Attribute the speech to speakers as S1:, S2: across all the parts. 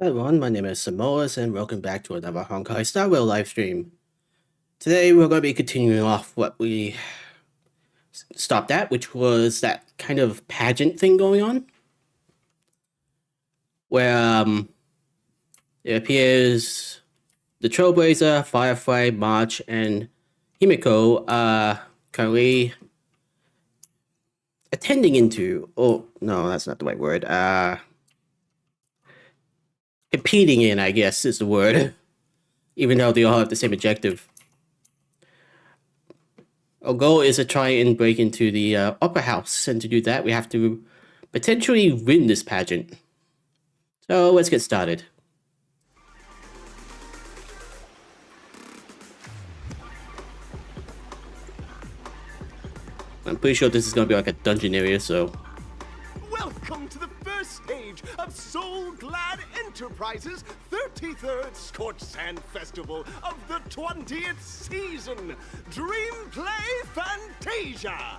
S1: Hi everyone, my name is Xanmoas and welcome back to another Honkai Star Rail livestream. Today we're going to be continuing off what we stopped at, which was that kind of pageant thing going on. Where it appears the Trailblazer, Firefly, March, and Himiko are currently attending into, oh no, that's not the right word, competing in, I guess is the word, even though they all have the same objective. Our goal is to try and break into the upper house, and to do that we have to potentially win this pageant. So let's get started. I'm pretty sure this is going to be like a dungeon area, so...
S2: Welcome to the first stage of Soul Glad Enterprises' 33rd Scorched Sand Festival of the 20th season, Dream Play Fantasia!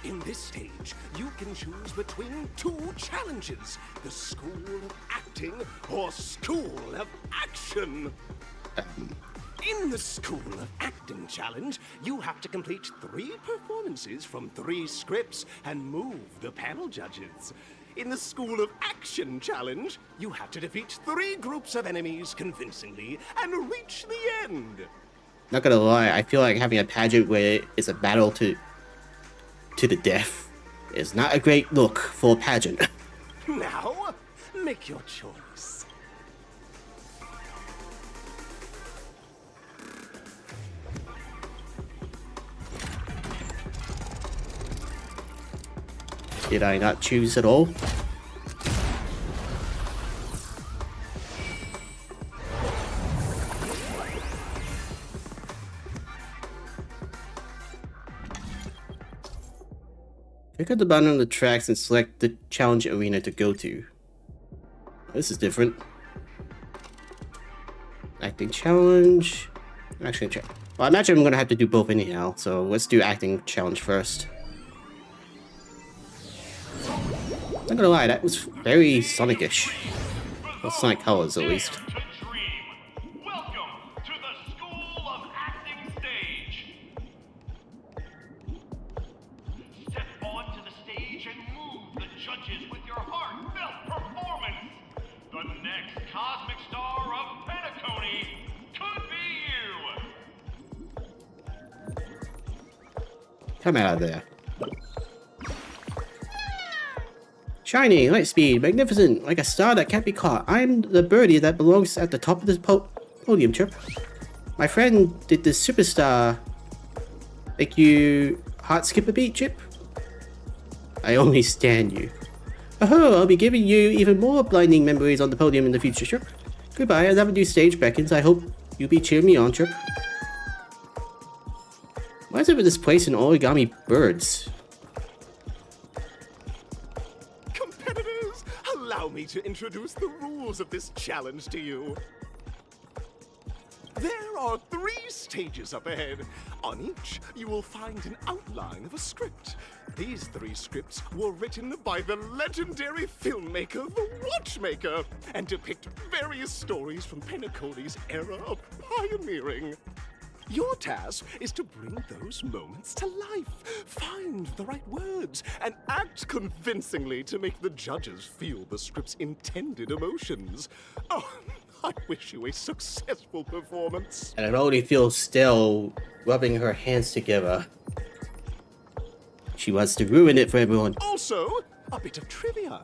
S2: In this stage, you can choose between two challenges, the School of Acting or School of Action. In the School of Acting challenge, you have to complete 3 performances from 3 scripts and move the panel judges. In the School of Action challenge, you have to defeat 3 groups of enemies convincingly and reach the end.
S1: Not gonna lie, I feel like having a pageant where it's a battle to the death is not a great look for a pageant.
S2: Now, make your choice.
S1: Did I not choose at all? Click on the button on the tracks and select the challenge arena to go to. This is different. Acting challenge. Actually, check. Well, I imagine I'm gonna have to do both anyhow, so let's do acting challenge first. Not gonna lie, that was very Sonic-ish. Well, Sonic colors at least.
S3: Welcome to the School of Acting stage. Step onto the stage and move the judges with your heartfelt performance. The next cosmic star of Penacony could be you.
S1: Come out of there. Shiny, light speed, magnificent, like a star that can't be caught. I'm the birdie that belongs at the top of this podium, Chip. My friend did this superstar make you heart skip a beat, Chip? I only stand you. Oh, I'll be giving you even more blinding memories on the podium in the future, Chip. Goodbye, another new stage beckons. I hope you'll be cheering me on, Chip. Why is it with this place in origami birds?
S2: Allow me to introduce the rules of this challenge to you. There are 3 stages up ahead. On each, you will find an outline of a script. These 3 scripts were written by the legendary filmmaker, The Watchmaker, and depict various stories from Penacony's era of pioneering. Your task is to bring those moments to life, find the right words, and act convincingly to make the judges feel the script's intended emotions. Oh, I wish you a successful performance.
S1: And it already feels still rubbing her hands together. She wants to ruin it for everyone.
S2: Also, a bit of trivia.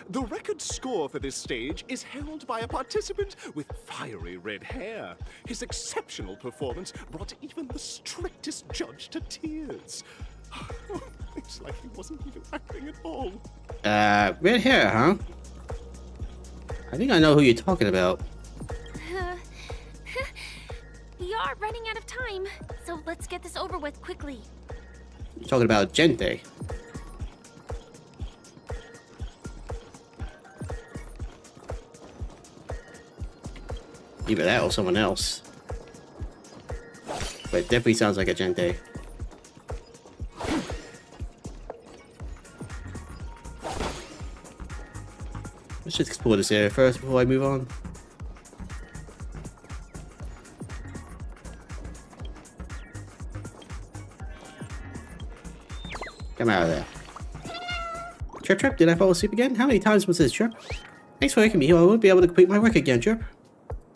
S2: The record score for this stage is held by a participant with fiery red hair. His exceptional performance brought even the strictest judge to tears. It's like he wasn't even acting at all.
S1: Red hair, huh? I think I know who you're talking about.
S4: We are running out of time, so let's get this over with quickly.
S1: You're talking about Gente. Either that or someone else. But it definitely sounds like a Gente. Let's just explore this area first before I move on. Come out of there. Chirp, did I fall asleep again? How many times was this, Chirp? Thanks for waking me, or I won't be able to complete my work again, Chirp.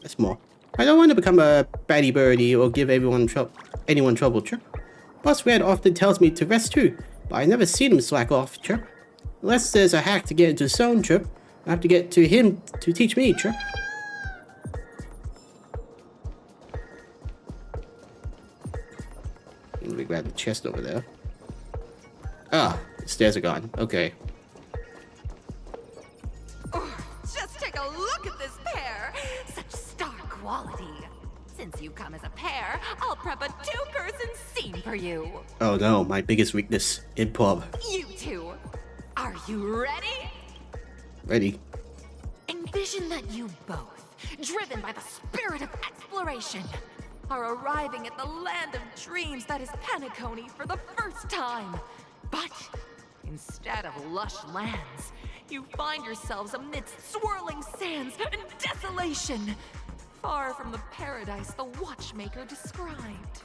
S1: That's more. I don't want to become a batty birdie or give anyone trouble, Chirp. Boss Red often tells me to rest too, but I never seen him slack off, Chirp. Unless there's a hack to get into the zone, Chirp, I have to get to him to teach me, Chirp. Let me grab the chest over there. Ah, the stairs are gone. Okay.
S5: Just take a look at this pair. Such star quality. Since you come as a pair, I'll prep a two-person scene for you.
S1: Oh no, my biggest weakness, improv.
S5: You two, are you ready?
S1: Ready.
S5: Envision that you both, driven by the spirit of exploration, are arriving at the land of dreams that is Penacony for the first time. But instead of lush lands, you find yourselves amidst swirling sands and desolation, far from the paradise the watchmaker described.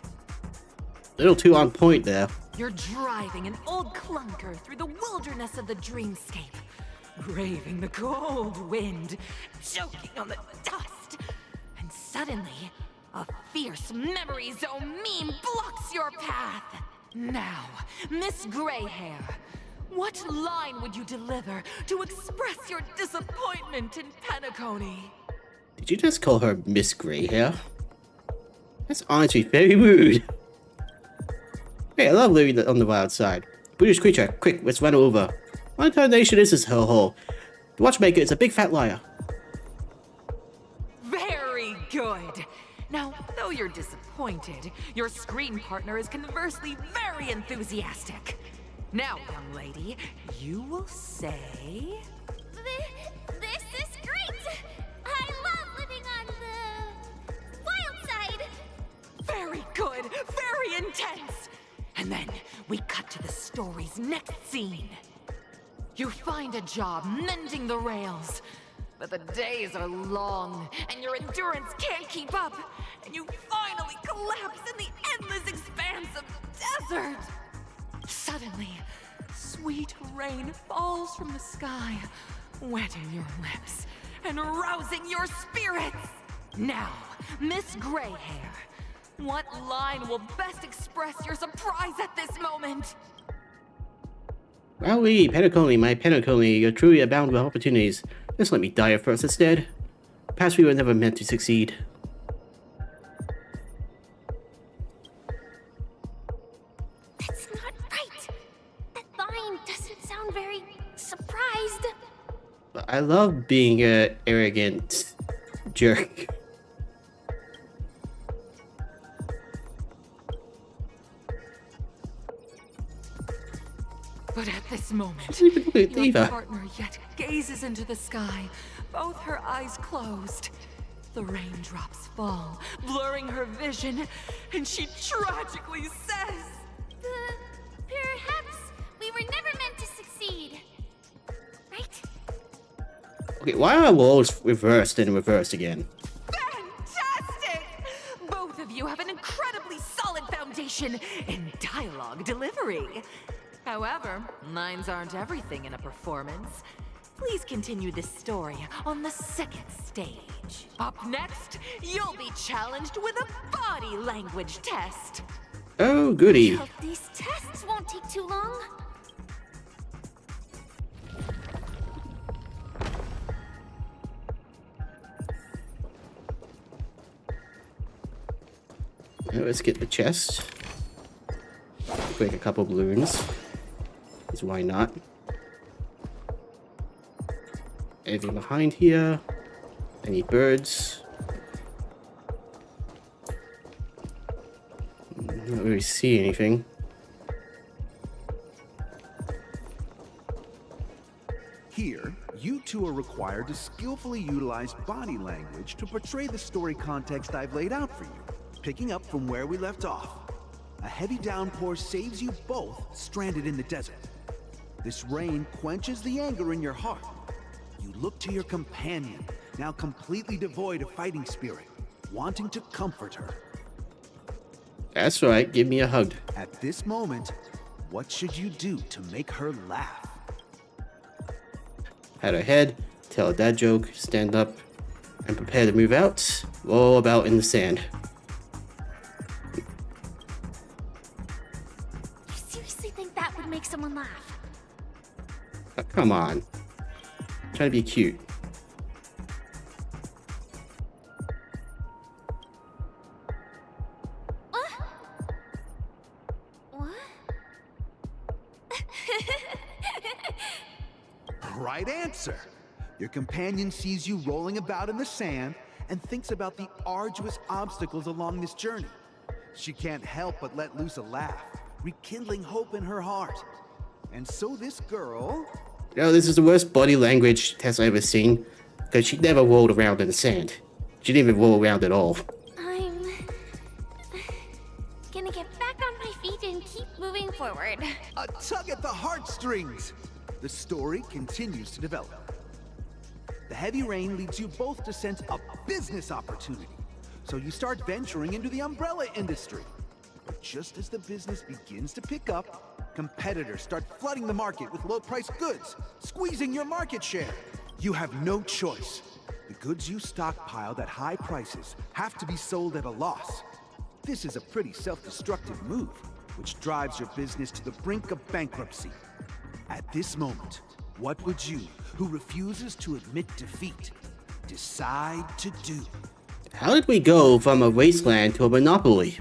S1: Little too on point there.
S5: You're driving an old clunker through the wilderness of the dreamscape, braving the cold wind, choking on the dust, and suddenly, a fierce memory zone meme blocks your path. Now, Miss Greyhair, what line would you deliver to express your disappointment in Penacony?
S1: Did you just call her Miss Greyhair? That's honestly very rude. Hey, I love living on the wild side. Brutish creature, quick, let's run over. What incarnation is this hellhole? The watchmaker is a big fat liar.
S5: Very good. Now, though you're disappointed, your screen partner is conversely very enthusiastic. Now, young lady, you will say...
S4: This is great! I love living on the wild side!
S5: Very good, very intense! And then we cut to the story's next scene. You find a job mending the rails, but the days are long, and your endurance can't keep up, and you finally collapse in the endless expanse of desert. Suddenly, sweet rain falls from the sky, wetting your lips and rousing your spirits. Now, Miss Greyhair, what line will best express your surprise at this moment?
S1: Wowee, Penacony, my Penacony, you're truly abound with opportunities. Just let me die first instead. Perhaps we were never meant to succeed.
S4: That's not right! That line doesn't sound very surprised.
S1: But I love being an arrogant jerk.
S5: But at this moment,
S1: Leave
S5: your
S1: her.
S5: partner yet gazes into the sky, both her eyes closed. The raindrops fall, blurring her vision, and she tragically says,
S4: Perhaps we were never meant to succeed. Right?
S1: Okay, why are roles reversed and reversed again?
S5: "Fantastic! Both of you have an incredibly solid foundation in dialogue delivery. However, lines aren't everything in a performance. Please continue this story on the second stage. Up next, you'll be challenged with a body language test.
S1: Oh, goody.
S4: Hope these tests won't take too long.
S1: Now let's get the chest. Break a couple balloons. Because why not? Anything behind here? Any birds? Not really see anything.
S6: Here, you two are required to skillfully utilize body language to portray the story context I've laid out for you, picking up from where we left off. A heavy downpour saves you both stranded in the desert. This rain quenches the anger in your heart. You look to your companion, now completely devoid of fighting spirit, wanting to comfort her.
S1: That's right, give me a hug.
S6: At this moment, What should you do to make her laugh?
S1: Pat her head, tell a dad joke, stand up, and prepare to move out. Roll about in the sand.
S4: You seriously think that would make someone laugh?
S1: Come on. Trying to be cute.
S4: What?
S6: Right answer. Your companion sees you rolling about in the sand and thinks about the arduous obstacles along this journey. She can't help but let loose a laugh, rekindling hope in her heart. And so this girl...
S1: You know, this is the worst body language test I've ever seen, because she never rolled around in the sand. She didn't even roll around at all.
S4: I'm gonna get back on my feet and keep moving forward.
S6: A tug at the heartstrings. The story continues to develop. The heavy rain leads you both to sense a business opportunity. So you start venturing into the umbrella industry. But just as the business begins to pick up, competitors start flooding the market with low-priced goods, squeezing your market share. You have no choice. The goods you stockpiled at high prices have to be sold at a loss. This is a pretty self-destructive move, which drives your business to the brink of bankruptcy. At this moment, what would you, who refuses to admit defeat, decide to do?
S1: How did we go from a wasteland to a monopoly?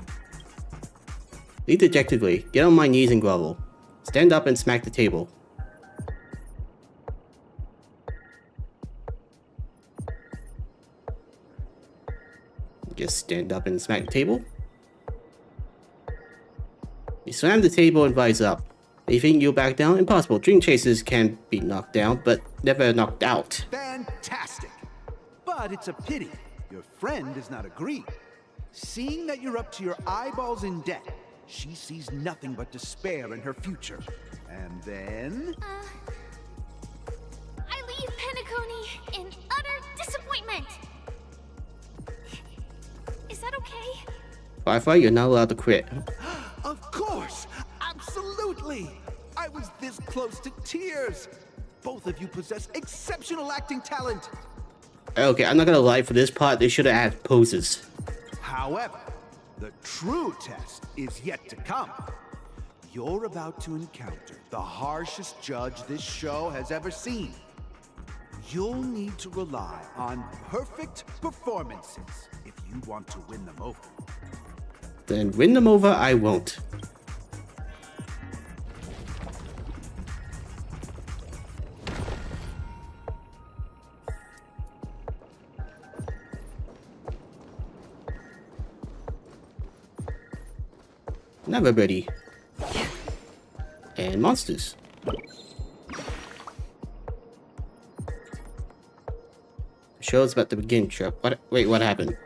S1: Lead dejectedly, get on my knees and grovel. Stand up and smack the table. Just stand up and smack the table. You slam the table and rise up. You think you'll back down? Impossible. Dream chasers can be knocked down, but never knocked out.
S6: Fantastic! But it's a pity your friend does not agree. Seeing that you're up to your eyeballs in debt, she sees nothing but despair in her future. And then...
S4: I leave Penacony in utter disappointment. Is that okay?
S1: Firefly, you're not allowed to quit.
S6: Of course! Absolutely! I was this close to tears! Both of you possess exceptional acting talent!
S1: Okay, I'm not gonna lie, for this part, they should have added poses.
S6: However, the true test is yet to come. You're about to encounter the harshest judge this show has ever seen. You'll need to rely on perfect performances if you want to win them over.
S1: Then win them over, I won't. Never birdie. And monsters. The show's about to begin, Trip. Wait, what happened?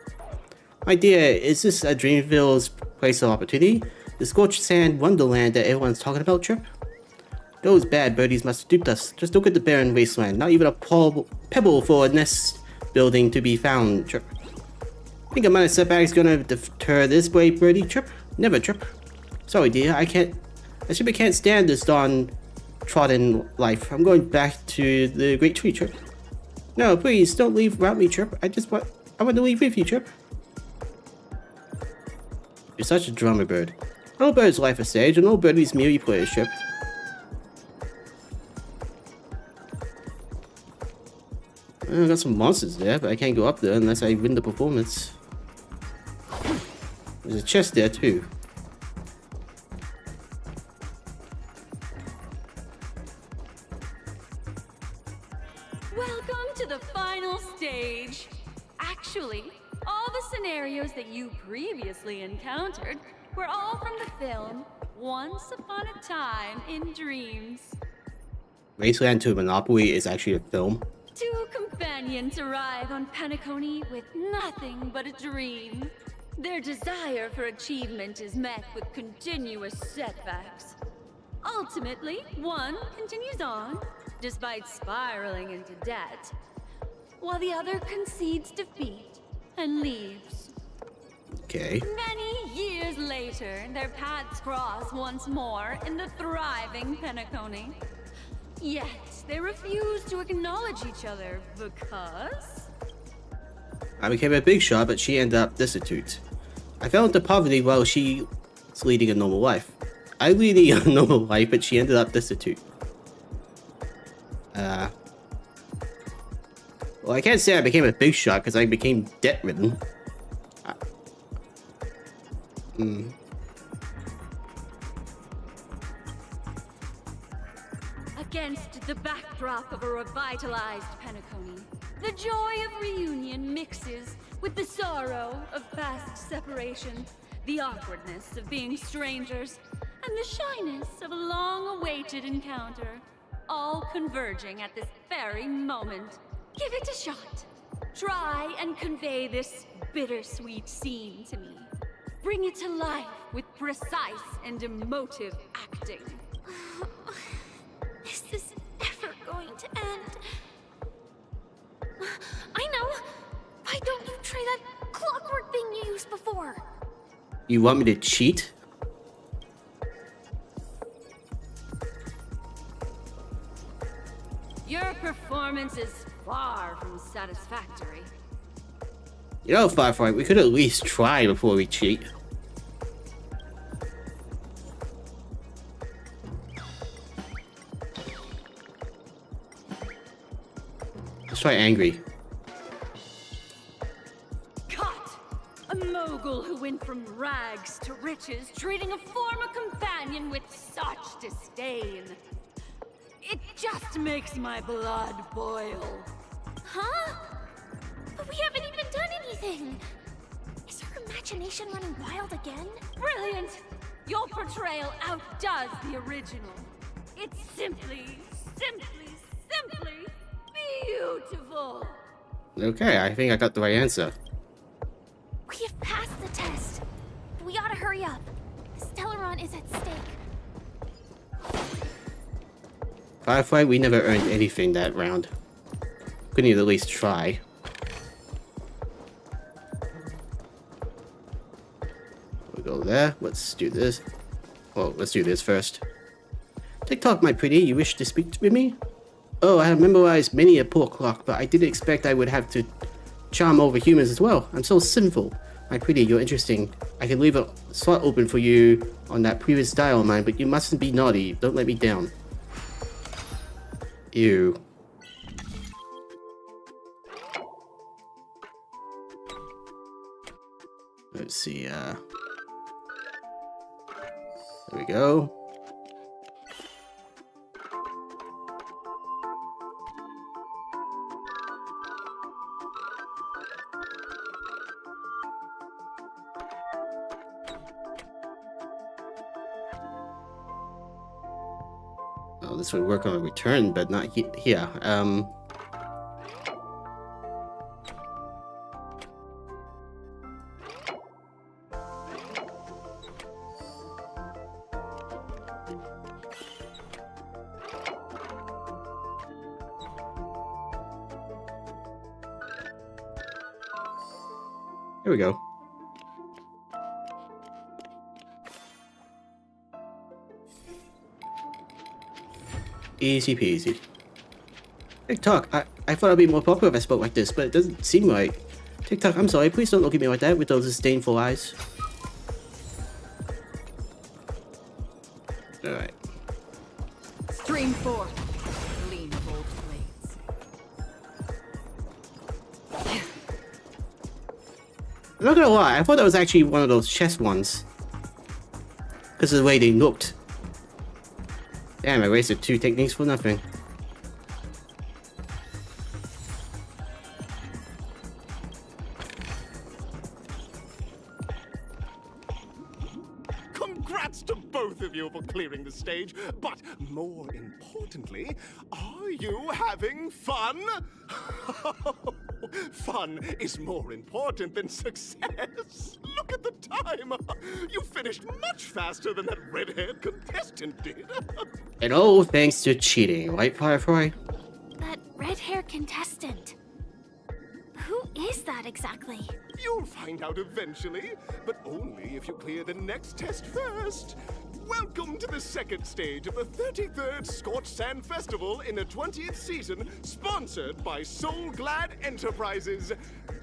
S1: My dear, is this a Dreamville's place of opportunity? The scorched sand wonderland that everyone's talking about, Trip? Those bad birdies must have duped us. Just look at the barren wasteland. Not even a pebble for a nest building to be found, Trip. Think a minor setback is gonna deter this way, birdie, Trip? Never, Trip. Sorry, dear, I simply can't stand this trodden life. I'm going back to the Great Tree, Trip. No, please, don't leave without me, Trip. I want to leave with you, Trip. You're such a drummer bird. All birds life a stage, and all birdies merely players, Trip. I got some monsters there, but I can't go up there unless I win the performance. There's a chest there, too.
S7: Welcome to the final stage. Actually, all the scenarios that you previously encountered were all from the film Once Upon a Time in Dreams.
S1: Wasteland to Monopoly is actually a film.
S7: Two companions arrive on Penacony with nothing but a dream. Their desire for achievement is met with continuous setbacks. Ultimately, one continues on, despite spiraling into debt, while the other concedes defeat and leaves.
S1: Okay.
S7: Many years Days later, their paths cross once more in the thriving Penacony. Yet, they refuse to acknowledge each other because...
S1: I became a big shot, but she ended up destitute. I fell into poverty while she was leading a normal life. I leading a normal life, but she ended up destitute. Well, I can't say I became a big shot because I became debt-ridden.
S7: Against the backdrop of a revitalized Penacony, the joy of reunion mixes with the sorrow of past separation, the awkwardness of being strangers, and the shyness of a long-awaited encounter, all converging at this very moment. Give it a shot. Try and convey this bittersweet scene to me. Bring it to life with precise and emotive acting.
S4: Is this ever going to end? I know! Why don't you try that clockwork thing you used before?
S1: You want me to cheat?
S7: Your performance is far from satisfactory.
S1: You know, Firefly, we could at least try before we cheat. Let's try angry.
S7: Caught! A mogul who went from rags to riches, treating a former companion with such disdain. It just makes my blood boil.
S4: Huh? But we haven't even done anything! Is our imagination running wild again?
S7: Brilliant! Your portrayal outdoes the original. It's simply beautiful!
S1: Okay, I think I got the right answer.
S4: We have passed the test. We ought to hurry up. Stellaron is at stake.
S1: Firefly, we never earned anything that round. Couldn't you at least try? We'll go there. Let's do this. Well, let's do this first. TikTok, my pretty, you wish to speak with me? Oh, I have memorized many a poor clock, but I didn't expect I would have to charm over humans as well. I'm so sinful. My pretty, you're interesting. I can leave a slot open for you on that previous dial of mine, but you mustn't be naughty. Don't let me down. Ew. Let's see, there we go. Oh, this would work on a return, but not here. Here we go. Easy peasy. TikTok, I thought I'd be more popular if I spoke like this, but it doesn't seem right. TikTok, I'm sorry, please don't look at me like that with those disdainful eyes. Alright.
S5: Stream forth, gleam of old blades.
S1: I'm not gonna lie, I thought that was actually one of those chess ones. Because of the way they looked. Damn, I wasted 2 techniques for nothing.
S2: Congrats to both of you for clearing the stage, but more importantly, are you having fun? Fun is more important than success. Look at the time. You finished much faster than that red-haired contestant did.
S1: And all thanks to cheating, right, Firefly?
S4: That red-haired contestant. Who is that exactly?
S2: You'll find out eventually, but only if you clear the next test first. Welcome to the second stage of the 33rd Scorched Sand Festival in the 20th season, sponsored by Soul Glad Enterprises.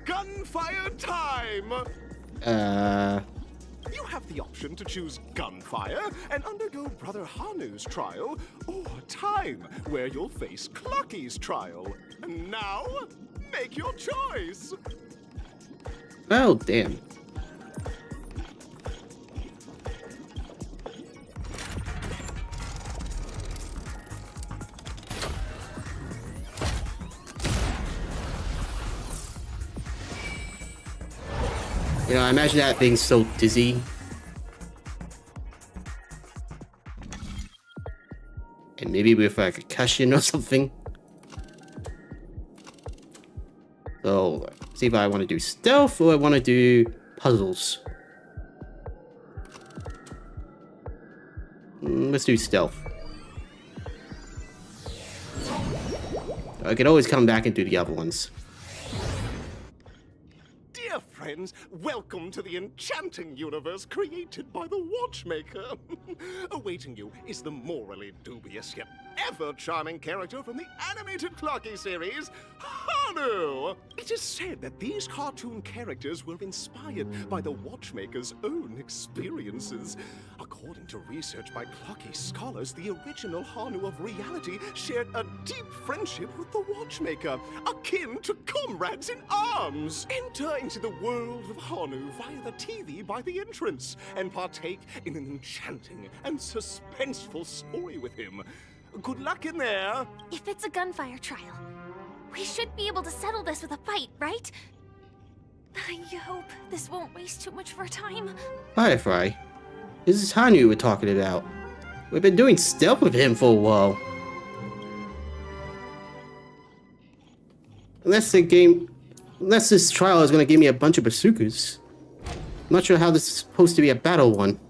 S2: Gunfire time! You have the option to choose gunfire and undergo Brother Hanu's trial, or time, where you'll face Clucky's trial. And now, make your choice!
S1: Well, damn. You know, I imagine that being so dizzy. And maybe with like a concussion or something. So, see if I want to do stealth or I want to do puzzles. Let's do stealth. I could always come back and do the other ones.
S2: Dear friends, welcome to the enchanting universe created by the Watchmaker. Awaiting you is the morally dubious yet ever-charming character from the animated Clocky series, Hanu! It is said that these cartoon characters were inspired by the Watchmaker's own experiences. According to research by Clocky scholars, the original Hanu of reality shared a deep friendship with the Watchmaker, akin to comrades in arms. Enter into the world of Hanu via the TV by the entrance, and partake in an enchanting and suspenseful story with him. Good luck in there!
S4: If it's a gunfire trial, we should be able to settle this with a fight, right? I hope this won't waste too much of our time.
S1: Firefly, this is Hanu we're talking about. We've been doing stealth with him for a while. Unless this trial is going to give me a bunch of bazookas. I'm not sure how this is supposed to be a battle one.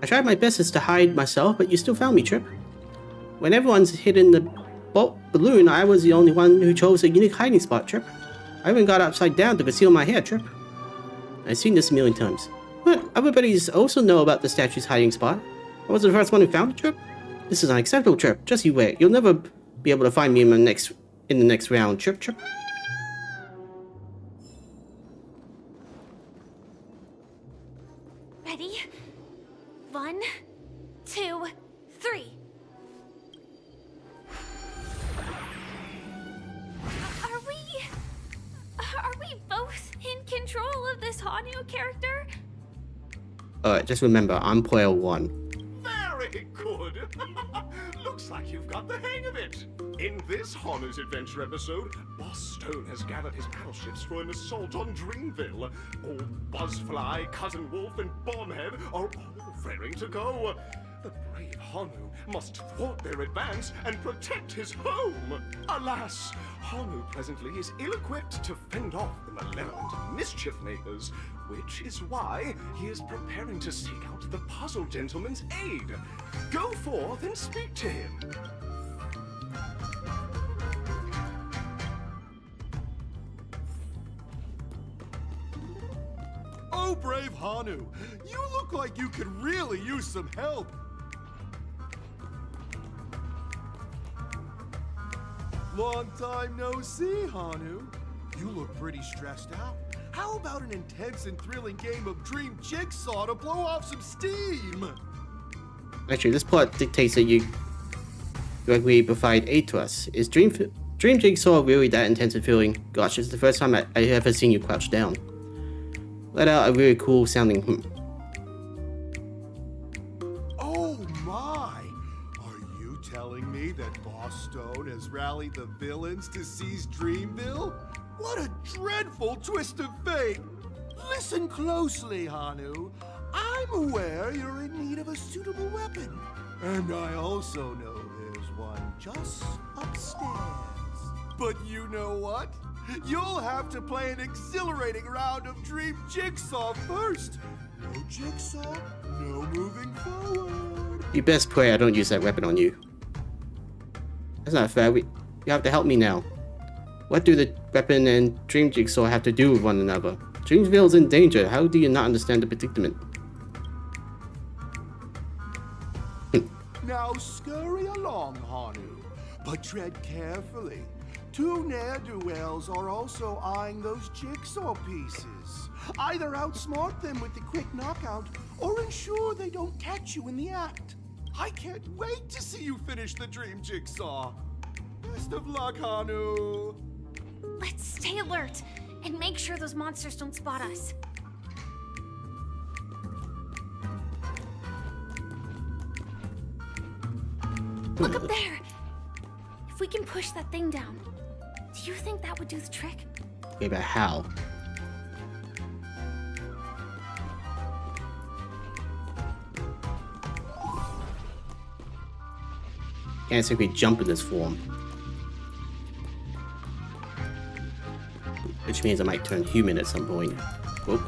S1: I tried my bestest to hide myself, but you still found me, Trip. When everyone's hidden the balloon, I was the only one who chose a unique hiding spot, Trip. I even got upside down to conceal my hair, Trip. I've seen this a million times. But other buddies also know about the statue's hiding spot. I was the first one who found it, Trip. This is unacceptable, Trip. Just you wait. You'll never be able to find me in the next round, Trip.
S4: Ready? 1, 2, 3. Are we both in control of this Hanu character?
S1: Alright, just remember, I'm player 1.
S2: Very good! Looks like you've got the hang of it! In this Hanu's Adventure episode, Boss Stone has gathered his battleships for an assault on Dreamville. Old Buzzfly, Cousin Wolf, and Bombhead are all raring to go. The brave Hanu must thwart their advance and protect his home. Alas, Hanu presently is ill-equipped to fend off the malevolent mischief makers, which is why he is preparing to seek out the Puzzle Gentleman's aid. Go forth and speak to him.
S8: Oh, brave Hanu, you look like you could really use some help. Long time no see, Hanu. You look pretty stressed out. How about an intense and thrilling game of Dream Jigsaw to blow off some steam?
S1: Actually, this plot dictates that you directly provide aid to us. Is Dream Jigsaw really that intense a feeling? Gosh, it's the first time I ever seen you crouch down. Let out a really cool sounding
S8: Oh my! Are you telling me that Boss Stone has rallied the villains to seize Dreamville? What a dreadful twist of fate! Listen closely, Hanu. I'm aware you're in need of a suitable weapon. And I also know there's one just upstairs. But you know what? You'll have to play an exhilarating round of Dream Jigsaw first. No Jigsaw, no moving forward.
S1: You best pray I don't use that weapon on you. That's not fair. You have to help me now. What do the weapon and Dream Jigsaw have to do with one another? Dreamville's in danger. How do you not understand the predicament?
S8: Now scurry along, Hanu, but tread carefully. Two ne'er-do-wells are also eyeing those jigsaw pieces. Either outsmart them with the quick knockout, or ensure they don't catch you in the act. I can't wait to see you finish the dream jigsaw. Best of luck, Hanu.
S4: Let's stay alert and make sure those monsters don't spot us. Look up there! If we can push that thing down, do you think that would do the trick?
S1: Okay, but how? Can't simply jump in this form. Which means I might turn human at some point. Whoop.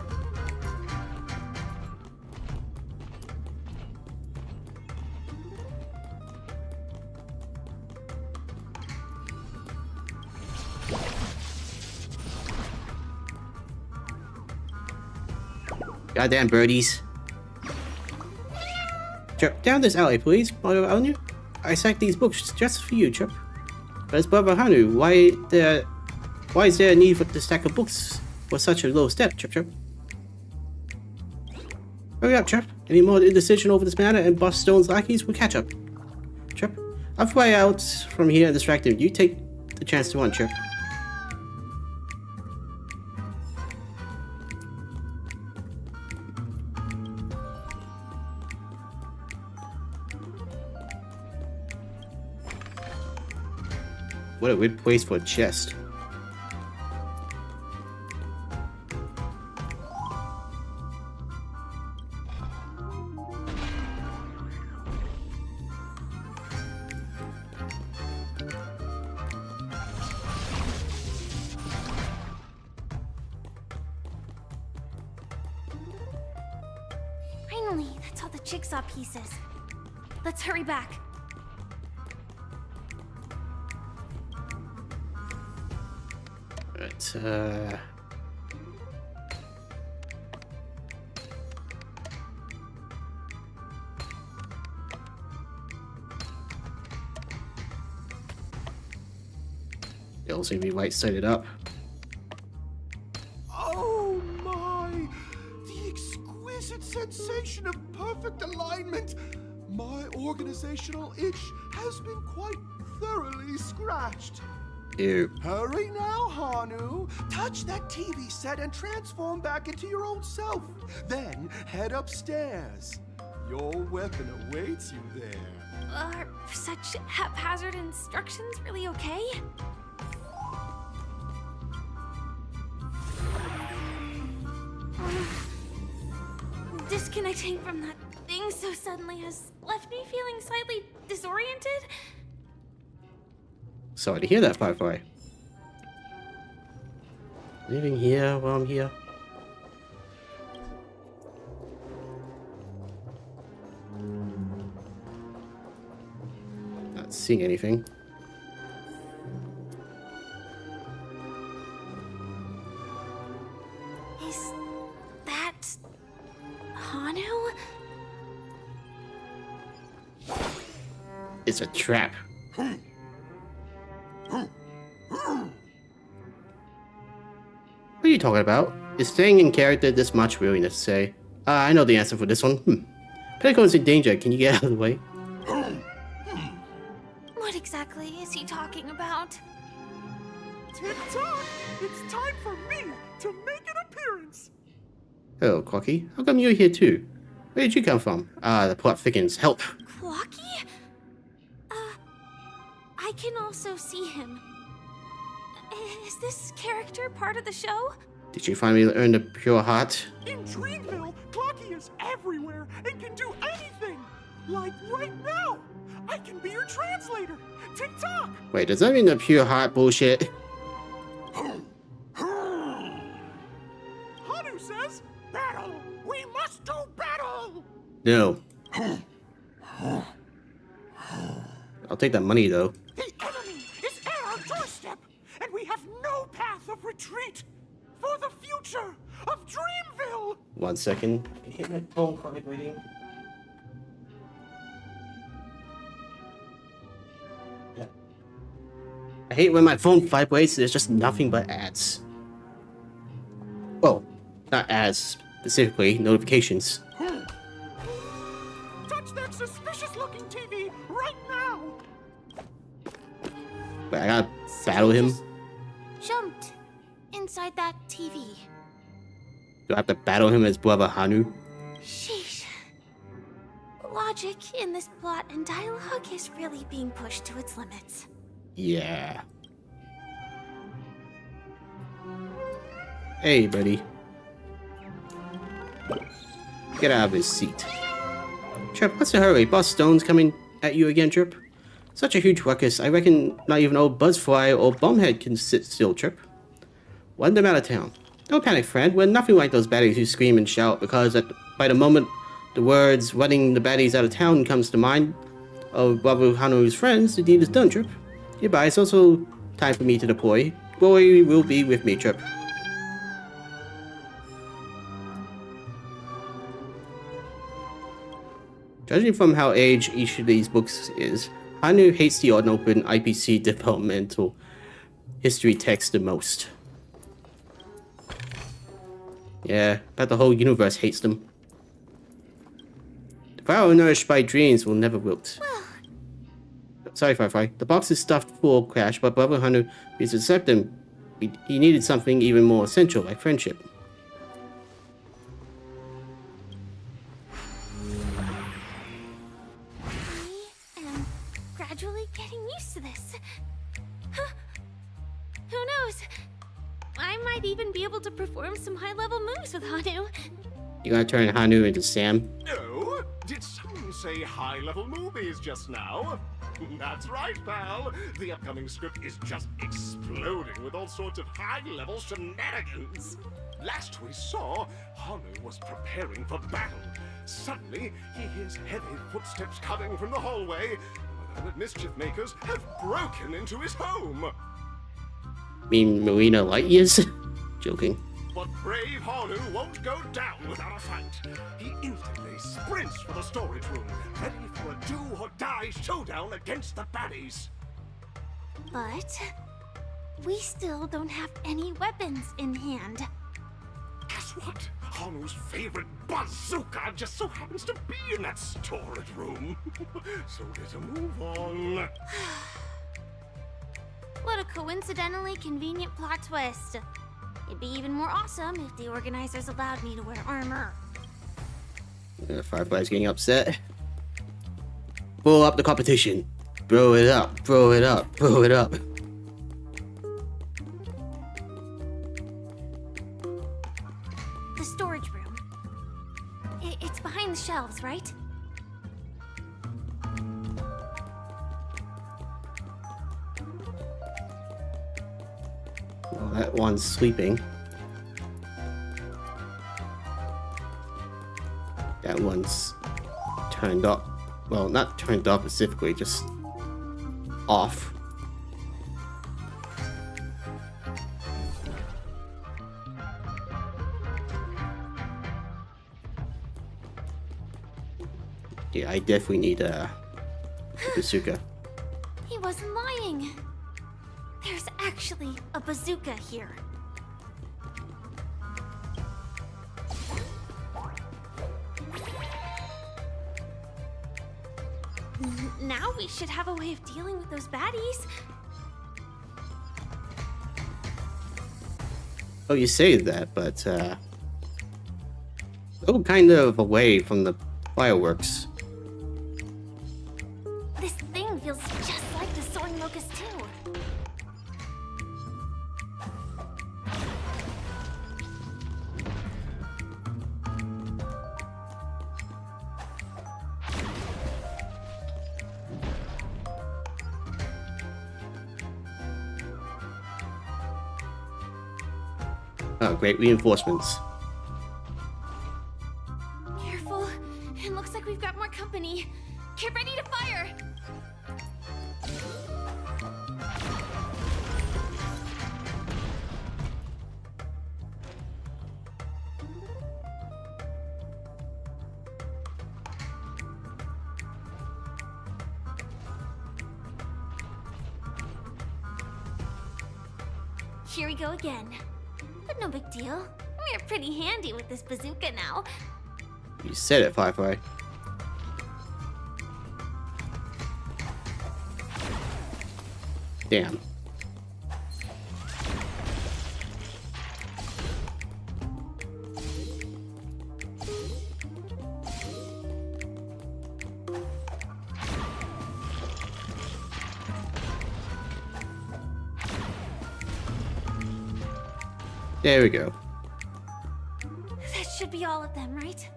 S1: Goddamn birdies. Chirp, down this alley, please, Mother Anu. I sacked these books just for you, Chirp. But it's Brother Hanu, why is there a need for the stack of books for such a low step, Chirp Chirp? Hurry up, Chirp. Any more indecision over this matter and Boss Stone's lackeys will catch up. Chirp, I'll fly out from here and distract him. You take the chance to run, Chirp. What a weird place for a chest.
S4: Finally, that's all the jigsaw pieces. Let's hurry back.
S1: But, they all seem to be right-sided up.
S8: Oh my! The exquisite sensation of perfect alignment! My organizational itch has been quite thoroughly scratched.
S1: Ew.
S8: Hurry now, Hanu! Touch that TV set and transform back into your old self. Then head upstairs. Your weapon awaits you there.
S4: Are such haphazard instructions really okay? Disconnecting from that thing so suddenly has left me feeling slightly disoriented.
S1: Sorry to hear that, Firefly. Living here while I'm here. Not seeing anything.
S4: Is that Hanu?
S1: It's a trap. What are you talking about? Is staying in character this much really necessary? I know the answer for this one. Pentagon's in danger. Can you get out of the way?
S4: What exactly is he talking about?
S2: Tick-tock! It's time for me to make an appearance!
S1: Hello, Clocky. How come you're here too? Where did you come from? The plot thickens. Help!
S4: Clocky? I can also see him. Is this character part of the show?
S1: Did you finally earn the pure heart?
S2: In Dreamville, Clocky is everywhere and can do anything! Like right now! I can be your translator! Tick-tock!
S1: Wait, does that mean the pure heart bullshit?
S2: Hanu says, battle! We must do battle!
S1: No. I'll take that money though.
S2: The doorstep, and we have no path of retreat for the future of Dreamville.
S1: 1 second. I hit my phone vibrating. Yeah. I hate when my phone vibrates. There's just nothing but ads. Well, not ads specifically, notifications.
S2: Touch that suspicious-looking TV right now.
S1: But I gotta battle him.
S4: Jumped inside that TV.
S1: Do I have to battle him as brother Hanu?
S4: Sheesh. Logic in this plot and dialogue is really being pushed to its limits.
S1: Yeah. Hey, buddy. Get out of his seat. Chirp, what's the hurry? Boss Stone's coming at you again, Chirp. Such a huge ruckus. I reckon not even old Buzzfly or Bombhead can sit still, Chirp. Run them out of town. Don't panic, friend. We're nothing like those baddies who scream and shout, because by the moment the words running the baddies out of town comes to mind of Brother Hanu's friends, the deed is done, Chirp. Goodbye. It's also time for me to deploy. Glory will be with me, Chirp. Judging from how aged each of these books is, Hanu hates the unopened IPC developmental history text the most. Yeah, but the whole universe hates them. The flower nourished by dreams will never wilt. Sorry, Firefly. The box is stuffed full of cash, but Brother Hanu refused to accept them. He needed something even more essential, like friendship.
S4: Gradually getting used to this. Huh. Who knows? I might even be able to perform some high-level moves with Hanu.
S1: You gonna turn Hanu into Sam?
S2: No? Did someone say high-level movies just now? That's right, pal. The upcoming script is just exploding with all sorts of high-level shenanigans. Last we saw, Hanu was preparing for battle. Suddenly, he hears heavy footsteps coming from the hallway. The mischief makers have broken into his home.
S1: Mean Marina Light years? Joking.
S2: But brave Hanu won't go down without a fight. He instantly sprints for the storage room, ready for a do-or-die showdown against the baddies.
S4: But we still don't have any weapons in hand.
S2: Guess what? Hanu's favorite bazooka just so happens to be in that storage room. So let's move on.
S4: What a coincidentally convenient plot twist. It'd be even more awesome if the organizers allowed me to wear armor.
S1: Firefly's getting upset. Blow up the competition. Blow it up, blow it up, blow it up.
S4: The storage room. It's behind the shelves, right?
S1: Well, that one's sleeping. That one's turned up. Well, not turned up specifically, just off. Yeah, I definitely need a bazooka.
S4: He wasn't lying. There's actually a bazooka here. Now we should have a way of dealing with those baddies.
S1: Oh, you say that, but oh, kind of away from the fireworks.
S4: This thing feels just like the soaring locust too.
S1: Oh, great reinforcements.
S4: Careful. It looks like we've got more company. Get ready to fire! Here we go again. But no big deal. We're pretty handy with this bazooka now.
S1: You said it, Firefly. Damn. There we go.
S4: That should be all of them, right?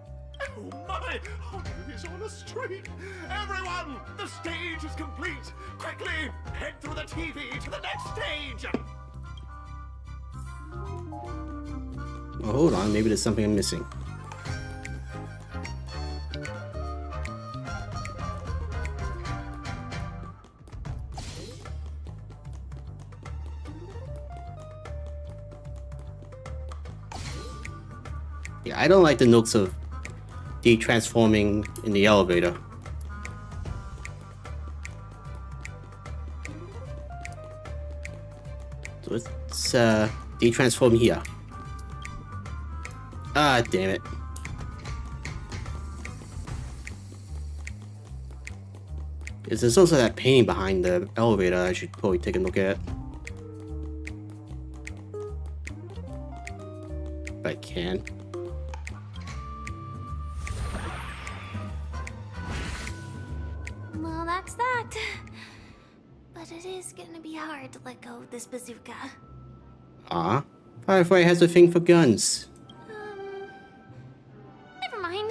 S2: Oh my! Honor is on a streak! Everyone! The stage is complete! Quickly! Head through the TV to the next stage!
S1: Well, hold on. Maybe there's something I'm missing. Yeah, I don't like the looks of de-transforming in the elevator. So let's de-transform here. Ah, damn it. There's also that painting behind the elevator I should probably take a look at. If I can.
S4: Well, that's that. But it is gonna be hard to let go of this bazooka.
S1: Ah, Firefly has a thing for guns.
S4: Never mind.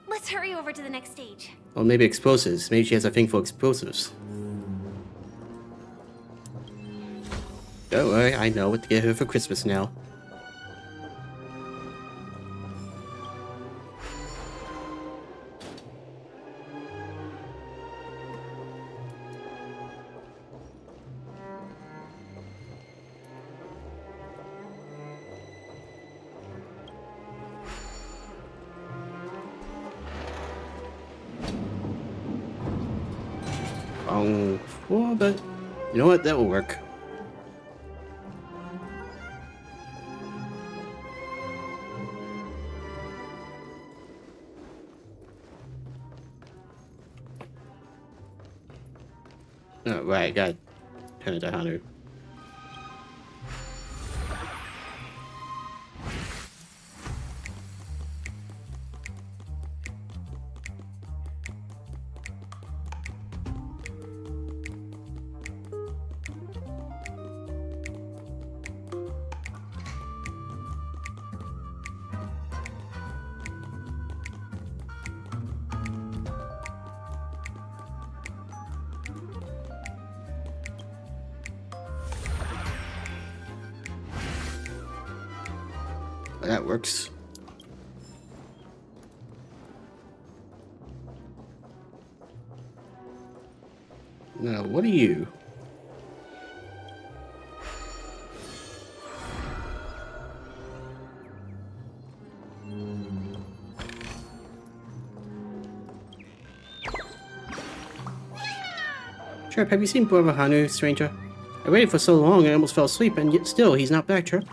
S4: Let's hurry over to the next stage.
S1: Or maybe explosives. Maybe she has a thing for explosives. Don't worry, I know what to get her for Christmas now. Well, but you know what? That will work. Oh, right, got turn it to Hanu. That works. Now, what are you? Trip, have you seen Brother Hanu, stranger? I waited for so long I almost fell asleep, and yet still he's not back, Trip.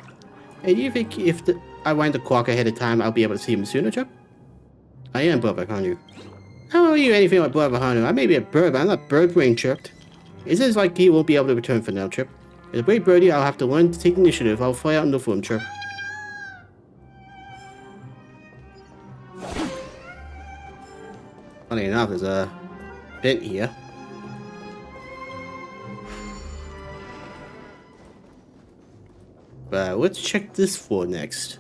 S1: Hey, do you think if I wind the clock ahead of time, I'll be able to see him sooner, Trip? I am Brother Hanu. How are you anything like Brother Hanu? I may be a bird, but I'm not bird brain, Trip. It says like he won't be able to return for now, Trip. As a brave birdie, I'll have to learn to take initiative. I'll fly out and look for him, Trip. Funny enough, there's a vent here. But let's check this floor next.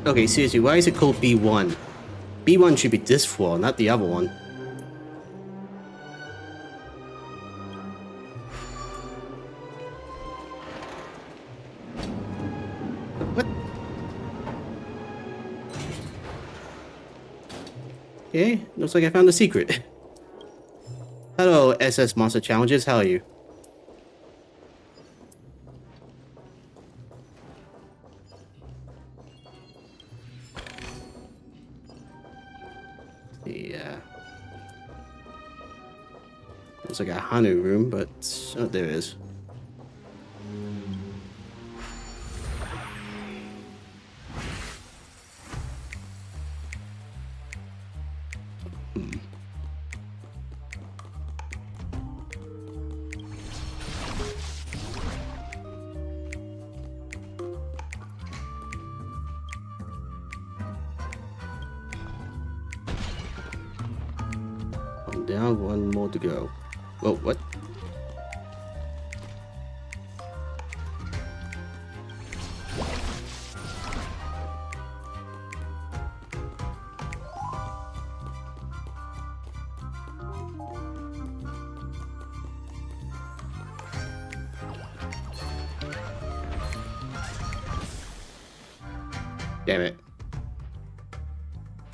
S1: Okay, seriously, why is it called B1? B1 should be this floor, not the other one. What? Okay, looks like I found a secret. Hello, SS Monster Challenges, how are you? Yeah. It's like a Hanu room, but oh, there it is. One down, one more to go. Whoa, what? Damn it.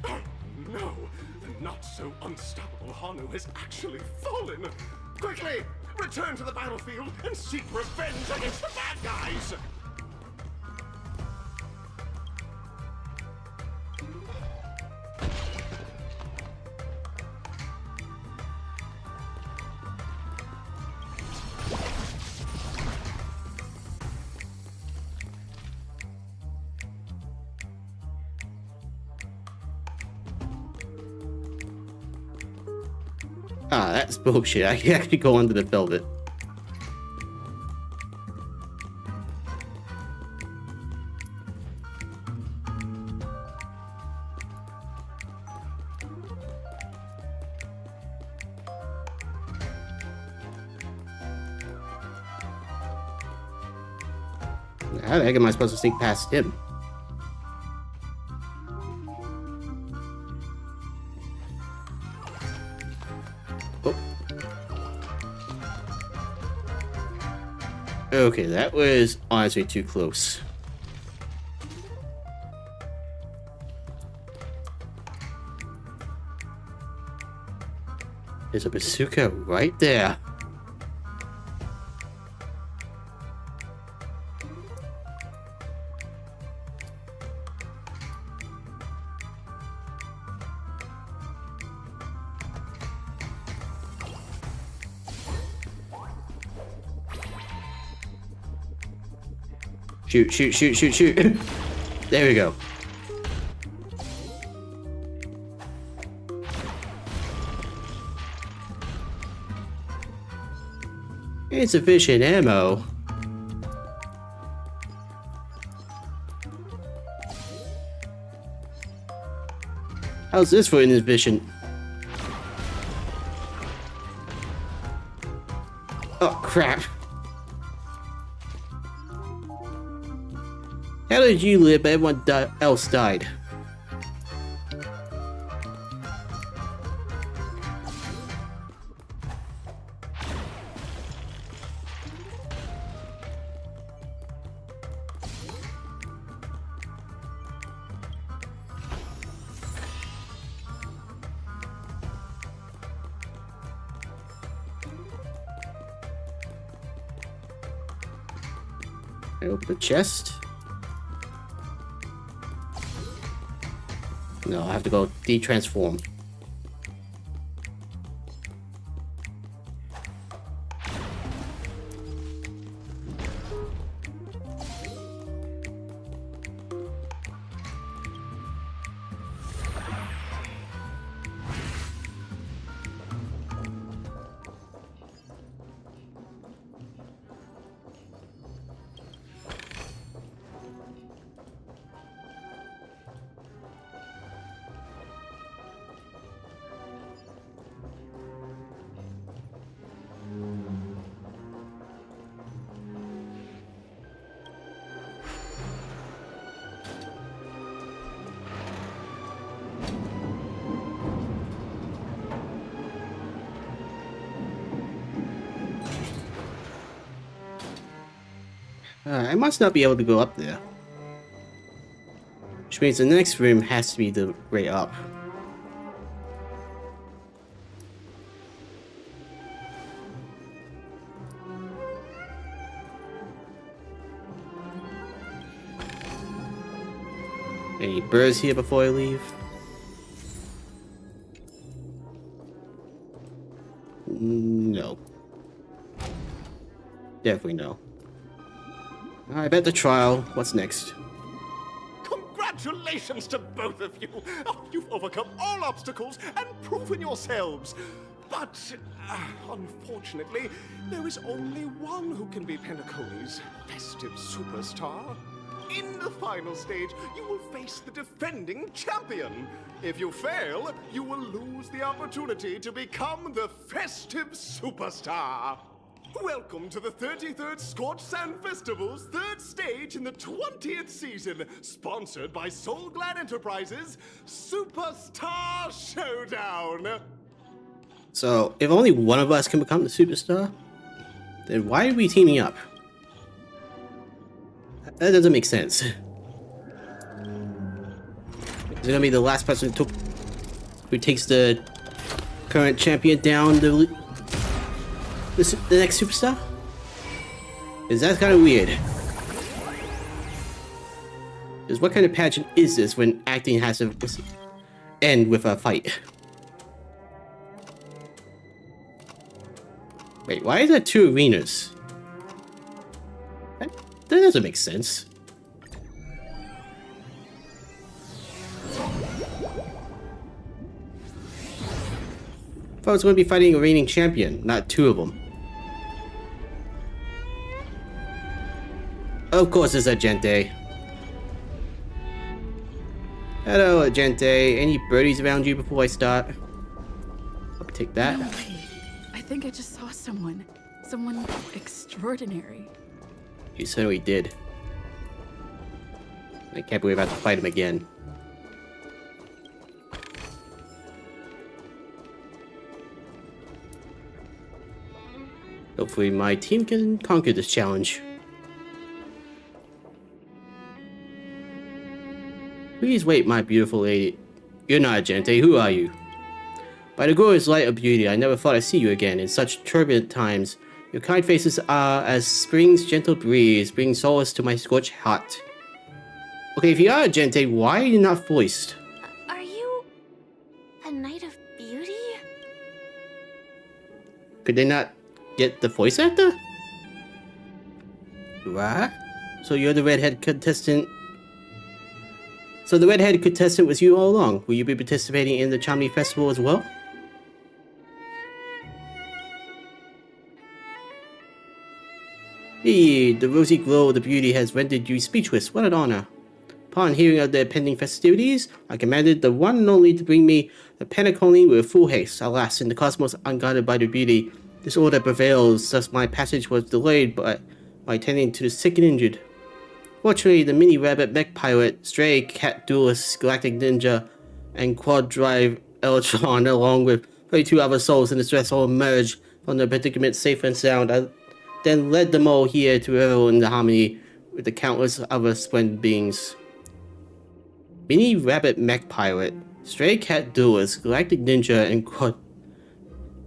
S2: Oh, no! The not so unstoppable Hanu has actually fallen! Quickly! Return to the battlefield and seek revenge against the bad guys!
S1: Ah, that's bullshit. I can actually go under the velvet. How the heck am I supposed to sneak past him? Oh. Okay, that was honestly too close. There's a bazooka right there. Shoot, shoot, shoot, shoot, shoot. There we go. Insufficient ammo. How's this for insufficient? Oh, crap. How did you live but everyone else died? I open the chest. No, I have to go de-transform. I must not be able to go up there. Which means the next room has to be the way up. Any birds here before I leave? Definitely no. I bet the trial. What's next?
S2: Congratulations to both of you! Oh, you've overcome all obstacles and proven yourselves. But, unfortunately, there is only one who can be Penacony's festive superstar. In the final stage, you will face the defending champion. If you fail, you will lose the opportunity to become the festive superstar. Welcome to the 33rd Scorch Sand Festival's third stage in the 20th season, sponsored by Soul Glad Enterprises Superstar Showdown.
S1: So, if only one of us can become the superstar, then why are we teaming up? That doesn't make sense. Is it gonna be the last person who takes the current champion down the next superstar? Is that kind of weird? Because what kind of pageant is this when acting has to end with a fight? Wait, why is there 2 arenas? That doesn't make sense. I thought I was going to be fighting a reigning champion, not 2 of them. Of course it's Agente. Hello, Agente. Any birdies around you before I start? I'll take that.
S9: No way. I think I just saw someone. Someone extraordinary.
S1: You certainly did. I can't believe I have to fight him again. Hopefully my team can conquer this challenge. Please wait, my beautiful lady. You're not a gente, who are you? By the glorious light of beauty, I never thought I'd see you again in such turbulent times. Your kind faces are as spring's gentle breeze, bringing solace to my scorched heart. Okay, if you are a gente, why are you not voiced?
S4: Are you a Knight of Beauty?
S1: Could they not get the voice actor? What? So you're the redhead contestant? So the redhead contestant was you all along. Will you be participating in the Chomny Festival as well? The rosy glow of the beauty has rendered you speechless. What an honor. Upon hearing of the pending festivities, I commanded the one and only to bring me the Penacony with full haste. Alas, in the cosmos unguarded by the beauty, disorder prevails, thus my passage was delayed by attending to the sick and injured. Fortunately, the mini rabbit mech pilot, stray cat duelist, galactic ninja, and quad drive Electron, along with 32 other souls in distress, all emerged from their predicament safe and sound. I then led them all here to revel in the harmony with the countless other splendid beings. Mini rabbit mech pilot, stray cat duelist, galactic ninja, and quad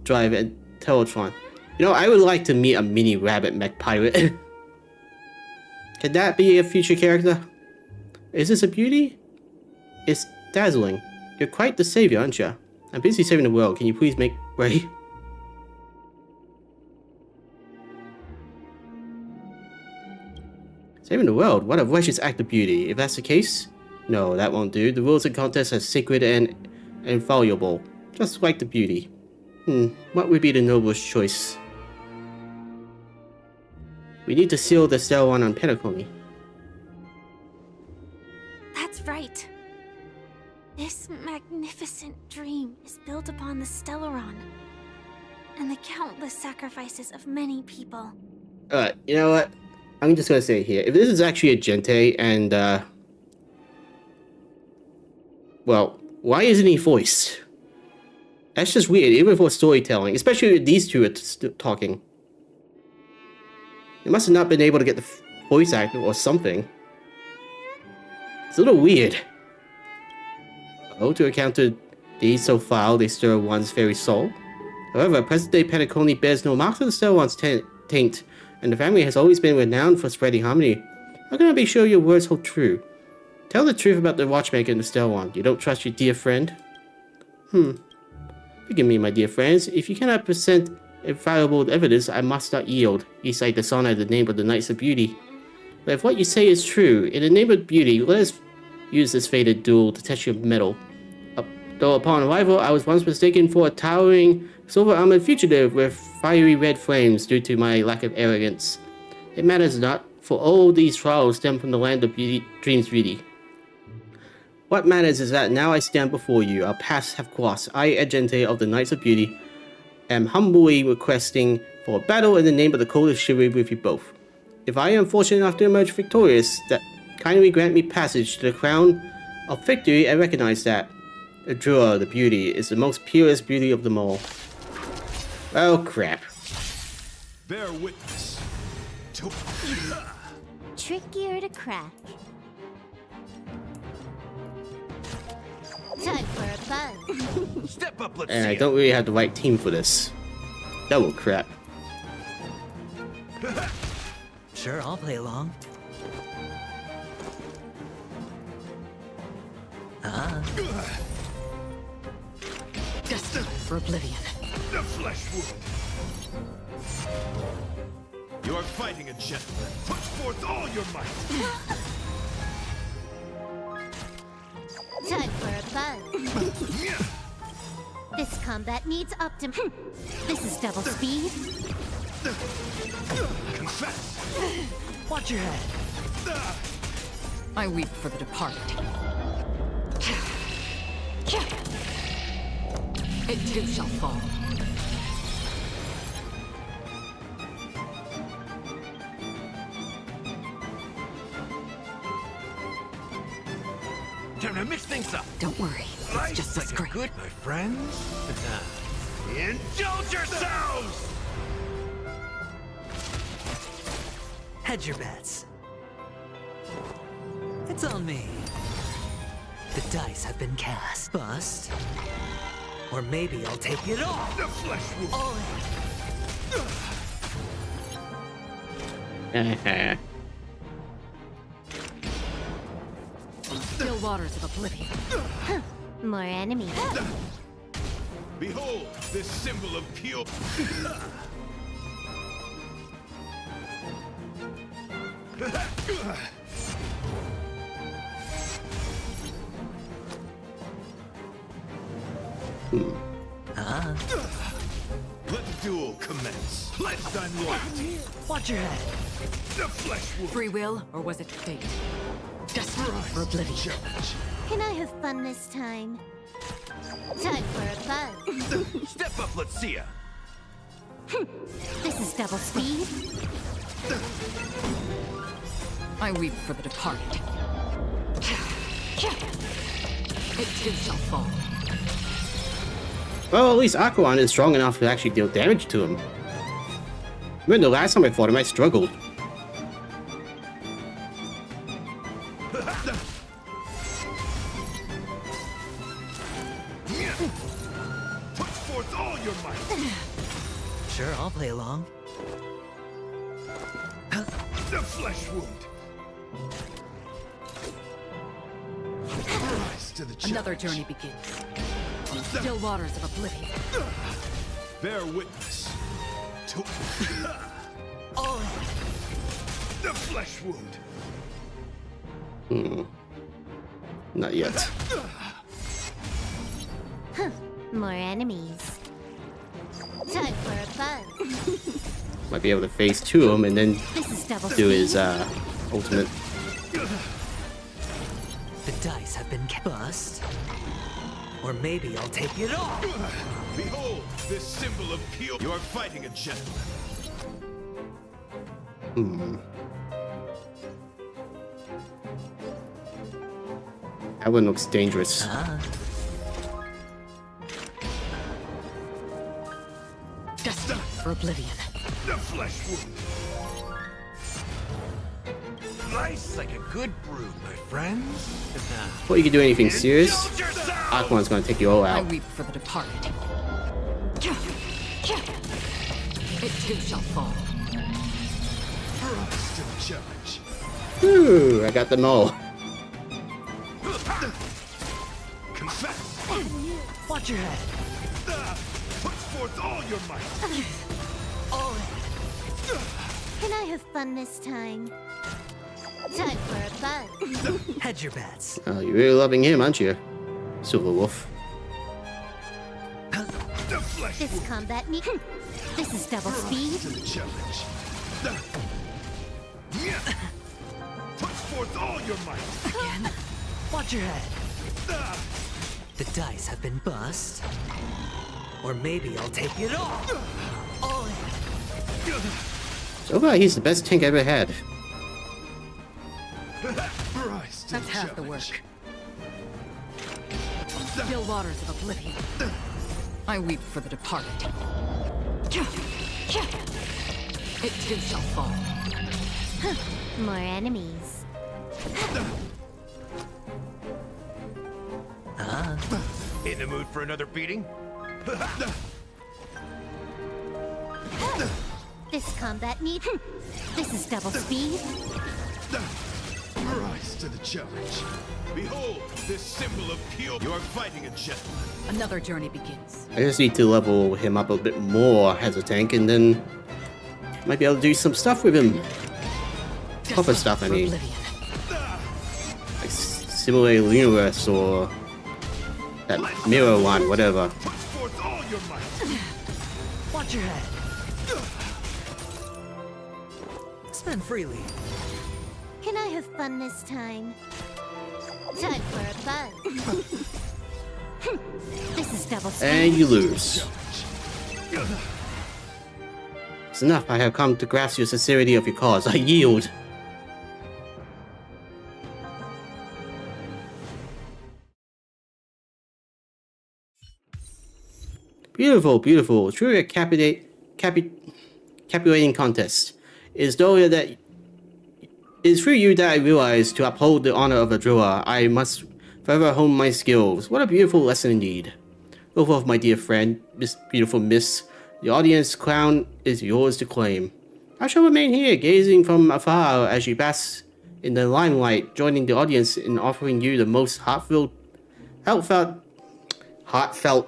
S1: drive and Teletron. You know, I would like to meet a mini rabbit mech pilot. Could that be a future character? Is this a beauty? It's dazzling. You're quite the savior, aren't you? I'm busy saving the world. Can you please make way? Saving the world? What a righteous act of beauty. If that's the case, no, that won't do. The rules of contest are sacred and infallible, just like the beauty. What would be the noblest choice? We need to seal the Stellar on Penacony.
S4: That's right. This magnificent dream is built upon the Stellaron and the countless sacrifices of many people.
S1: Alright, you know what? I'm just gonna say here, if this is actually a gente and, well, why isn't he voiced? That's just weird, even for storytelling, especially if these two are talking. They must have not been able to get the voice actor or something. It's a little weird. Oh, to encounter these so foul, they stir one's very soul. However, present-day Penacony bears no marks of the Stellar's taint, and the family has always been renowned for spreading harmony. How can I be sure your words hold true? Tell the truth about the watchmaker and the Stellar. You don't trust your dear friend? Forgive me, my dear friends. If you cannot present infallible evidence, I must not yield, lest I dishonor the name of the Knights of Beauty. But if what you say is true, in the name of beauty, let us use this fated duel to test your mettle. Though upon arrival, I was once mistaken for a towering silver-armored fugitive with fiery red flames due to my lack of arrogance. It matters not, for all these trials stem from the land of dreams beauty. What matters is that now I stand before you, our paths have crossed. I, Agente of the Knights of Beauty, am humbly requesting for a battle in the name of the Code of Chivalry with you both. If I am fortunate enough to emerge victorious, that kindly grant me passage to the crown of victory. I recognize that Adrua, the beauty, is the most purest beauty of them all. Oh crap.
S2: Bear witness to...
S10: Trickier to crack. Time for a buzz.
S2: Step up, let's
S1: And
S2: see
S1: I don't really have the right team for this. Double crap.
S11: Sure, I'll play along.
S5: Destined for oblivion.
S2: The flesh wound. You're fighting a gentleman. Put forth all your might.
S10: Time for a buzz. This combat needs This is double speed.
S2: Confess.
S11: Watch your head.
S5: I weep for the departed. It too shall fall.
S2: Time to mix things up.
S5: Don't worry, it's just as great.
S2: Good, my friends. Indulge yourselves!
S11: Hedge your bets. It's on me. The dice have been cast. Bust. Or maybe I'll take it all.
S2: The flesh wound.
S11: All in.
S5: Still waters of oblivion.
S10: More enemies.
S2: Behold, this symbol of pure... Let the duel commence. Pledge thine loyalty.
S11: Watch your head.
S2: The flesh wound.
S5: Free will, or was it fate? Destined for oblivion.
S2: Challenge.
S10: Can I have fun this time? Time for a buzz.
S2: Step up, let's see ya.
S10: This is double speed.
S5: I weep for the departed. It too shall fall.
S1: Well, at least Aquan is strong enough to actually deal damage to him. Remember the last time I fought him, I struggled.
S2: Put forth all your might.
S11: Sure, I'll play along.
S2: The flesh wound. Rise to the challenge.
S5: Another journey begins. Still waters of oblivion.
S2: Bear witness to
S11: All in.
S2: the flesh wound.
S1: Not yet.
S10: More enemies. Time for a buzz.
S1: Might be able to phase 2 of them and then
S10: This is double
S1: do his
S10: speed.
S1: ultimate.
S11: The dice have been bust. Or maybe I'll take it all.
S2: Behold, this symbol of pure. You are fighting a gentleman.
S1: That one looks dangerous.
S5: Destined for oblivion.
S2: The flesh wound. Nice like a good brew, my friends.
S1: Before you can do anything serious,
S2: Indulge yourselves!
S1: Aquan's gonna take you all
S5: I
S1: out.
S5: weep for the departed. It too shall fall.
S2: Rise to the challenge.
S1: Whew, I got them all.
S2: Confess.
S11: Watch your head.
S2: Put
S8: forth all your might.
S5: All
S10: Can I have fun this time? Time for a buzz.
S11: Hedge your bets.
S1: Oh, you're really loving him, aren't you? Silver Wolf.
S8: The flesh
S10: This combat need. This is double speed.
S8: to the challenge. Put forth all your might.
S11: Again. Watch your head. The dice have been bust. Or maybe I'll take it all. All in.
S1: So far, he's the best tank I've ever had.
S8: Rise to
S5: That's half the work. Still waters of oblivion. I weep for the departed. It too shall fall.
S10: More enemies.
S8: In the mood for another beating?
S10: This combat need. This is double speed.
S8: Rise to the challenge. Behold, this symbol of pure. You are fighting a gentleman.
S5: Another journey begins.
S1: I just need to level him up a bit more as a tank, and then might be able to do some stuff with him. Proper stuff, I mean.
S5: Oblivion.
S1: Like simulate universe or that mirror one, whatever.
S8: Put forth all your might.
S11: Watch your head. Spend freely.
S10: Can I have fun this time? Time for a buzz. This is double speed.
S1: And you lose. It's enough. I have come to grasp your sincerity of your cause. I yield. Beautiful, beautiful. Truly a captivating contest. It is through you that I realize to uphold the honor of a driller, I must forever hone my skills. What a beautiful lesson indeed. Over of my dear friend, beautiful miss, the audience crown is yours to claim. I shall remain here, gazing from afar as you bask in the limelight, joining the audience in offering you the most heartfelt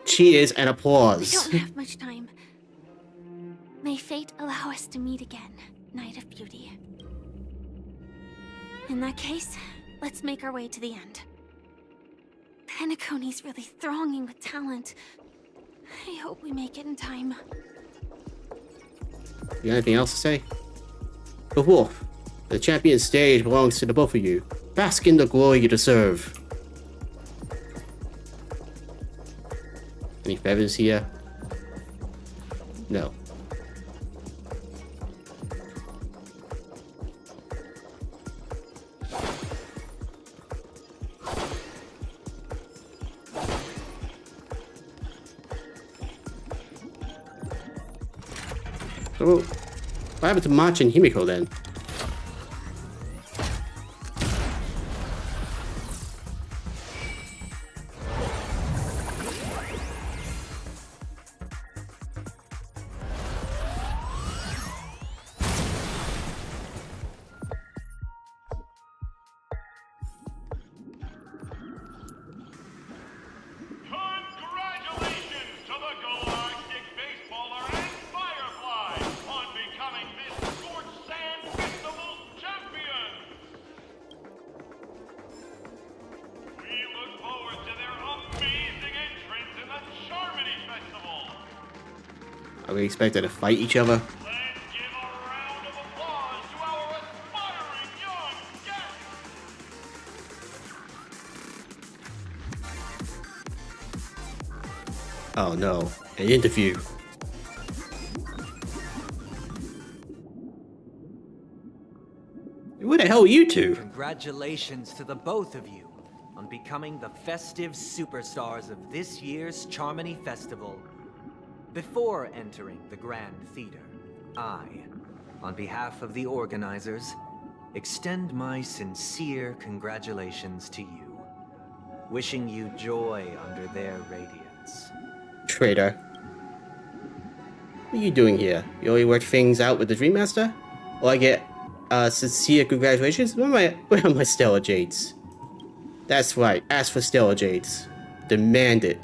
S1: cheers and
S4: We
S1: applause.
S4: don't have much time. May fate allow us to meet again, Knight of Beauty. In that case, let's make our way to the end. Penacony's really thronging with talent. I hope we make it in time.
S1: You got anything else to say? The Wolf, the champion stage belongs to the both of you. Bask in the glory you deserve. Any feathers here? No. So, what happened to March and Himiko then?
S3: Congratulations to the Galactic Baseballer and Firefly on becoming Miss Scorched Sand Festival's champion! We look forward to their amazing entrance in the Charmony Festival!
S1: Are we expected to fight each other?
S3: Let's give a round of applause to our aspiring young guests!
S1: Oh no, an interview. Where the hell are you two?
S12: Congratulations to the both of you on becoming the festive superstars of this year's Charmony Festival. Before entering the Grand Theater, I, on behalf of the organizers, extend my sincere congratulations to you, wishing you joy under their radiance.
S1: Traitor. What are you doing here? You only work things out with the Dream Master? Will I get sincere congratulations? Where are my Stellar Jades? That's right, ask for Stellar Jades. Demand it.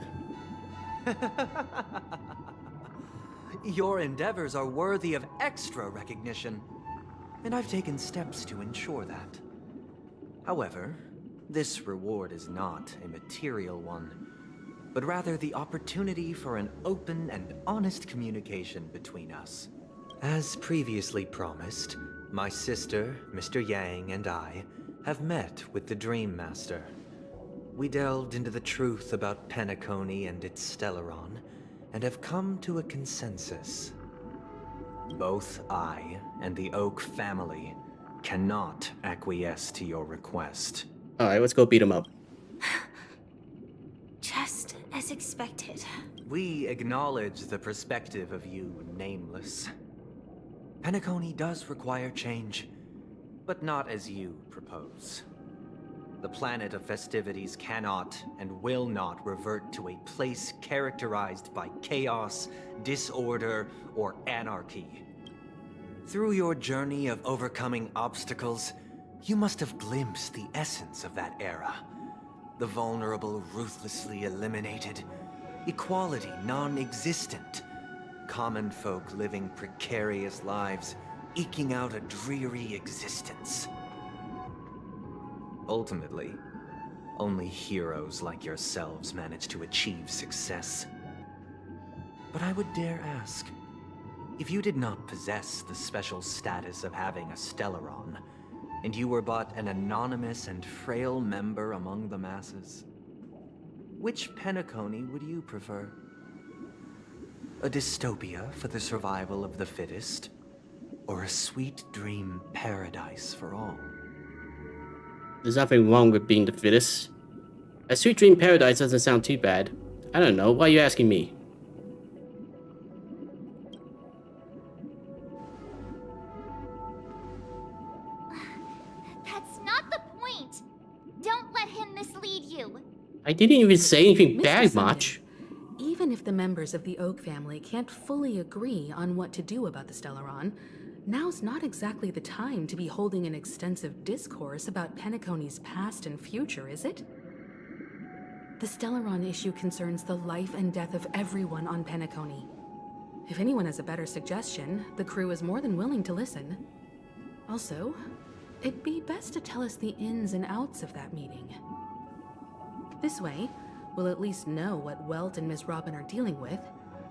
S12: Your endeavors are worthy of extra recognition, and I've taken steps to ensure that. However, this reward is not a material one, but rather the opportunity for an open and honest communication between us. As previously promised, my sister, Mr. Yang, and I have met with the Dream Master. We delved into the truth about Penacony and its Stellaron, and have come to a consensus. Both I and the Oak family cannot acquiesce to your request.
S1: Alright, let's go beat him up.
S4: Just as expected.
S12: We acknowledge the perspective of you, Nameless. Penacony does require change, but not as you propose. The planet of festivities cannot and will not revert to a place characterized by chaos, disorder, or anarchy. Through your journey of overcoming obstacles, you must have glimpsed the essence of that era. The vulnerable ruthlessly eliminated, equality non-existent, common folk living precarious lives, eking out a dreary existence. Ultimately, only heroes like yourselves manage to achieve success. But I would dare ask, if you did not possess the special status of having a Stellaron, and you were but an anonymous and frail member among the masses, which Penacony would you prefer? A dystopia for the survival of the fittest, or a sweet dream paradise for all?
S1: There's nothing wrong with being the fittest. A sweet dream paradise doesn't sound too bad. I don't know, why are you asking me?
S10: That's not the point. Don't let him mislead you.
S1: I didn't even say anything
S9: Mr.
S1: bad
S9: Sunday,
S1: much.
S9: Even if the members of the Oak family can't fully agree on what to do about the Stellaron, now's not exactly the time to be holding an extensive discourse about Penacony's past and future, is it? The Stellaron issue concerns the life and death of everyone on Penacony. If anyone has a better suggestion, the crew is more than willing to listen. Also, it'd be best to tell us the ins and outs of that meeting. This way, we'll at least know what Welt and Ms. Robin are dealing with,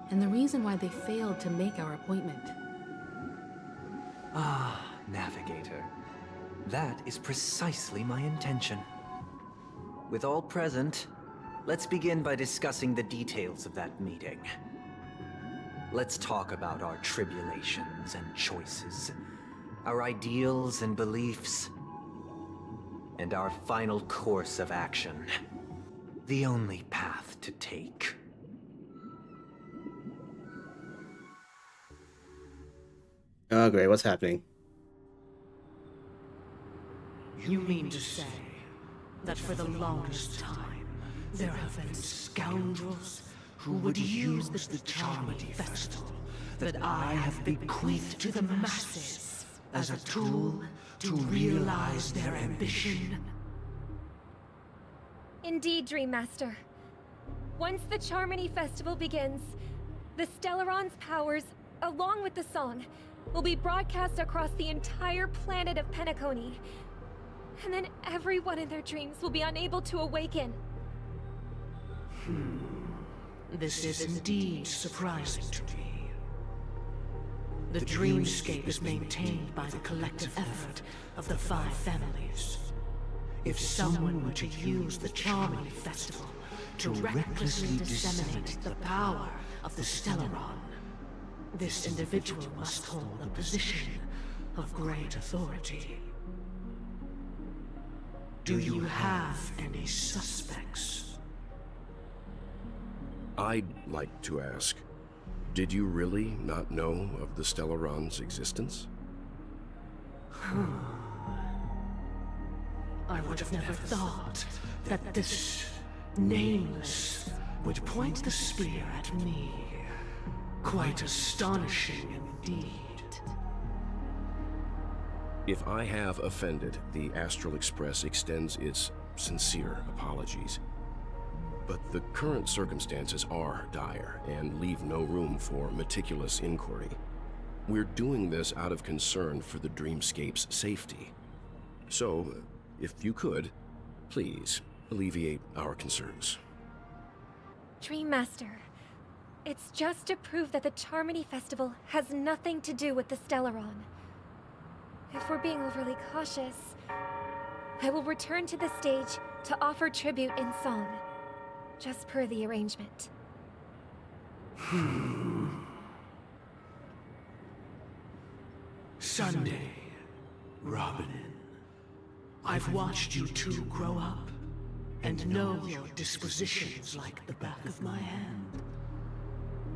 S9: and the reason why they failed to make our appointment.
S12: Ah, Navigator. That is precisely my intention. With all present, let's begin by discussing the details of that meeting. Let's talk about our tribulations and choices, our ideals and beliefs, and our final course of action. The only path to take.
S1: Oh great, what's happening?
S13: You mean to say that for the longest time, there have been scoundrels who would use the Charmony Festival that I have bequeathed to the masses as a tool to realize their ambition?
S14: Indeed, Dream Master. Once the Charmony Festival begins, the Stellaron's powers, along with the song, will be broadcast across the entire planet of Penacony. And then everyone in their dreams will be unable to awaken.
S13: This is indeed surprising to me. The dreamscape is maintained by the collective effort of the 5 families. If someone were to use the Charmony Festival to recklessly disseminate the power of the Stellaron, this individual must hold a position of great authority. Do you have any suspects?
S15: I'd like to ask, did you really not know of the Stellaron's existence?
S13: I would have never thought that this Nameless would point the spear at me. Quite astonishing indeed.
S15: If I have offended, the Astral Express extends its sincere apologies. but the current circumstances are dire and leave no room for meticulous inquiry. We're doing this out of concern for the Dreamscape's safety. So, if you could, please alleviate our concerns.
S14: Dream Master, it's just to prove that the Charmony Festival has nothing to do with the Stellaron. If we're being overly cautious, I will return to the stage to offer tribute in song, just per the arrangement.
S13: Sunday, Robin. I've watched you two grow up, and know your dispositions like the back of my hand.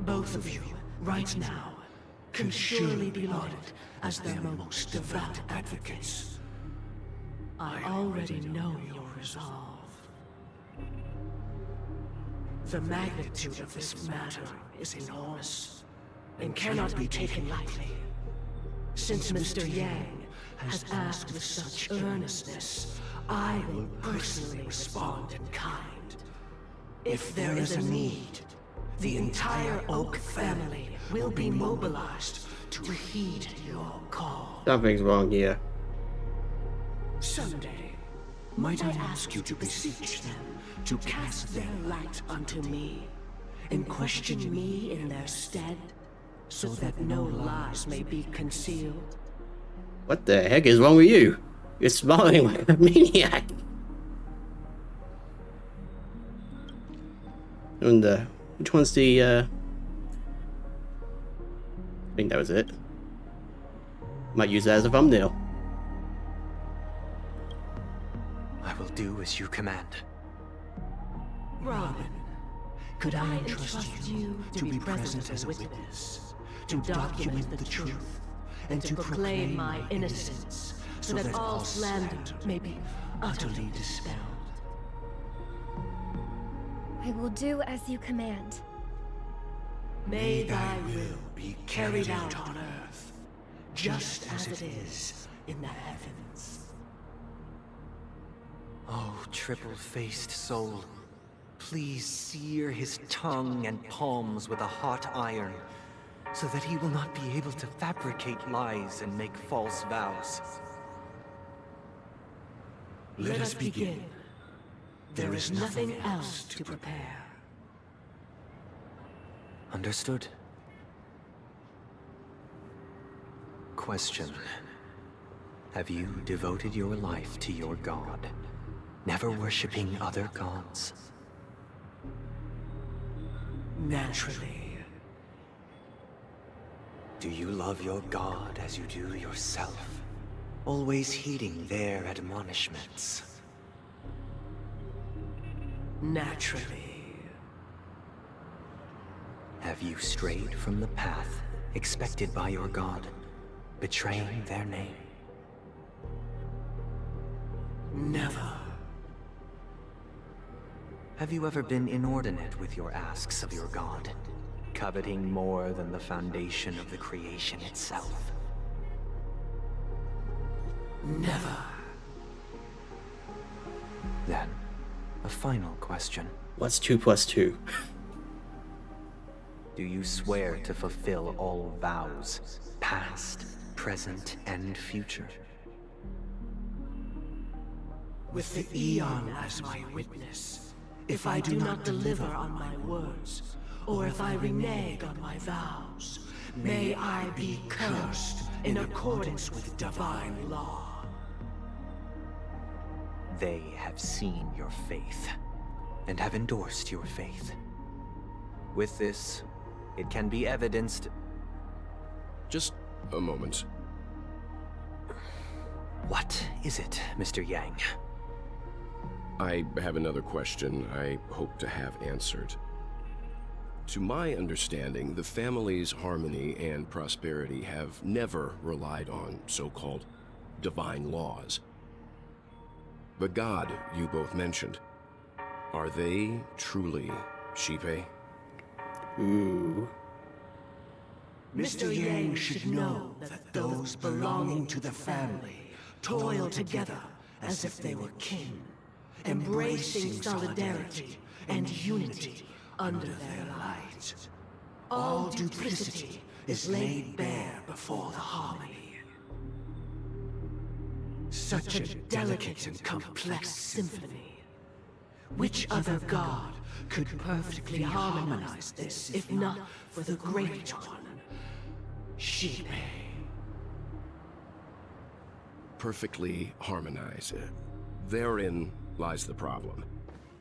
S13: Both of you, right now, can surely be lauded as their most devout advocates. I already know your resolve. The magnitude of this matter is enormous, and cannot be taken lightly. Since Mr. Yang has asked with such earnestness, I will personally respond in kind. If there is a need, the entire Oak family will be mobilized to heed your call.
S1: Something's wrong here.
S13: Someday, might I ask you to beseech them to cast their light unto me, and question me in their stead, so that no lies may be concealed?
S1: What the heck is wrong with you? You're smiling like a maniac. And which one's the I think that was it. Might use that as a thumbnail.
S12: I will do as you command.
S13: Robin, could I entrust you to be present as a witness, to document the truth, and to proclaim my innocence, so that all slander may be utterly dispelled?
S14: I will do as you command.
S13: May thy will be carried out on earth, just as it is in the heavens.
S12: Oh, triple-faced soul, please sear his tongue and palms with a hot iron, so that he will not be able to fabricate lies and make false vows.
S13: Let us begin. There is nothing else to prepare.
S12: Understood. Question. Have you devoted your life to your god, never worshipping other gods?
S13: Naturally.
S12: Do you love your god as you do yourself, always heeding their admonishments?
S13: Naturally.
S12: Have you strayed from the path expected by your god, betraying their name?
S13: Never.
S12: Have you ever been inordinate with your asks of your god, coveting more than the foundation of the creation itself?
S13: Never.
S12: Then, a final question.
S1: What's 2 plus 2?
S12: Do you swear to fulfill all vows, past, present, and future?
S13: With the Eon as my witness, if I do not deliver on my words, or if I renege on my vows, may I be cursed in accordance with divine law.
S12: They have seen your faith, and have endorsed your faith. With this, it can be evidenced...
S15: Just a moment.
S12: What is it, Mr. Yang?
S15: I have another question I hope to have answered. To my understanding, the family's harmony and prosperity have never relied on so-called divine laws. The god you both mentioned, are they truly Shipe?
S1: Ooh.
S13: Mr. Yang should know that those belonging to the family toil together as if they were kin, embracing solidarity and unity under their light. All duplicity is laid bare before the harmony. Such a delicate and complex symphony. Which other god could perfectly harmonize this, if not for the Great One, Shipe?
S15: Perfectly harmonize. Therein lies the problem.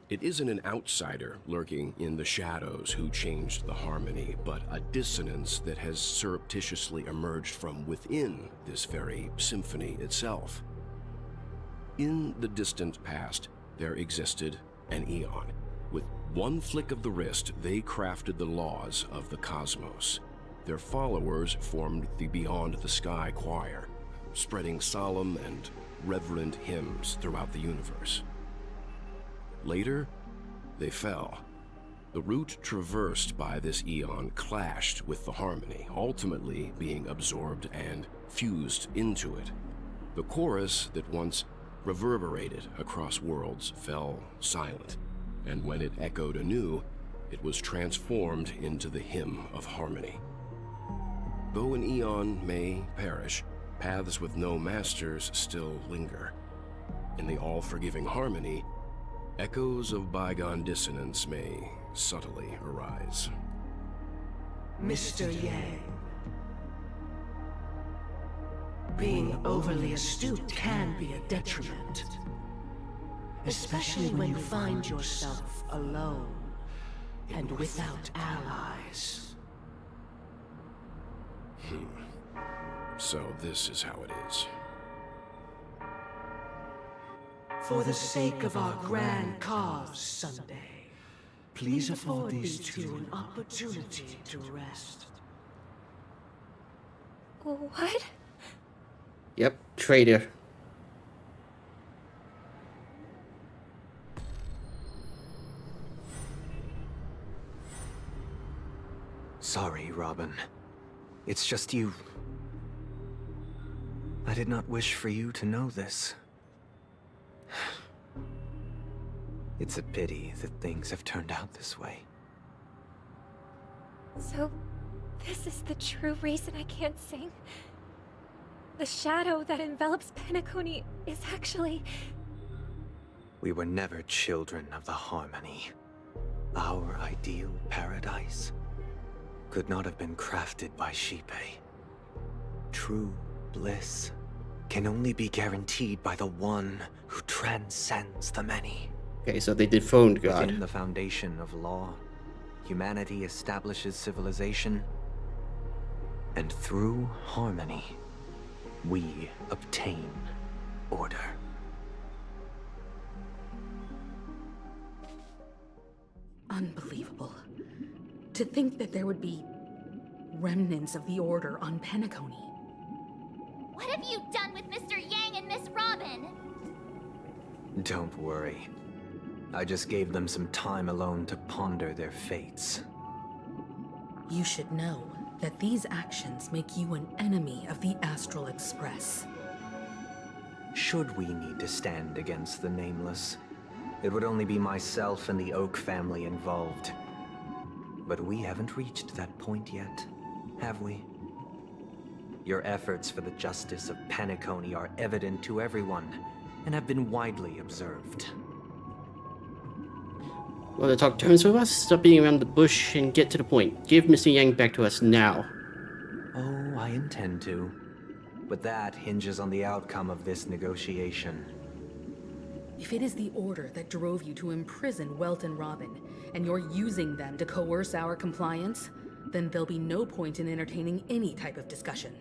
S15: It isn't an outsider lurking in the shadows who changed the harmony, but a dissonance that has surreptitiously emerged from within this very symphony itself. In the distant past, there existed an Eon. With one flick of the wrist, they crafted the laws of the cosmos. Their followers formed the Beyond the Sky Choir, spreading solemn and reverent hymns throughout the universe. Later, they fell. The route traversed by this Eon clashed with the harmony, ultimately being absorbed and fused into it. The chorus that once reverberated across worlds fell silent, and when it echoed anew, it was transformed into the hymn of harmony. Though an Eon may perish, paths with no masters still linger. In the all-forgiving harmony, echoes of bygone dissonance may subtly arise.
S13: Mr. Yang, being overly astute can be a detriment. Especially when you find yourself alone and without allies.
S15: So this is how it is.
S13: For the sake of our grand cause someday, please afford these two an opportunity to rest.
S14: What?
S1: Yep, traitor.
S12: Sorry, Robin. It's just you. I did not wish for you to know this. It's a pity that things have turned out this way.
S14: So, this is the true reason I can't sing? The shadow that envelops Penacony is actually...
S12: We were never children of the harmony. Our ideal paradise could not have been crafted by Shipe. True bliss can only be guaranteed by the one who transcends the many.
S1: Okay, so they dethroned God.
S12: Within the foundation of law, humanity establishes civilization, and through harmony, we obtain order.
S9: Unbelievable. To think that there would be remnants of the Order on Penacony.
S10: What have you done with Mr. Yang and Miss Robin?
S12: Don't worry. I just gave them some time alone to ponder their fates.
S9: You should know that these actions make you an enemy of the Astral Express.
S12: Should we need to stand against the Nameless, it would only be myself and the Oak family involved. But we haven't reached that point yet, have we? Your efforts for the justice of Penacony are evident to everyone, and have been widely observed.
S1: Want to talk terms with us? Stop beating around the bush and get to the point. Give Mr. Yang back to us now.
S12: Oh, I intend to. But that hinges on the outcome of this negotiation.
S9: If it is the Order that drove you to imprison Welt and Robin, and you're using them to coerce our compliance, then there'll be no point in entertaining any type of discussion.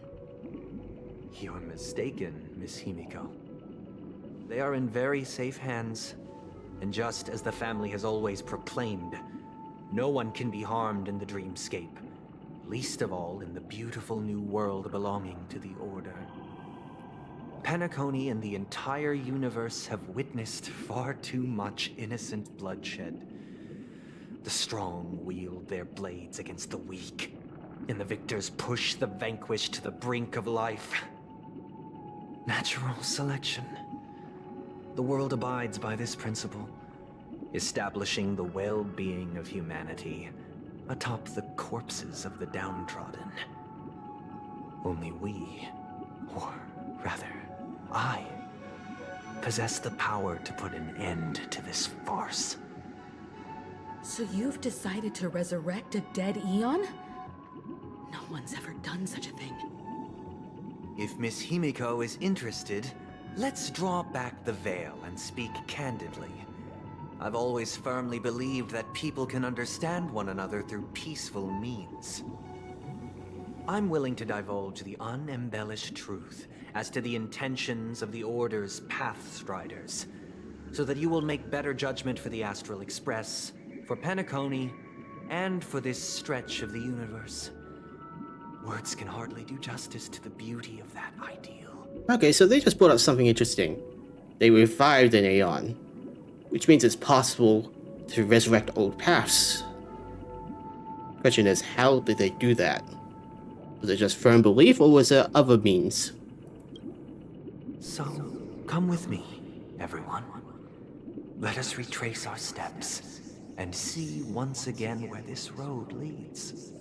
S12: You're mistaken, Miss Himiko. They are in very safe hands. And just as the family has always proclaimed, no one can be harmed in the dreamscape, least of all in the beautiful new world belonging to the Order. Penacony and the entire universe have witnessed far too much innocent bloodshed. The strong wield their blades against the weak, and the victors push the vanquished to the brink of life. Natural selection. The world abides by this principle. establishing the well-being of humanity atop the corpses of the downtrodden. Only we, or rather, I, possess the power to put an end to this farce.
S9: So you've decided to resurrect a dead Eon? No one's ever done such a thing.
S12: If Miss Himiko is interested, let's draw back the veil and speak candidly. I've always firmly believed that people can understand one another through peaceful means. I'm willing to divulge the unembellished truth as to the intentions of the Order's Pathstriders, so that you will make better judgment for the Astral Express, for Penacony, and for this stretch of the universe. Words can hardly do justice to the beauty of that ideal.
S1: Okay, so they just brought up something interesting. They revived an Aeon, which means it's possible to resurrect old paths. Question is, how did they do that? Was it just firm belief, or was there other means?
S12: So, come with me, everyone. Let us retrace our steps and see once again where this road leads.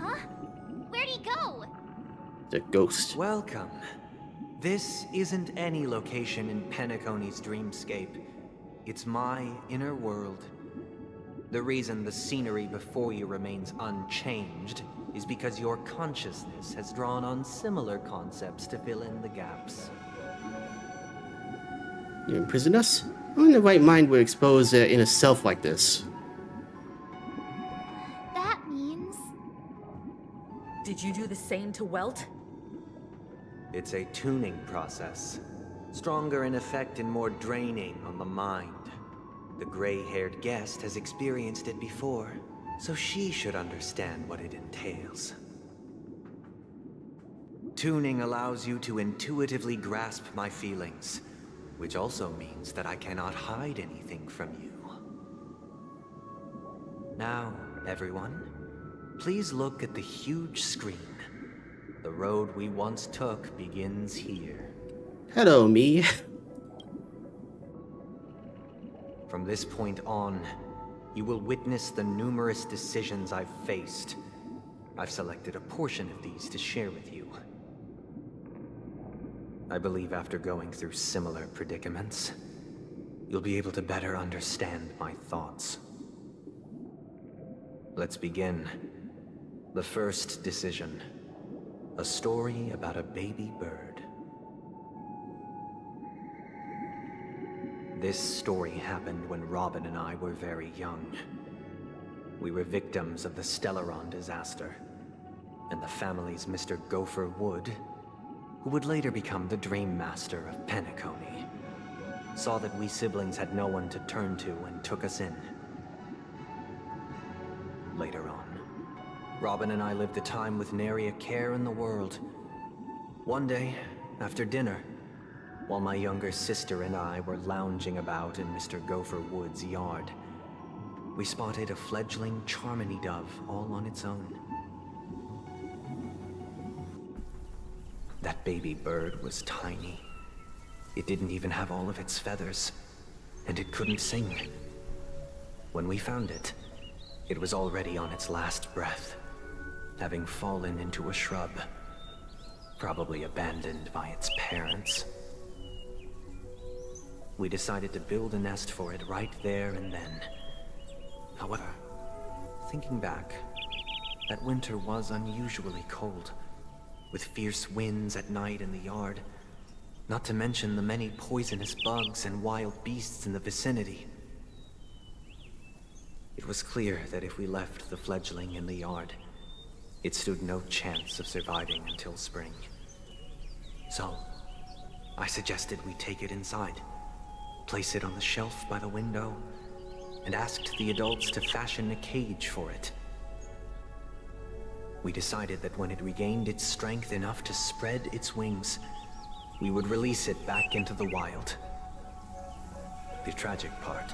S10: Huh? Where'd he go?
S1: The ghost.
S12: Welcome. This isn't any location in Penacony's dreamscape. It's my inner world. The reason the scenery before you remains unchanged is because your consciousness has drawn on similar concepts to fill in the gaps.
S1: You imprison us? Who in the right mind would expose their inner self like this?
S10: That means...
S9: Did you do the same to Welt?
S12: It's a tuning process. Stronger in effect and more draining on the mind. The gray-haired guest has experienced it before, so she should understand what it entails. Tuning allows you to intuitively grasp my feelings, which also means that I cannot hide anything from you. Now, everyone, please look at the huge screen. The road we once took begins here.
S1: Hello, me.
S12: From this point on, you will witness the numerous decisions I've faced. I've selected a portion of these to share with you. I believe after going through similar predicaments, you'll be able to better understand my thoughts. Let's begin. The first decision. A story about a baby bird. This story happened when Robin and I were very young. We were victims of the Stellaron disaster, and the family's Mr. Gopher Wood, who would later become the Dream Master of Penacony, saw that we siblings had no one to turn to and took us in. Later on, Robin and I lived a time with nary a care in the world. One day, after dinner, while my younger sister and I were lounging about in Mr. Gopher Wood's yard, we spotted a fledgling Charmony dove all on its own. That baby bird was tiny. It didn't even have all of its feathers, and it couldn't sing. When we found it, it was already on its last breath, having fallen into a shrub, probably abandoned by its parents. We decided to build a nest for it right there and then. However, thinking back, that winter was unusually cold, with fierce winds at night in the yard, not to mention the many poisonous bugs and wild beasts in the vicinity. It was clear that if we left the fledgling in the yard, it stood no chance of surviving until spring. So, I suggested we take it inside, place it on the shelf by the window, and asked the adults to fashion a cage for it. We decided that when it regained its strength enough to spread its wings, we would release it back into the wild. The tragic part,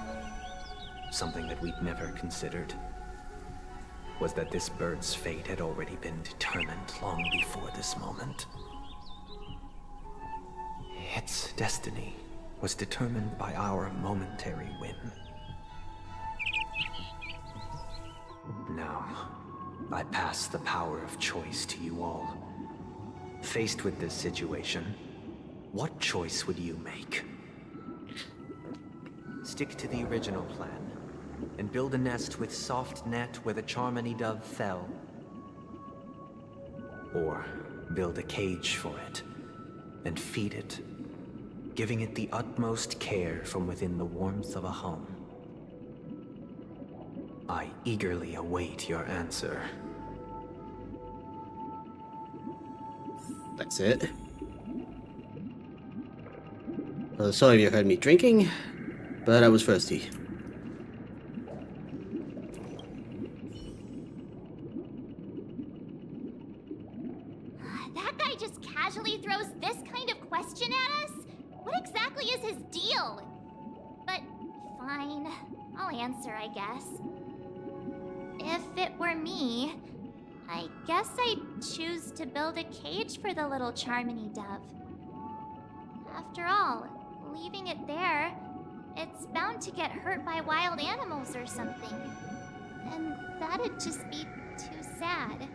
S12: something that we'd never considered, was that this bird's fate had already been determined long before this moment. Its destiny was determined by our momentary whim. Now, I pass the power of choice to you all. Faced with this situation, what choice would you make? Stick to the original plan, and build a nest with soft net where the Charmony dove fell. Or build a cage for it, and feed it, giving it the utmost care from within the warmth of a home. I eagerly await your answer.
S1: That's it. Well, sorry if you heard me drinking, but I was thirsty.
S10: That guy just casually throws this kind of question at us? What exactly is his deal? But fine, I'll answer, I guess. If it were me, I guess I'd choose to build a cage for the little Charmony dove. After all, leaving it there, it's bound to get hurt by wild animals or something. And that'd just be too sad.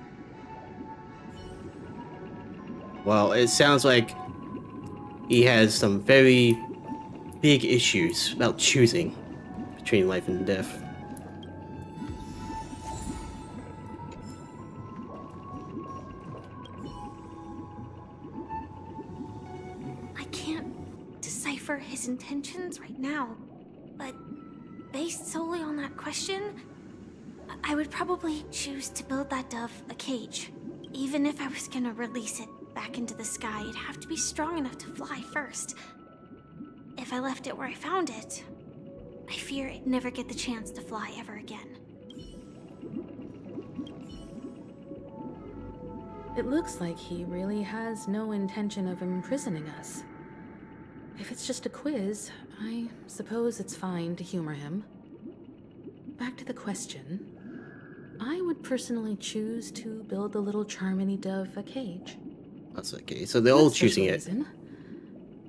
S1: Well, it sounds like he has some very big issues about choosing between life and death.
S4: I can't decipher his intentions right now, but based solely on that question, I would probably choose to build that dove a cage. Even if I was gonna release it back into the sky, it'd have to be strong enough to fly first. If I left it where I found it, I fear it'd never get the chance to fly ever again.
S9: It looks like he really has no intention of imprisoning us. If it's just a quiz, I suppose it's fine to humor him. Back to the question. I would personally choose to build the little Charmony dove a cage.
S1: That's okay, so they're all choosing it.
S9: Reason,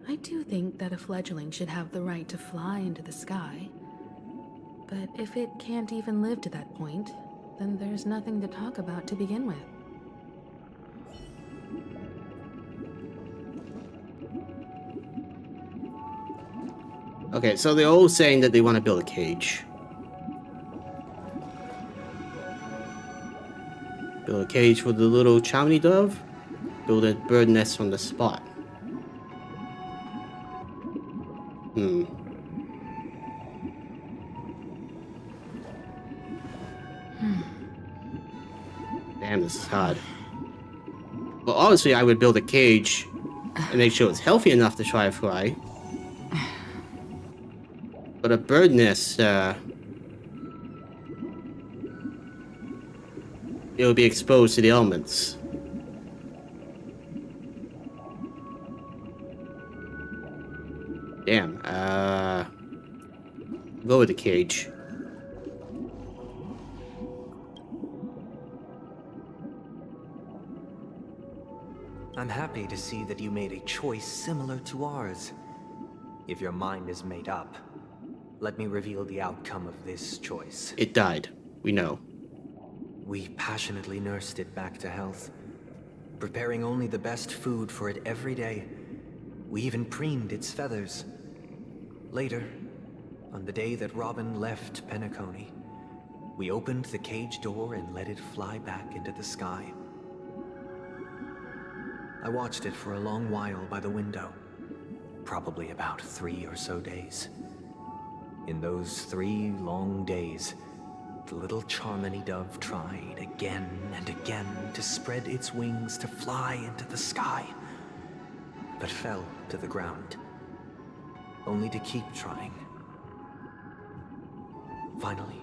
S9: I do think that a fledgling should have the right to fly into the sky. But if it can't even live to that point, then there's nothing to talk about to begin with.
S1: Okay, so they're all saying that they want to build a cage. Build a cage for the little Charmony dove. Build a bird nest on the spot. Damn, this is hard. Well, obviously I would build a cage and make sure it's healthy enough to try to fly. But a bird nest, it will be exposed to the elements. Damn, go with the cage.
S12: I'm happy to see that you made a choice similar to ours. If your mind is made up, let me reveal the outcome of this choice.
S1: It died. We know.
S12: We passionately nursed it back to health, preparing only the best food for it every day. We even preened its feathers. Later, on the day that Robin left Penacony, we opened the cage door and let it fly back into the sky. I watched it for a long while by the window, probably about 3 or so days. In those 3 long days, the little Charmony dove tried again and again to spread its wings to fly into the sky, but fell to the ground, only to keep trying. Finally,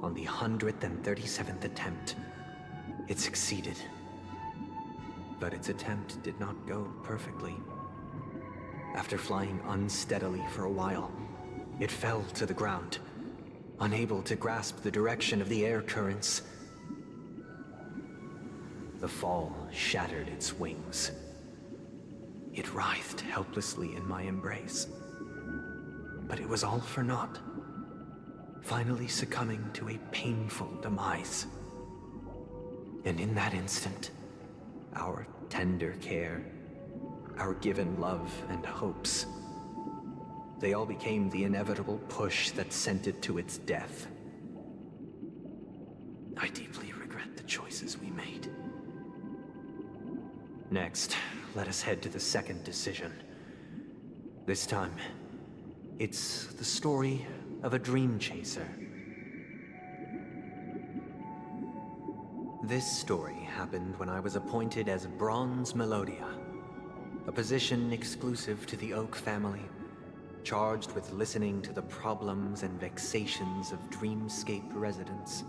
S12: on the 137th attempt, it succeeded. But its attempt did not go perfectly. After flying unsteadily for a while, it fell to the ground, unable to grasp the direction of the air currents. The fall shattered its wings. It writhed helplessly in my embrace, But it was all for naught. Finally succumbing to a painful demise. And in that instant, our tender care, our given love and hopes, they all became the inevitable push that sent it to its death. I deeply regret the choices we made. Next, let us head to the second decision. This time, it's the story of a dream chaser. This story happened when I was appointed as Bronze Melodia, a position exclusive to the Oak family, charged with listening to the problems and vexations of Dreamscape residents,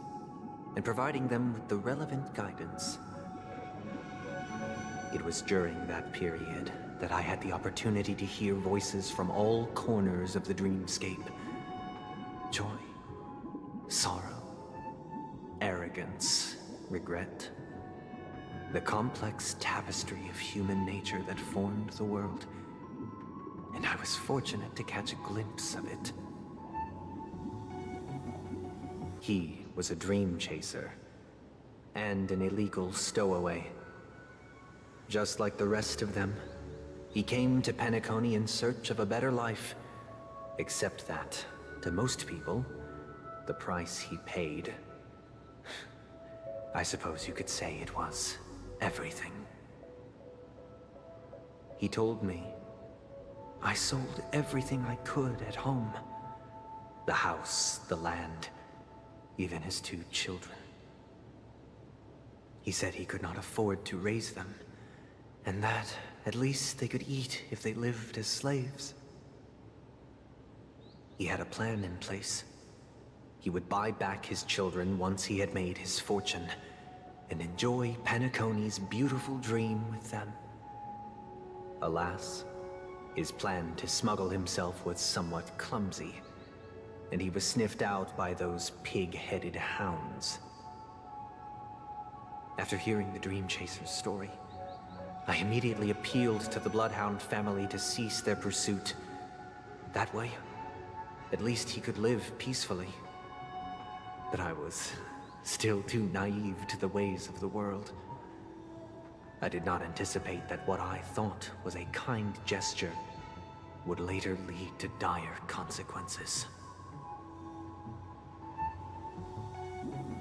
S12: and providing them with the relevant guidance. It was during that period that I had the opportunity to hear voices from all corners of the Dreamscape. Joy, sorrow, arrogance, regret. The complex tapestry of human nature that formed the world. And I was fortunate to catch a glimpse of it. He was a dream chaser, and an illegal stowaway. Just like the rest of them, he came to Penacony in search of a better life, except that, to most people, the price he paid, I suppose you could say it was everything. He told me, I sold everything I could at home. The house, the land, even his 2 children. He said he could not afford to raise them, and that at least they could eat if they lived as slaves. He had a plan in place. He would buy back his children once he had made his fortune, and enjoy Penacony's beautiful dream with them. Alas, his plan to smuggle himself was somewhat clumsy, and he was sniffed out by those pig-headed hounds. After hearing the Dream Chaser's story, I immediately appealed to the Bloodhound family to cease their pursuit. That way, at least he could live peacefully. But I was still too naive to the ways of the world. I did not anticipate that what I thought was a kind gesture would later lead to dire consequences.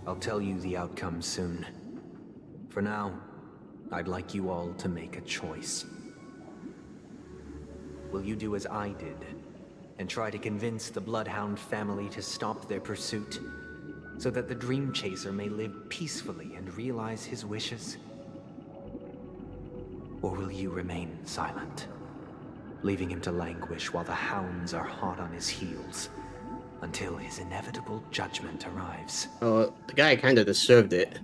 S12: I'll tell you the outcome soon. For now, I'd like you all to make a choice. Will you do as I did, and try to convince the Bloodhound family to stop their pursuit, so that the Dream Chaser may live peacefully and realize his wishes? Or will you remain silent, leaving him to languish while the hounds are hot on his heels, until his inevitable judgment arrives?
S1: Oh, the guy kinda deserved it.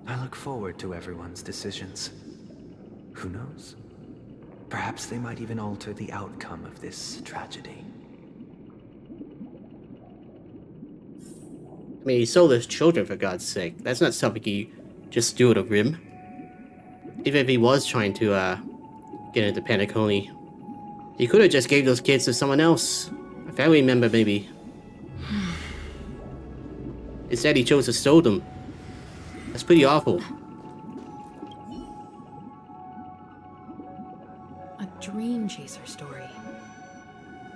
S12: I look forward to everyone's decisions. Who knows? Perhaps they might even alter the outcome of this tragedy.
S1: I mean, he sold his children, for God's sake. That's not something he just do at a whim. Even if he was trying to get into Penacony, he could have just gave those kids to someone else. A family member, maybe. Instead, he chose to steal them. That's pretty awful.
S9: A dream chaser story.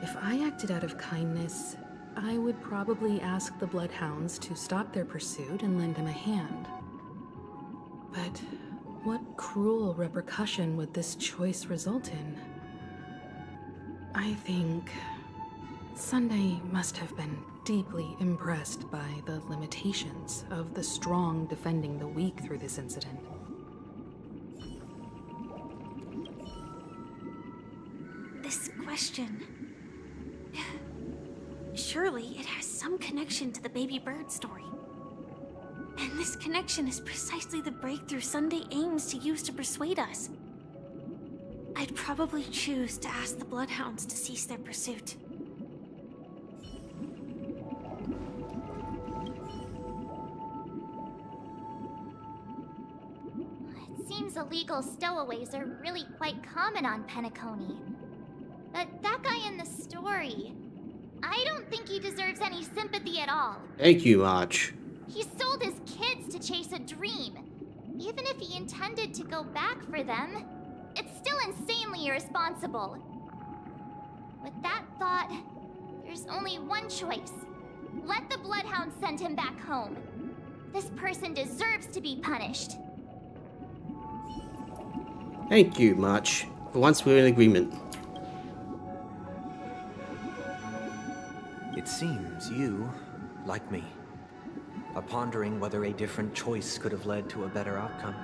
S9: If I acted out of kindness, I would probably ask the Bloodhounds to stop their pursuit and lend him a hand. But what cruel repercussion would this choice result in? I think Sunday must have been deeply impressed by the limitations of the strong defending the weak through this incident.
S4: This question... Surely it has some connection to the baby bird story. And this connection is precisely the breakthrough Sunday aims to use to persuade us. I'd probably choose to ask the Bloodhounds to cease their pursuit.
S10: It seems illegal stowaways are really quite common on Penacony. But that guy in the story... I don't think he deserves any sympathy at all.
S1: Thank you, March.
S10: He sold his kids to chase a dream. Even if he intended to go back for them, it's still insanely irresponsible. With that thought, there's only one choice. Let the Bloodhounds send him back home. This person deserves to be punished.
S1: Thank you, March. For once we're in agreement.
S12: It seems you, like me, are pondering whether a different choice could have led to a better outcome.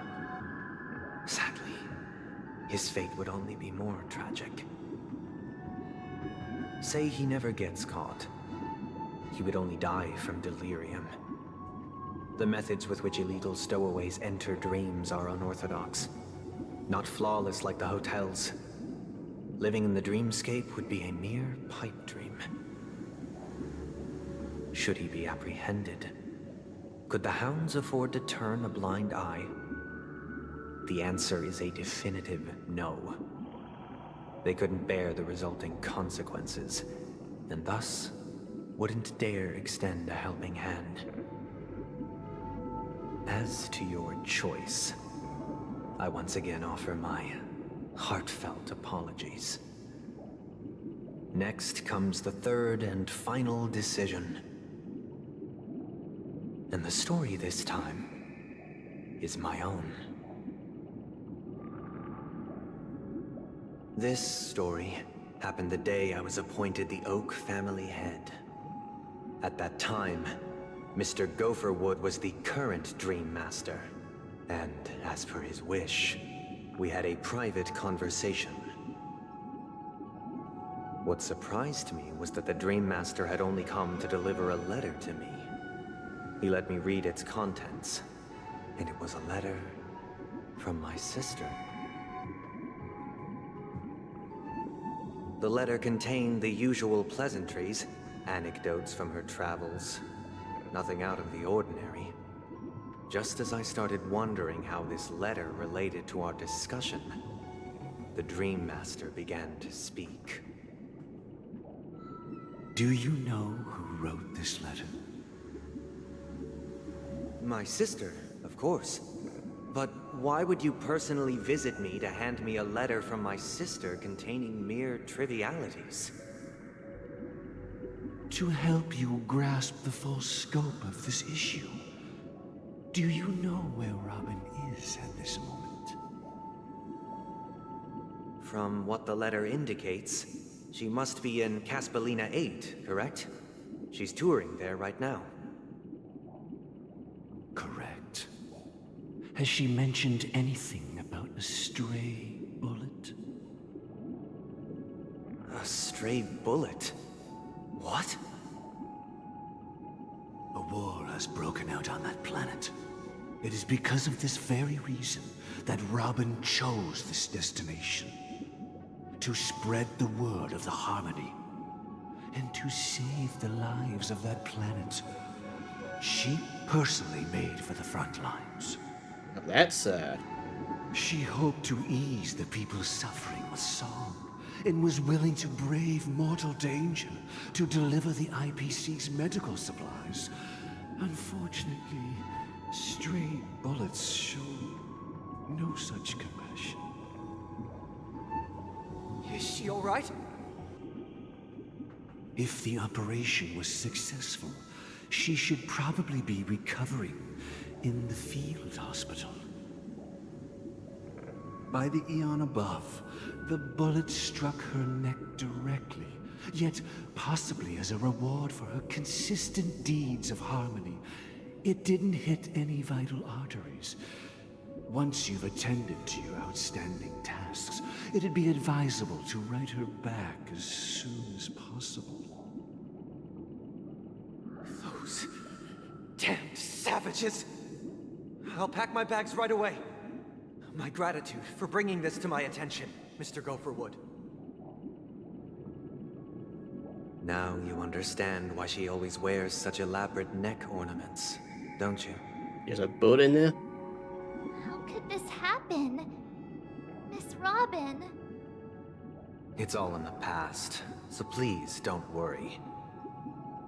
S12: Sadly, his fate would only be more tragic. Say he never gets caught. He would only die from delirium. The methods with which illegal stowaways enter dreams are unorthodox. Not flawless like the hotels. Living in the dreamscape would be a mere pipe dream. Should he be apprehended? Could the hounds afford to turn a blind eye? The answer is a definitive no. They couldn't bear the resulting consequences, and thus wouldn't dare extend a helping hand. As to your choice, I once again offer my heartfelt apologies. Next comes the third and final decision. And the story this time is my own. This story happened the day I was appointed the Oak family head. At that time, Mr. Gopherwood was the current Dream Master, and as per his wish, we had a private conversation. What surprised me was that the Dream Master had only come to deliver a letter to me. He let me read its contents, and it was a letter from my sister. The letter contained the usual pleasantries, anecdotes from her travels, nothing out of the ordinary. Just as I started wondering how this letter related to our discussion, the Dream Master began to speak.
S6: Do you know who wrote this letter?
S12: My sister, of course. But why would you personally visit me to hand me a letter from my sister containing mere trivialities?
S6: To help you grasp the full scope of this issue. Do you know where Robin is at this moment?
S12: From what the letter indicates, she must be in Caspelina 8, correct? She's touring there right now.
S6: Correct. Has she mentioned anything about a stray bullet?
S12: A stray bullet? What?
S6: A war has broken out on that planet. It is because of this very reason that Robin chose this destination. To spread the word of the Harmony. And to save the lives of that planet. She personally made for the front lines.
S1: That's sad.
S6: She hoped to ease the people's suffering with song, and was willing to brave mortal danger to deliver the IPC's medical supplies. Unfortunately, stray bullets show no such compassion.
S12: Is she all right?
S6: If the operation was successful, she should probably be recovering in the field hospital. By the eon above, the bullet struck her neck directly, yet possibly as a reward for her consistent deeds of harmony, it didn't hit any vital arteries. Once you've attended to your outstanding tasks, it'd be advisable to write her back as soon as possible.
S12: Those damned savages! I'll pack my bags right away. My gratitude for bringing this to my attention, Mr. Gopherwood. Now you understand why she always wears such elaborate neck ornaments, don't you?
S1: There's a boat in there?
S10: How could this happen? Miss Robin.
S12: It's all in the past, so please don't worry.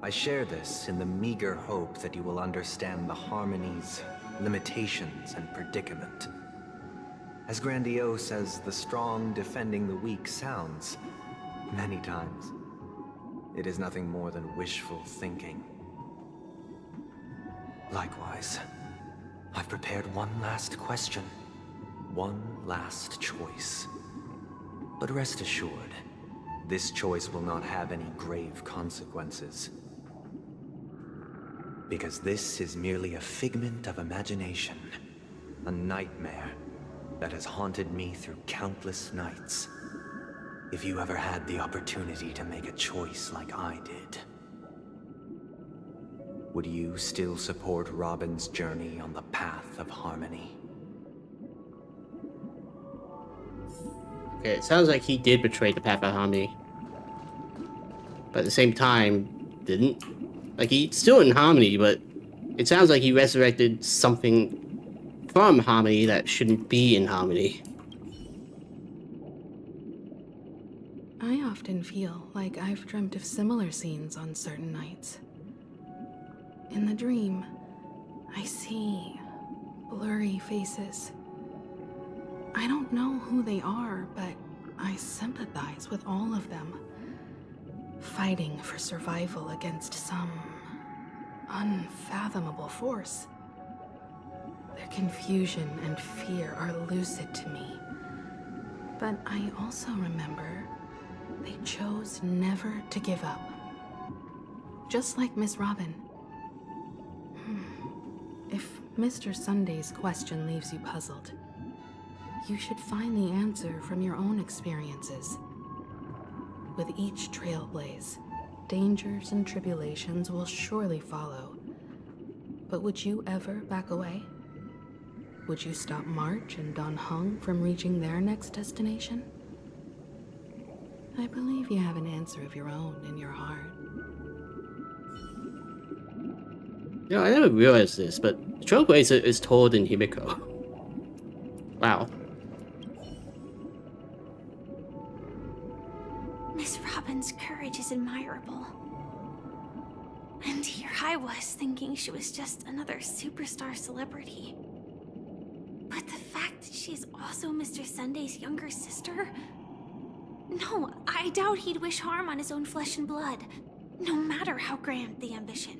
S12: I share this in the meager hope that you will understand the harmony's limitations and predicament. As grandiose as the strong defending the weak sounds, many times, it is nothing more than wishful thinking. Likewise, I've prepared one last question, one last choice. But rest assured, this choice will not have any grave consequences. Because this is merely a figment of imagination, a nightmare that has haunted me through countless nights. If you ever had the opportunity to make a choice like I did, would you still support Robin's journey on the path of harmony?
S1: Okay, it sounds like he did betray the path of harmony. But at the same time, didn't. Like, he's still in harmony, but it sounds like he resurrected something from harmony that shouldn't be in harmony.
S9: I often feel like I've dreamt of similar scenes on certain nights. In the dream, I see blurry faces. I don't know who they are, but I sympathize with all of them, fighting for survival against some unfathomable force. Their confusion and fear are lucid to me, but I also remember they chose never to give up. Just like Miss Robin. If Mr. Sunday's question leaves you puzzled, you should find the answer from your own experiences. With each Trailblaze, dangers and tribulations will surely follow. But would you ever back away? Would you stop March and Don Hung from reaching their next destination? I believe you have an answer of your own in your heart.
S1: You know, I never realized this, but Trailblazer is told in Himiko. Wow.
S4: Miss Robin's courage is admirable. And here I was thinking she was just another superstar celebrity. But the fact that she's also Mr. Sunday's younger sister? No, I doubt he'd wish harm on his own flesh and blood, no matter how grand the ambition.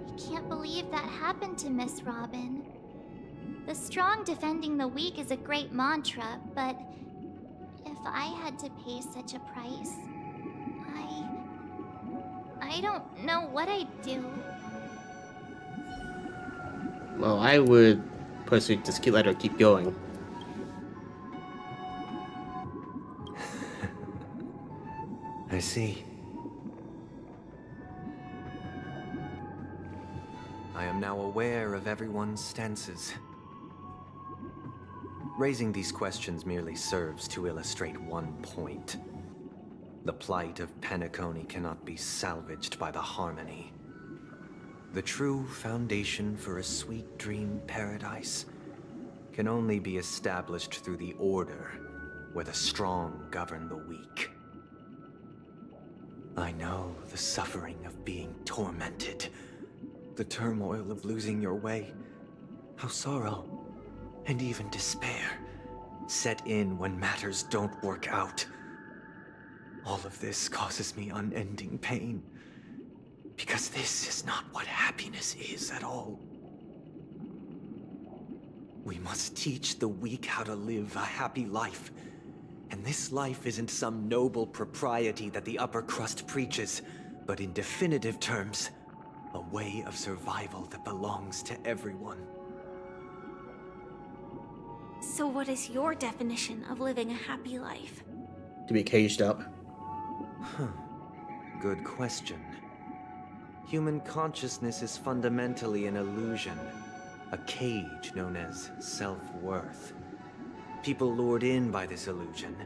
S10: I can't believe that happened to Miss Robin. The strong defending the weak is a great mantra, but if I had to pay such a price, I don't know what I'd do.
S1: Well, I would personally just let her keep going.
S12: I see. I am now aware of everyone's stances. Raising these questions merely serves to illustrate one point. The plight of Penacony cannot be salvaged by the harmony. The true foundation for a sweet dream paradise can only be established through the order where the strong govern the weak. I know the suffering of being tormented, the turmoil of losing your way, how sorrow and even despair set in when matters don't work out. All of this causes me unending pain, because this is not what happiness is at all. We must teach the weak how to live a happy life. And this life isn't some noble propriety that the upper crust preaches, but in definitive terms, a way of survival that belongs to everyone.
S4: So what is your definition of living a happy life?
S1: To be caged up.
S12: Good question. Human consciousness is fundamentally an illusion, a cage known as self-worth. People lured in by this illusion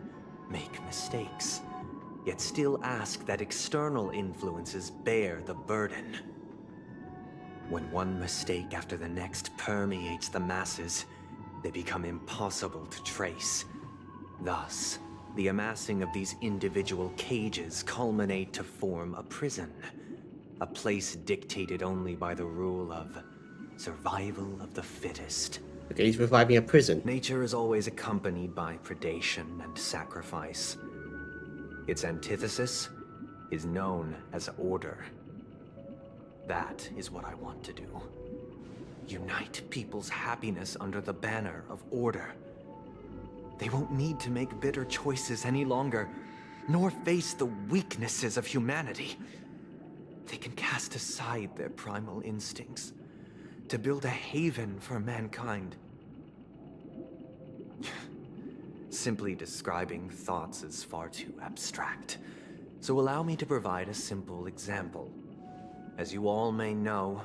S12: make mistakes, yet still ask that external influences bear the burden. When one mistake after the next permeates the masses, they become impossible to trace, Thus, the amassing of these individual cages culminate to form a prison. A place dictated only by the rule of survival of the fittest.
S1: Okay, he's reviving a prison.
S12: Nature is always accompanied by predation and sacrifice. Its antithesis is known as order. That is what I want to do. Unite people's happiness under the banner of order. They won't need to make bitter choices any longer, nor face the weaknesses of humanity. They can cast aside their primal instincts to build a haven for mankind. Simply describing thoughts is far too abstract, so allow me to provide a simple example. As you all may know,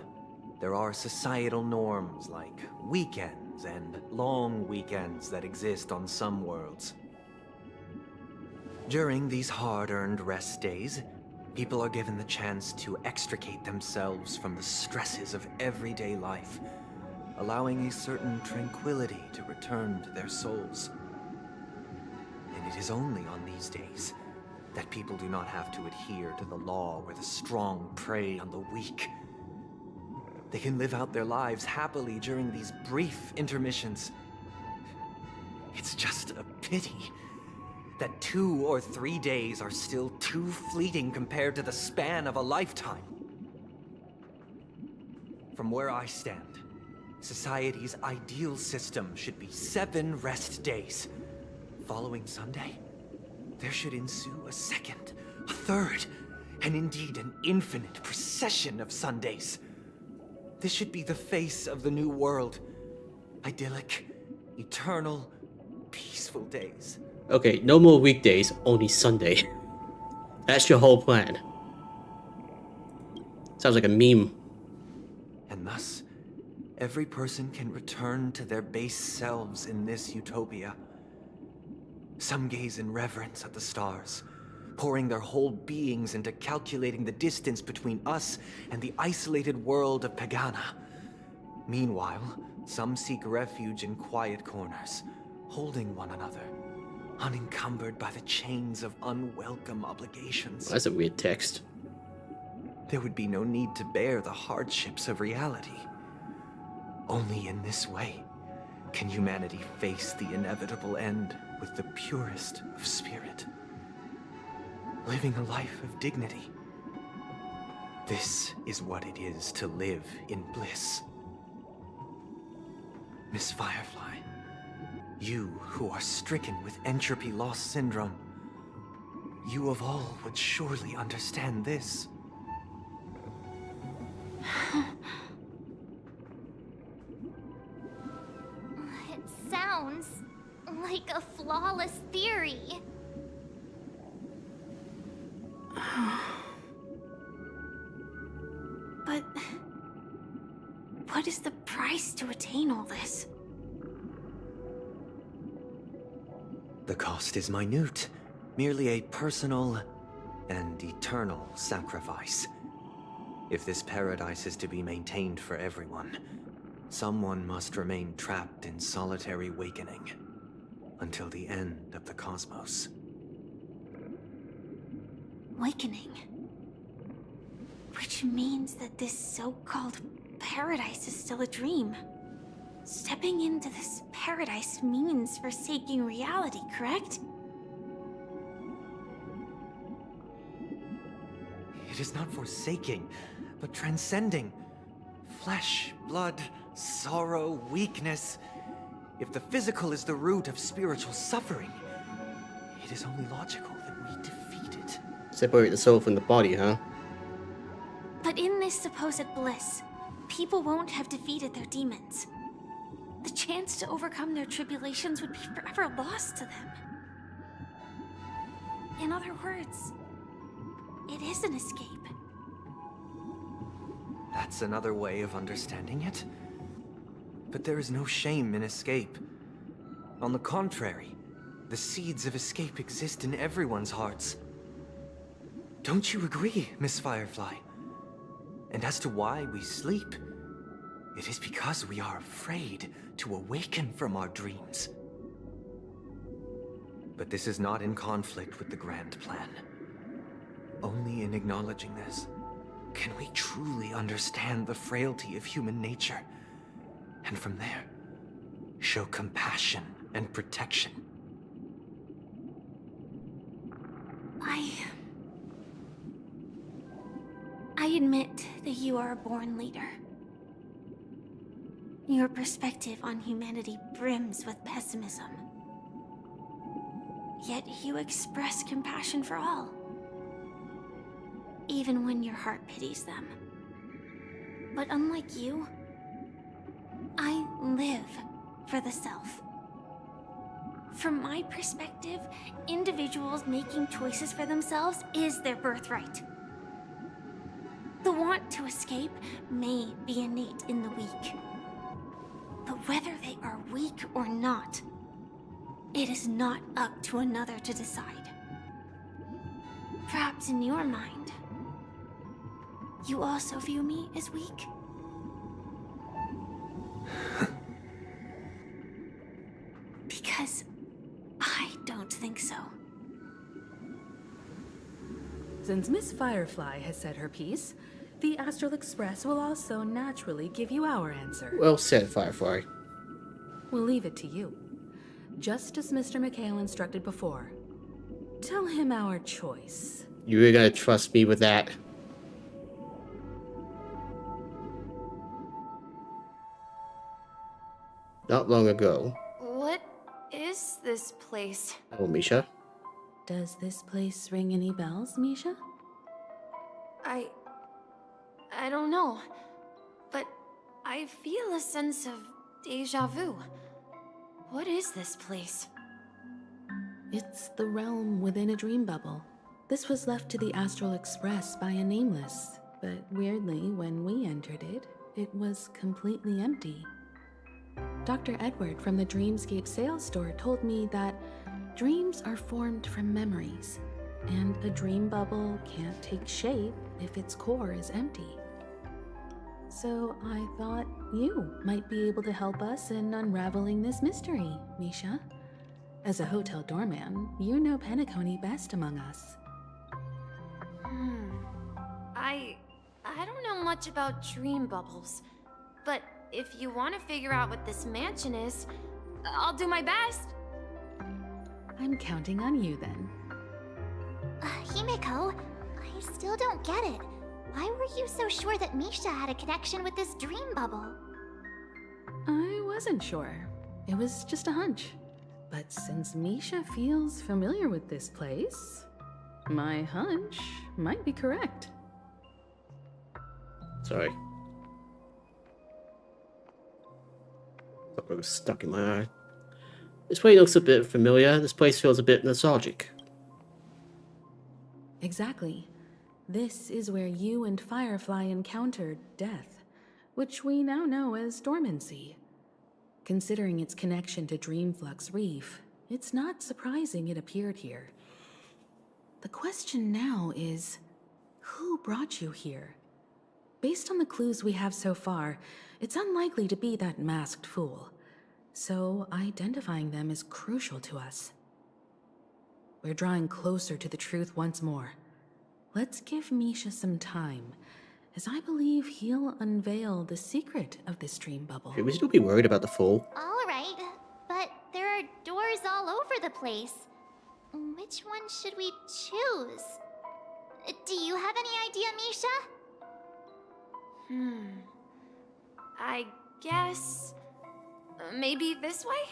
S12: there are societal norms like weekends and long weekends that exist on some worlds. During these hard-earned rest days, people are given the chance to extricate themselves from the stresses of everyday life, allowing a certain tranquility to return to their souls. And it is only on these days that people do not have to adhere to the law where the strong prey on the weak. They can live out their lives happily during these brief intermissions. It's just a pity that 2 or 3 days are still too fleeting compared to the span of a lifetime. From where I stand, society's ideal system should be 7 rest days. Following Sunday, there should ensue a second, a third, and indeed an infinite procession of Sundays. This should be the face of the new world. Idyllic, eternal, peaceful days.
S1: Okay, no more weekdays, only Sunday. That's your whole plan. Sounds like a meme.
S12: And thus, every person can return to their base selves in this utopia. Some gaze in reverence at the stars, pouring their whole beings into calculating the distance between us and the isolated world of Pagana. Meanwhile, some seek refuge in quiet corners, holding one another, unencumbered by the chains of unwelcome obligations.
S1: That's a weird text.
S12: There would be no need to bear the hardships of reality. Only in this way can humanity face the inevitable end with the purest of spirit, living a life of dignity. This is what it is to live in bliss. Miss Firefly, you who are stricken with entropy loss syndrome, you of all would surely understand this.
S10: It sounds like a flawless theory.
S4: But what is the price to attain all this?
S12: The cost is minute, merely a personal and eternal sacrifice. If this paradise is to be maintained for everyone, someone must remain trapped in solitary awakening until the end of the cosmos.
S4: Awakening. Which means that this so-called paradise is still a dream. Stepping into this paradise means forsaking reality, correct?
S12: It is not forsaking, but transcending. Flesh, blood, sorrow, weakness. If the physical is the root of spiritual suffering, it is only logical that we defeat it.
S1: Separate the soul from the body, huh?
S4: But in this supposed bliss, people won't have defeated their demons. The chance to overcome their tribulations would be forever lost to them. In other words, it is an escape.
S12: That's another way of understanding it. But there is no shame in escape. On the contrary, the seeds of escape exist in everyone's hearts. Don't you agree, Miss Firefly? And as to why we sleep, it is because we are afraid to awaken from our dreams. But this is not in conflict with the grand plan. Only in acknowledging this can we truly understand the frailty of human nature, and from there, show compassion and protection.
S4: I admit that you are a born leader. Your perspective on humanity brims with pessimism. Yet you express compassion for all, even when your heart pities them. But unlike you, I live for the self. From my perspective, individuals making choices for themselves is their birthright. The want to escape may be innate in the weak. But whether they are weak or not, it is not up to another to decide. Perhaps in your mind, you also view me as weak? Because I don't think so.
S9: Since Miss Firefly has said her piece, the Astral Express will also naturally give you our answer.
S1: Well said, Firefly.
S9: We'll leave it to you. Just as Mr. McHale instructed before. Tell him our choice.
S1: You're gonna trust me with that. Not long ago.
S4: What is this place?
S1: Oh, Misha.
S9: Does this place ring any bells, Misha?
S4: I don't know, but I feel a sense of déjà vu. What is this place?
S9: It's the realm within a dream bubble. This was left to the Astral Express by a nameless, but weirdly, when we entered it, it was completely empty. Dr. Edward from the Dreamscape sales store told me that dreams are formed from memories, and a dream bubble can't take shape if its core is empty. So I thought you might be able to help us in unraveling this mystery, Misha. As a hotel doorman, you know Penacony best among us.
S4: I don't know much about dream bubbles, but if you want to figure out what this mansion is, I'll do my best.
S9: I'm counting on you then.
S10: Himeko, I still don't get it. Why were you so sure that Misha had a connection with this dream bubble?
S9: I wasn't sure. It was just a hunch. But since Misha feels familiar with this place, my hunch might be correct.
S1: Sorry. Something was stuck in my eye. This place looks a bit familiar. This place feels a bit nostalgic.
S9: Exactly. This is where you and Firefly encountered death, which we now know as dormancy. Considering its connection to Dreamflux Reef, it's not surprising it appeared here. The question now is, who brought you here? Based on the clues we have so far, it's unlikely to be that masked fool. So identifying them is crucial to us. We're drawing closer to the truth once more. Let's give Misha some time, as I believe he'll unveil the secret of this dream bubble.
S1: Should we still be worried about the fool?
S10: All right, but there are doors all over the place. Which one should we choose? Do you have any idea, Misha?
S4: I guess... maybe this way?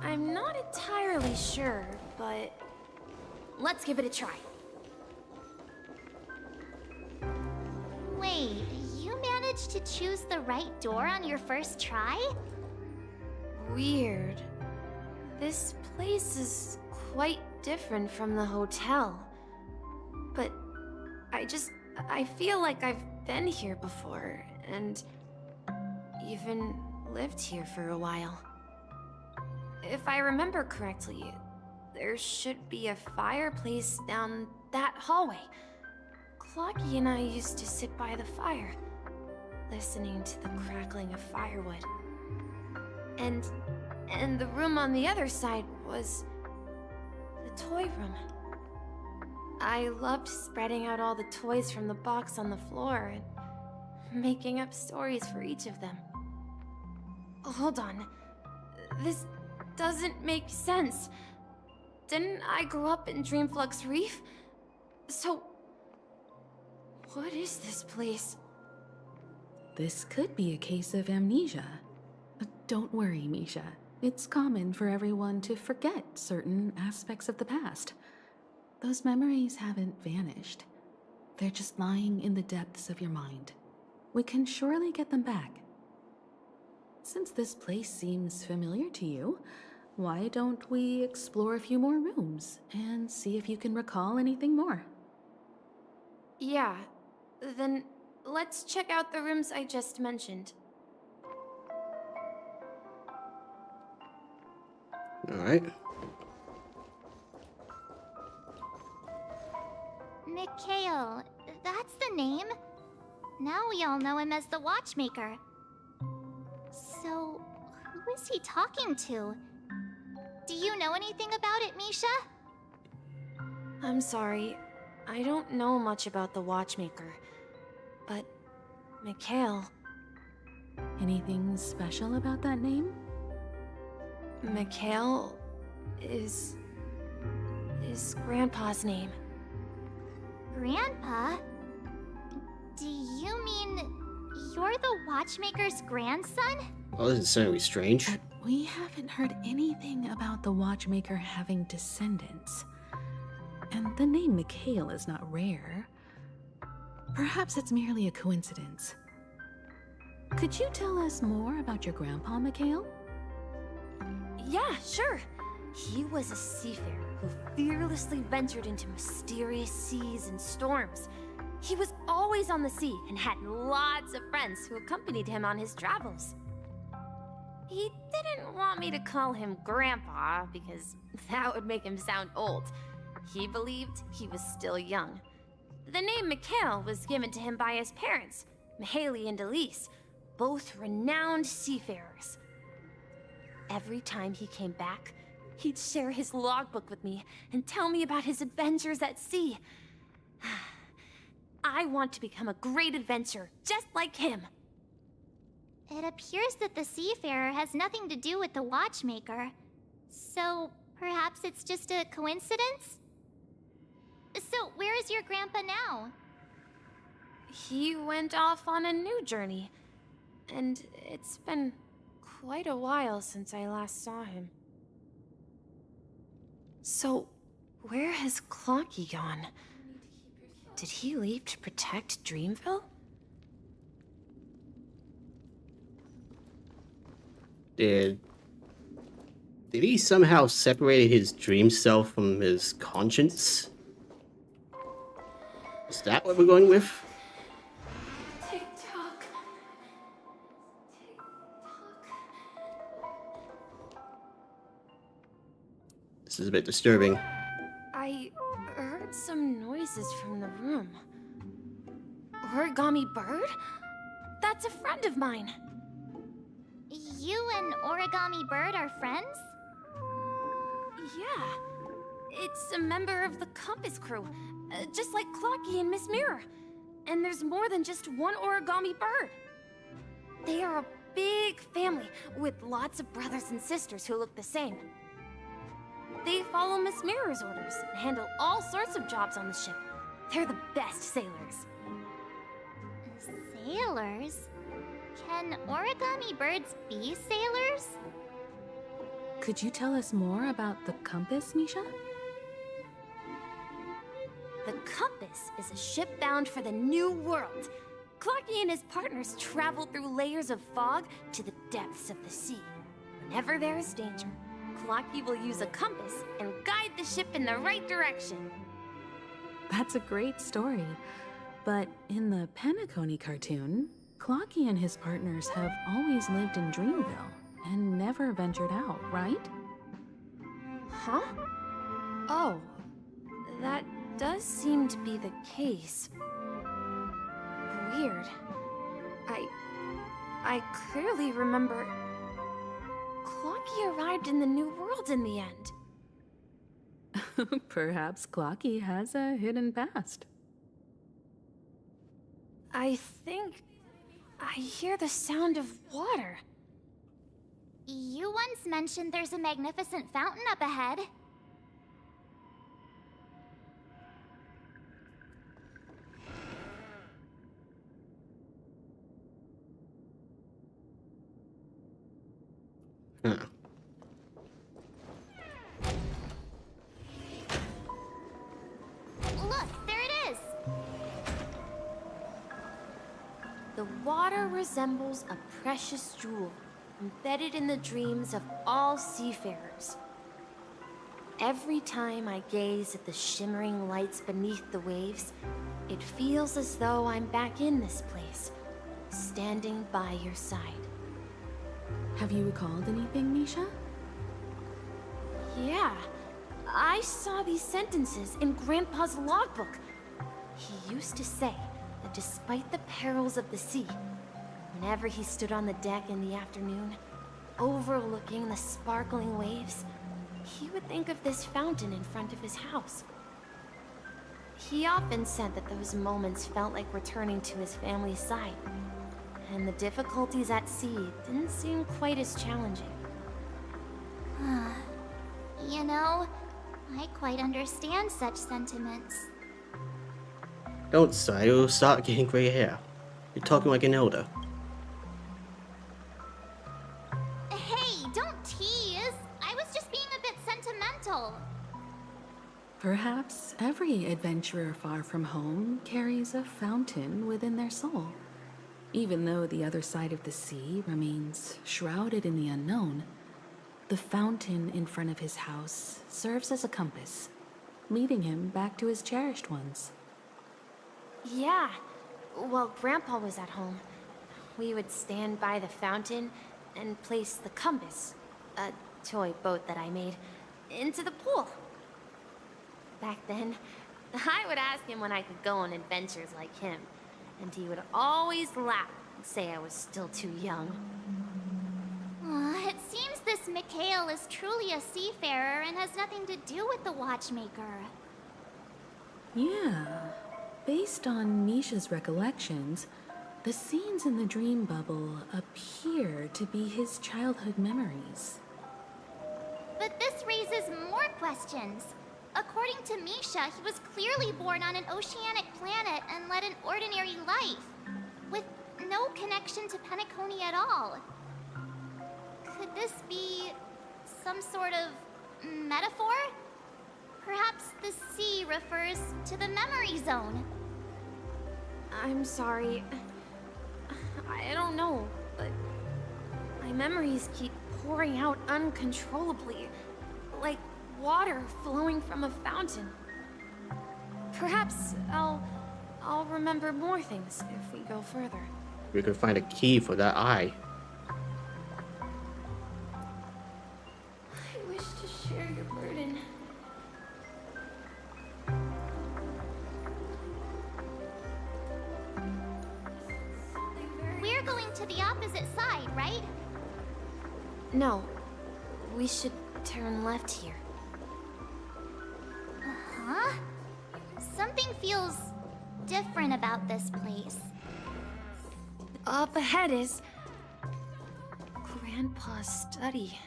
S4: I'm not entirely sure, but... let's give it a try.
S10: Wait, you managed to choose the right door on your first try?
S4: Weird. This place is quite different from the hotel. But I feel like I've been here before, and even lived here for a while. If I remember correctly, there should be a fireplace down that hallway. Clocky and I used to sit by the fire, listening to the crackling of firewood. And the room on the other side was the toy room. I loved spreading out all the toys from the box on the floor and making up stories for each of them. Hold on. This doesn't make sense. Didn't I grow up in Dreamflux Reef? So, what is this place?
S9: This could be a case of amnesia. Don't worry, Misha. It's common for everyone to forget certain aspects of the past. Those memories haven't vanished. They're just lying in the depths of your mind. We can surely get them back. Since this place seems familiar to you, why don't we explore a few more rooms and see if you can recall anything more?
S4: Yeah, then let's check out the rooms I just mentioned.
S1: Alright.
S10: Mikhail, that's the name. Now we all know him as the Watchmaker. So, who is he talking to? Do you know anything about it, Misha?
S4: I'm sorry, I don't know much about the Watchmaker, but Mikhail.
S9: Anything special about that name?
S4: Mikhail is Grandpa's name.
S10: Grandpa? Do you mean you're the Watchmaker's grandson?
S1: Well, this is certainly strange.
S9: But we haven't heard anything about the Watchmaker having descendants. And the name Mikhail is not rare. Perhaps it's merely a coincidence. Could you tell us more about your grandpa, Mikhail?
S4: Yeah, sure. He was a seafarer who fearlessly ventured into mysterious seas and storms. He was always on the sea and had lots of friends who accompanied him on his travels. He didn't want me to call him Grandpa because that would make him sound old. He believed he was still young. The name Mikhail was given to him by his parents, Mihaly and Elise, both renowned seafarers. Every time he came back, he'd share his logbook with me and tell me about his adventures at sea. I want to become a great adventurer, just like him.
S10: It appears that the seafarer has nothing to do with the Watchmaker. So, perhaps it's just a coincidence? So, where is your grandpa now?
S4: He went off on a new journey, and it's been quite a while since I last saw him. So, where has Clocky gone? Did he leave to protect Dreamville?
S1: Did he somehow separate his dream self from his conscience? Is that what we're going with?
S4: Tick-tock.
S1: This is a bit disturbing.
S4: I heard some noises from the room. Origami Bird? That's a friend of mine.
S10: You and Origami Bird are friends?
S4: Yeah. It's a member of the Compass crew, just like Clocky and Miss Mirror. And there's more than just one Origami Bird. They are a big family with lots of brothers and sisters who look the same. They follow Miss Mirror's orders and handle all sorts of jobs on the ship. They're the best sailors.
S10: Sailors? Can Origami Birds be sailors?
S9: Could you tell us more about the compass, Misha?
S4: The Compass is a ship bound for the New World. Clocky and his partners travel through layers of fog to the depths of the sea. Whenever there is danger, Clocky will use a compass and guide the ship in the right direction.
S9: That's a great story. But in the Penacony cartoon, Clocky and his partners have always lived in Dreamville and never ventured out, right?
S4: Huh? Oh, that does seem to be the case. Weird. I clearly remember... he arrived in the New World in the end.
S9: Perhaps Clocky has a hidden past.
S4: I think I hear the sound of water.
S10: You once mentioned there's a magnificent fountain up ahead.
S1: Huh.
S10: Look, there it is!
S4: The water resembles a precious jewel, embedded in the dreams of all seafarers. Every time I gaze at the shimmering lights beneath the waves, it feels as though I'm back in this place, standing by your side.
S9: Have you recalled anything, Misha?
S4: Yeah, I saw these sentences in Grandpa's logbook. He used to say that despite the perils of the sea, whenever he stood on the deck in the afternoon, overlooking the sparkling waves, he would think of this fountain in front of his house. He often said that those moments felt like returning to his family's side, and the difficulties at sea didn't seem quite as challenging.
S10: You know, I quite understand such sentiments.
S1: Don't sigh, you'll start getting grey hair. You're talking like an elder.
S10: Hey, don't tease! I was just being a bit sentimental.
S9: Perhaps every adventurer far from home carries a fountain within their soul. Even though the other side of the sea remains shrouded in the unknown, the fountain in front of his house serves as a compass, leading him back to his cherished ones.
S4: Yeah, while Grandpa was at home, we would stand by the fountain and place the compass, a toy boat that I made, into the pool. Back then, I would ask him when I could go on adventures like him, and he would always laugh and say I was still too young.
S10: It seems this Mikhail is truly a seafarer and has nothing to do with the watchmaker.
S9: Yeah. Based on Misha's recollections, the scenes in the dream bubble appear to be his childhood memories.
S10: But this raises more questions. According to Misha, he was clearly born on an oceanic planet and led an ordinary life, with no connection to Penacony at all. Could this be some sort of metaphor? Perhaps the sea refers to the memory zone.
S4: I'm sorry. I don't know, but my memories keep pouring out uncontrollably, like water flowing from a fountain. Perhaps I'll remember more things if we go further.
S1: We could find a key for that eye.
S4: I wish to share your burden.
S10: We're going to the opposite side, right?
S4: No, we should turn left here.
S10: Huh? Something feels different about this place.
S4: Up ahead is Grandpa's study.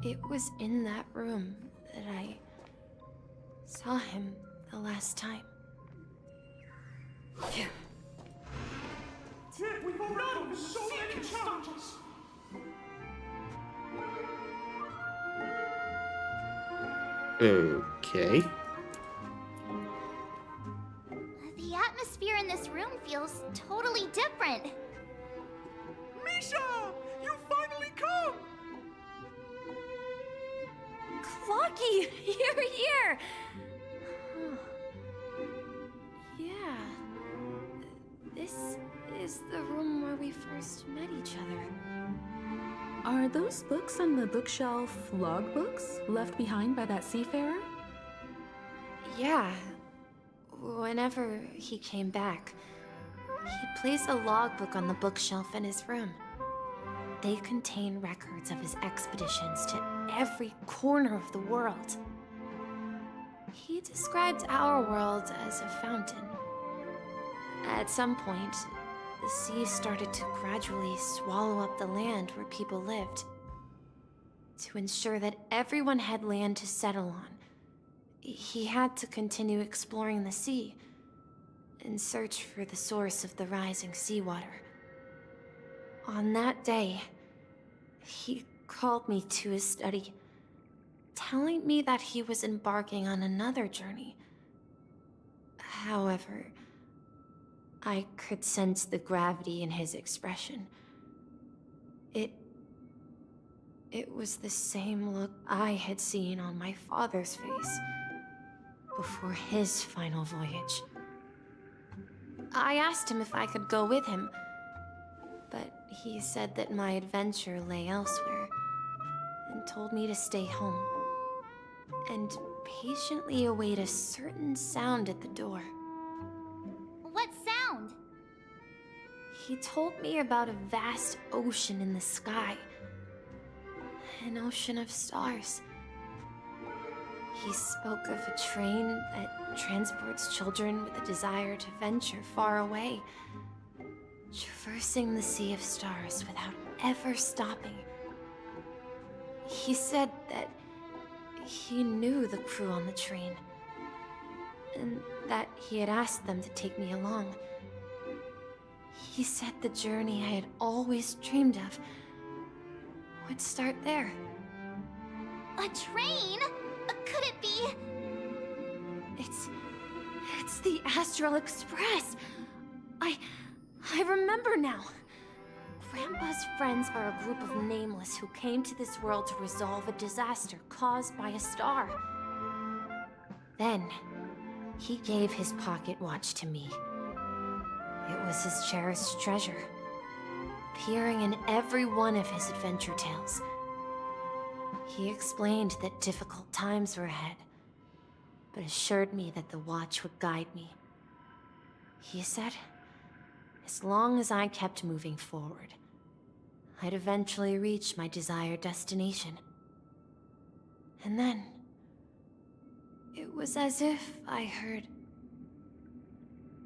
S4: It was in that room that I saw him the last time.
S3: We've overcome so many challenges.
S1: Okay.
S10: The atmosphere in this room feels totally different.
S2: Misha! You finally come!
S4: Clocky! You're here! Yeah. This is the room where we first met each other.
S9: Are those books on the bookshelf logbooks left behind by that seafarer?
S4: Yeah. Whenever he came back, he placed a logbook on the bookshelf in his room. They contain records of his expeditions to every corner of the world. He described our world as a fountain. At some point, the sea started to gradually swallow up the land where people lived. To ensure that everyone had land to settle on, he had to continue exploring the sea and search for the source of the rising seawater. On that day, he called me to his study, telling me that he was embarking on another journey. However, I could sense the gravity in his expression. It was the same look I had seen on my father's face before his final voyage. I asked him if I could go with him, but he said that my adventure lay elsewhere and told me to stay home and patiently await a certain sound at the door.
S10: What sound?
S4: He told me about a vast ocean in the sky. An ocean of stars. He spoke of a train that transports children with a desire to venture far away, traversing the sea of stars without ever stopping. He said that he knew the crew on the train, and that he had asked them to take me along. He said the journey I had always dreamed of would start there.
S10: A train? Could it be?
S4: It's the Astral Express. I remember now. Grandpa's friends are a group of nameless who came to this world to resolve a disaster caused by a star. Then, he gave his pocket watch to me. It was his cherished treasure, appearing in every one of his adventure tales. He explained that difficult times were ahead, but assured me that the watch would guide me. He said, as long as I kept moving forward, I'd eventually reach my desired destination. And then, it was as if I heard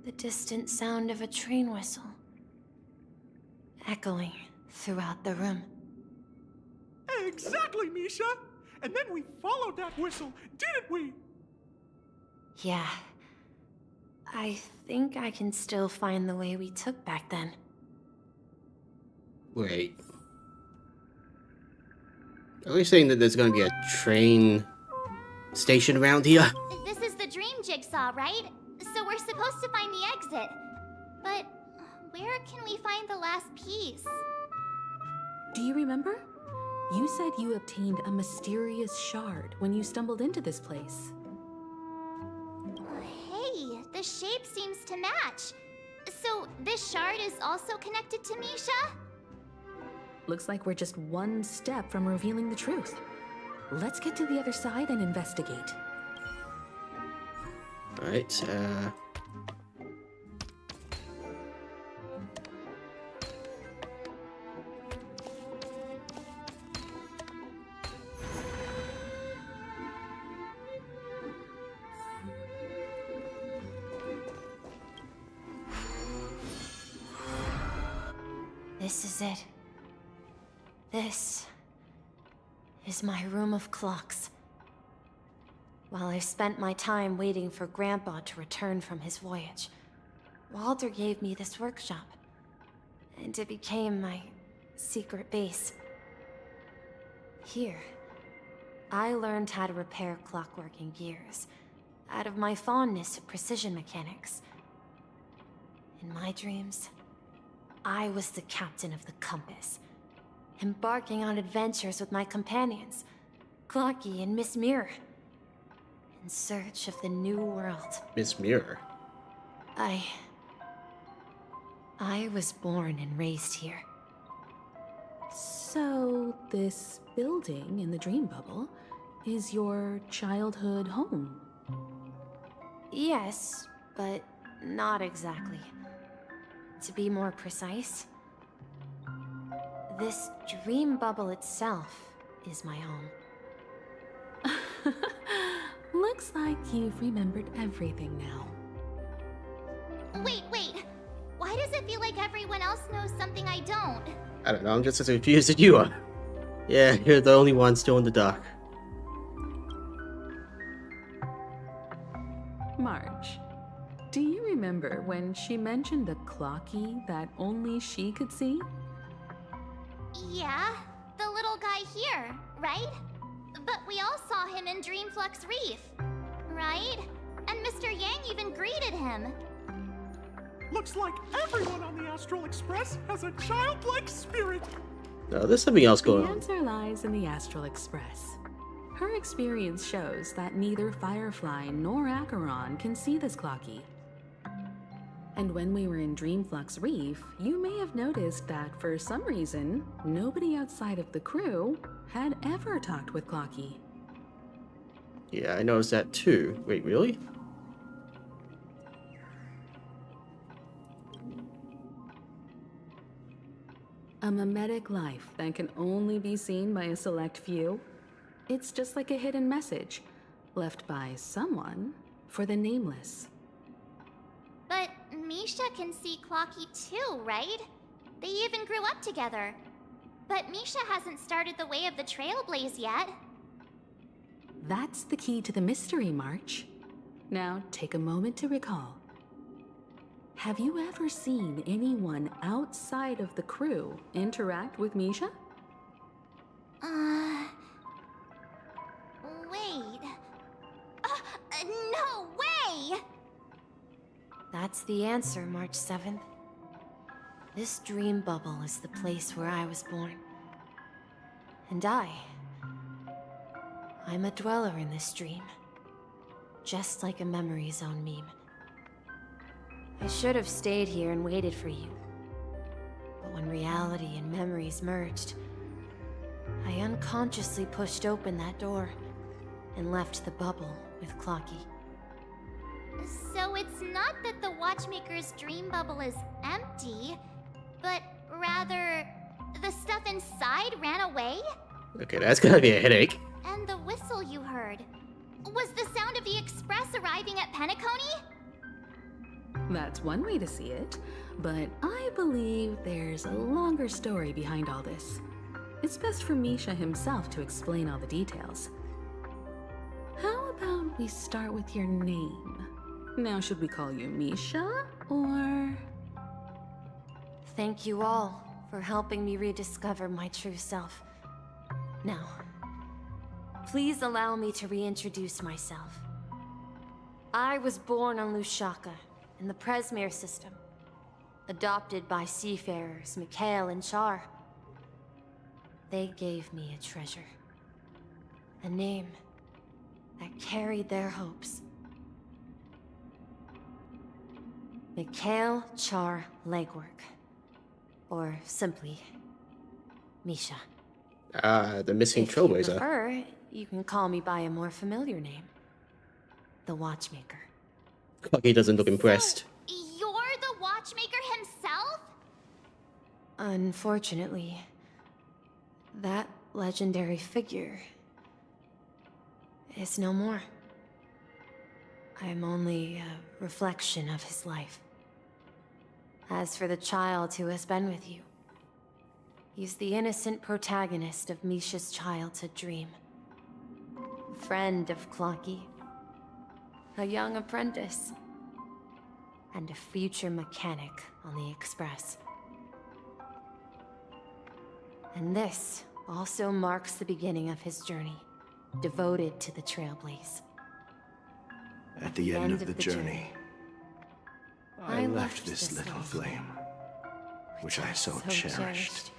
S4: the distant sound of a train whistle, echoing throughout the room.
S2: Exactly, Misha! And then we followed that whistle, didn't we?
S4: Yeah. I think I can still find the way we took back then.
S1: Wait. Are we saying that there's gonna be a train station around here?
S10: This is the dream jigsaw, right? So we're supposed to find the exit. But where can we find the last piece?
S9: Do you remember? You said you obtained a mysterious shard when you stumbled into this place.
S10: Hey, the shape seems to match. So this shard is also connected to Misha?
S9: Looks like we're just one step from revealing the truth. Let's get to the other side and investigate.
S1: Alright,
S4: This is it. This is my room of clocks. While I spent my time waiting for Grandpa to return from his voyage, Walter gave me this workshop, and it became my secret base. Here, I learned how to repair clockworking gears out of my fondness of precision mechanics. In my dreams, I was the captain of the compass, embarking on adventures with my companions, Clocky and Miss Mirror, in search of the new world.
S1: Miss Mirror.
S4: I was born and raised here.
S9: So, this building in the dream bubble is your childhood home?
S4: Yes, but not exactly. To be more precise,
S16: This dream bubble itself is my home.
S9: Looks like you've remembered everything now.
S10: Wait. Why does it feel like everyone else knows something I don't?
S1: I don't know, I'm just as confused as you are. Yeah, you're the only one still in the dark.
S9: March, do you remember when she mentioned the clocky that only she could see?
S10: Yeah, the little guy here, right? But we all saw him in Dreamflux Reef, right? And Mr. Yang even greeted him.
S2: Looks like everyone on the Astral Express has a childlike spirit.
S1: No, there's something else going
S9: The
S1: on.
S9: answer lies in the Astral Express. Her experience shows that neither Firefly nor Acheron can see this clocky. And when we were in Dreamflux Reef, you may have noticed that for some reason, nobody outside of the crew had ever talked with Clocky.
S1: Yeah, I noticed that too. Wait, really?
S9: A mimetic life that can only be seen by a select few? It's just like a hidden message, left by someone for the nameless.
S10: But Misha can see Clocky too, right? They even grew up together. But Misha hasn't started the way of the Trailblaze yet.
S9: That's the key to the mystery, March. Now, take a moment to recall. Have you ever seen anyone outside of the crew interact with Misha?
S10: Wait. No way!
S16: That's the answer, March 7th. This dream bubble is the place where I was born. And I'm a dweller in this dream. Just like a memory zone meme. I should have stayed here and waited for you. But when reality and memories merged, I unconsciously pushed open that door and left the bubble with Clocky.
S10: So it's not that the Watchmaker's dream bubble is empty, but rather the stuff inside ran away?
S1: Okay, that's gonna be a headache.
S10: And the whistle you heard was the sound of the Express arriving at Penacony?
S9: That's one way to see it, but I believe there's a longer story behind all this. It's best for Misha himself to explain all the details. How about we start with your name? Now, should we call you Misha, or...?
S16: Thank you all for helping me rediscover my true self. Now, please allow me to reintroduce myself. I was born on Lushaka, in the Presmere system, adopted by seafarers Mikhail and Char. They gave me a treasure, a name that carried their hopes. Mikhail Char Legwork, or simply, Misha.
S1: The missing
S16: If you
S1: Trailblazer.
S16: prefer, you can call me by a more familiar name, the Watchmaker.
S1: Clocky doesn't look impressed.
S10: You're the Watchmaker himself?
S16: Unfortunately, that legendary figure is no more. I'm only a reflection of his life. As for the child who has been with you, he's the innocent protagonist of Misha's childhood dream. Friend of Clocky, a young apprentice, and a future mechanic on the Express. And this also marks the beginning of his journey, devoted to the Trailblaze.
S6: At the end of the journey, I left this little flame, which I so cherished,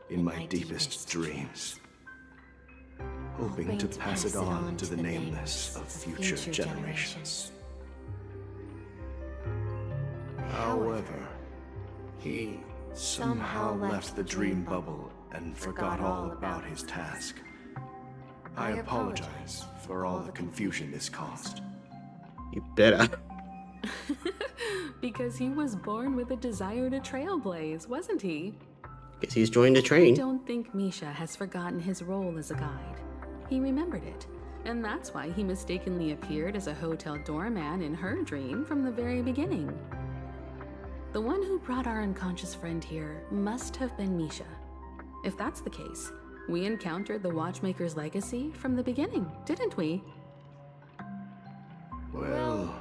S6: in my deepest dreams, hoping to pass it on to the nameless of future generations. However, he somehow left the dream bubble and forgot all about his task. I apologize for all the confusion this caused.
S1: You better.
S9: Because he was born with a desire to trailblaze, wasn't he?
S1: Guess he's joined the
S9: I
S1: train.
S9: don't think Misha has forgotten his role as a guide. He remembered it, and that's why he mistakenly appeared as a hotel doorman in her dream from the very beginning. The one who brought our unconscious friend here must have been Misha. If that's the case, we encountered the Watchmaker's legacy from the beginning, didn't we?
S17: Well,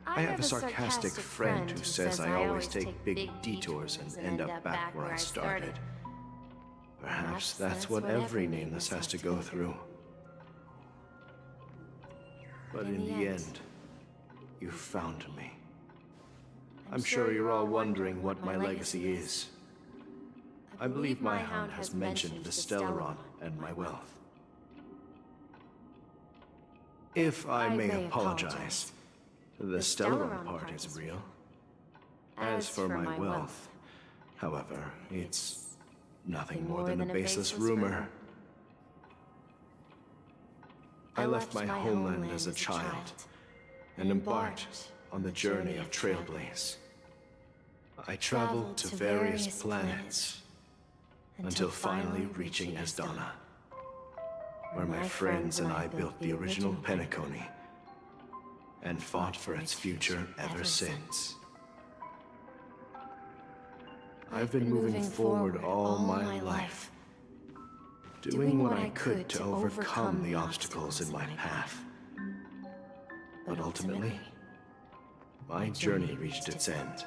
S17: I have a sarcastic friend who says I always take big detours and end up back where I started. Perhaps that's what every nameless has to go through. But in the end, you found me. I'm sure you're all wondering what my legacy is. I believe my hound has mentioned the Stellaron and my wealth. If I may apologize, the Stellaron part is real. As for my wealth, however, it's nothing more than a baseless rumor. I left my homeland as a child and embarked on the journey of Trailblaze. I traveled to various planets until finally reaching Asdana, where my friends and I built the original Penacony and fought for its future ever since. I've been moving forward all my life, doing what I could to overcome the obstacles in my path. But ultimately, my journey reached its end,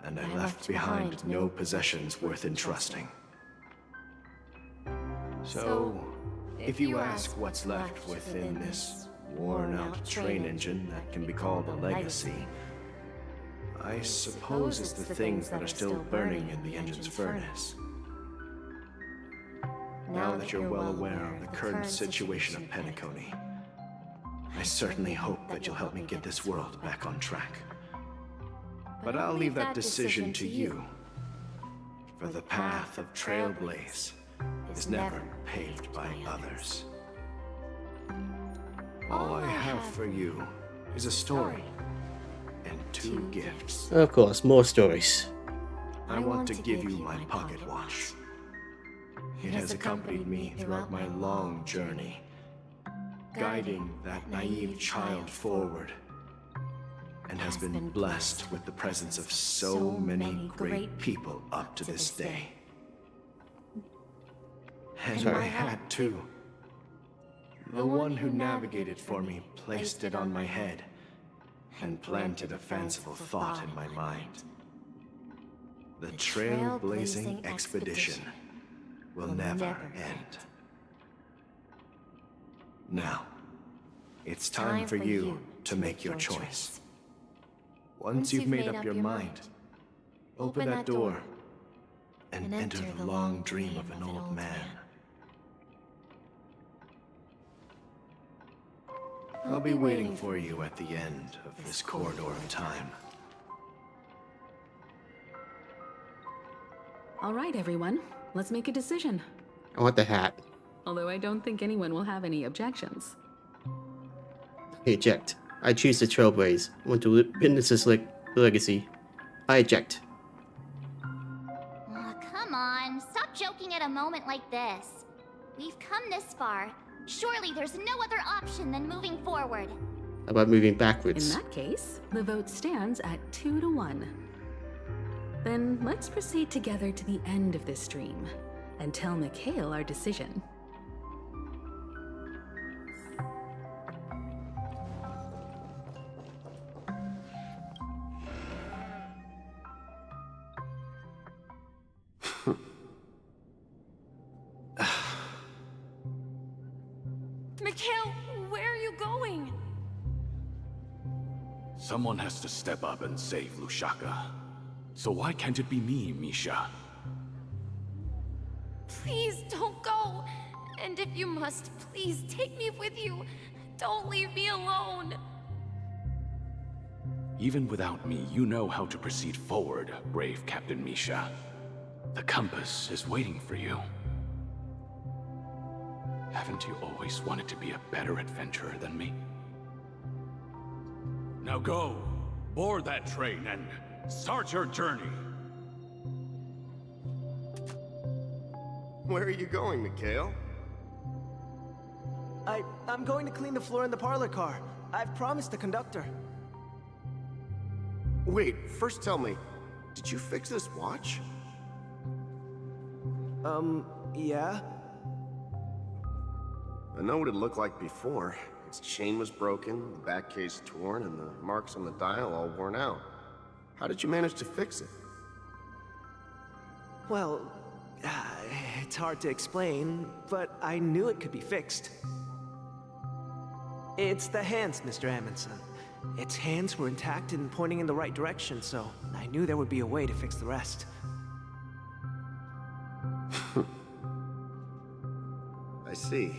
S17: and I left behind no possessions worth entrusting. So, if you ask what's left within this worn-out train engine that can be called a legacy, I suppose it's the things that are still burning in the engine's furnace. Now that you're well aware of the current situation of Penacony, I certainly hope that you'll help me get this world back on track. But I'll leave that decision to you, for the path of Trailblaze is never paved by others. All I have for you is a story and 2 gifts.
S1: Of course, more stories.
S17: I want to give you my pocket watch. It has accompanied me throughout my long journey, guiding that naive child forward, and has been blessed with the presence of so many great people up to this day. And my hat, too. The one who navigated for me placed it on my head and planted a fanciful thought in my mind. The trailblazing expedition will never end. Now, it's time for you to make your choice. Once you've made up your mind, open that door and enter the long dream of an old man. I'll be waiting for you at the end of this corridor of time.
S9: All right, everyone. Let's make a decision.
S1: I want the hat.
S9: Although I don't think anyone will have any objections.
S1: I eject. I choose the Trailblaze. I want to witness this legacy. I eject.
S10: Oh, come on. Stop joking at a moment like this. We've come this far. Surely there's no other option than moving forward.
S1: How about moving backwards?
S9: In that case, the vote stands at 2-1. Then let's proceed together to the end of this dream and tell Mikhail our decision.
S14: Mikhail, where are you going?
S18: Someone has to step up and save Lushaka. So why can't it be me, Misha?
S14: Please don't go. And if you must, please take me with you. Don't leave me alone.
S18: Even without me, you know how to proceed forward, brave Captain Misha. The compass is waiting for you. Haven't you always wanted to be a better adventurer than me? Now go, board that train and start your journey.
S19: Where are you going, Mikhail?
S20: I'm going to clean the floor in the parlor car. I've promised the conductor.
S19: Wait, first tell me, did you fix this watch?
S20: Yeah?
S19: I know what it looked like before. Its chain was broken, the back case torn, and the marks on the dial all worn out. How did you manage to fix it?
S20: Well, it's hard to explain, but I knew it could be fixed. It's the hands, Mr. Amundsen. Its hands were intact and pointing in the right direction, so I knew there would be a way to fix the rest.
S19: I see.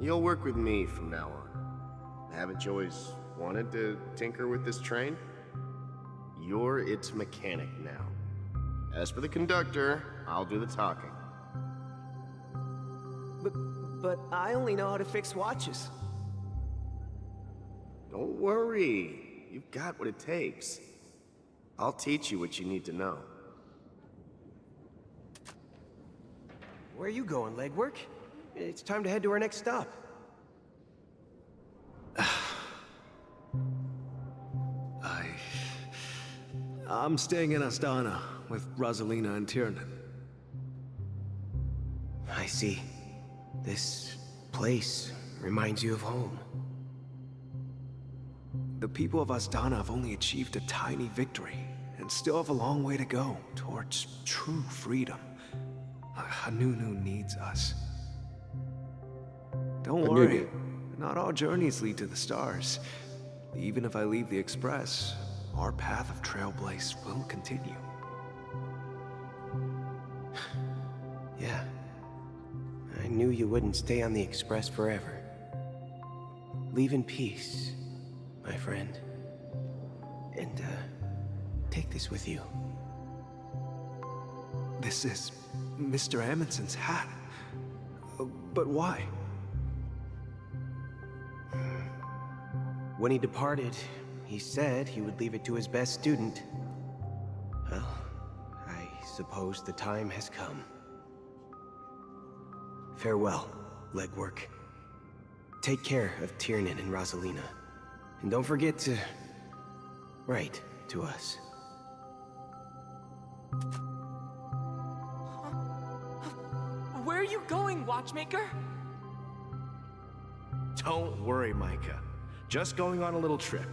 S19: You'll work with me from now on. Haven't you always wanted to tinker with this train? You're its mechanic now. As for the conductor, I'll do the talking.
S20: But I only know how to fix watches.
S19: Don't worry. You've got what it takes. I'll teach you what you need to know.
S20: Where are you going, legwork? It's time to head to our next stop. I'm staying in Astana with Rosalina and Tiernan.
S21: I see. This place reminds you of home.
S20: The people of Astana have only achieved a tiny victory, and still have a long way to go towards true freedom. Hanunu needs us. Don't worry, not all journeys lead to the stars. Even if I leave the Express, our path of Trailblaze will continue.
S21: Yeah. I knew you wouldn't stay on the Express forever. Leave in peace, my friend. And, take this with you.
S20: This is Mr. Amundsen's hat. But why?
S21: When he departed, he said he would leave it to his best student. Well, I suppose the time has come. Farewell, legwork. Take care of Tiernan and Rosalina. And don't forget to write to us.
S22: Where are you going, Watchmaker?
S23: Don't worry, Micah. Just going on a little trip.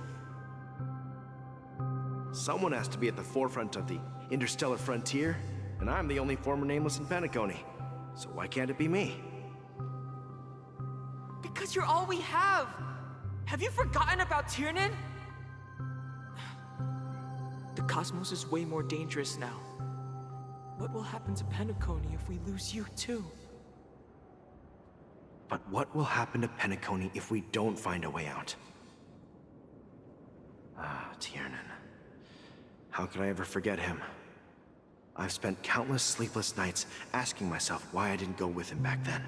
S23: Someone has to be at the forefront of the interstellar frontier, and I'm the only former Nameless in Penacony. So why can't it be me?
S22: Because you're all we have! Have you forgotten about Tiernan? The cosmos is way more dangerous now. What will happen to Penacony if we lose you too?
S23: But what will happen to Penacony if we don't find a way out? Ah, Tiernan. How could I ever forget him? I've spent countless sleepless nights asking myself why I didn't go with him back then.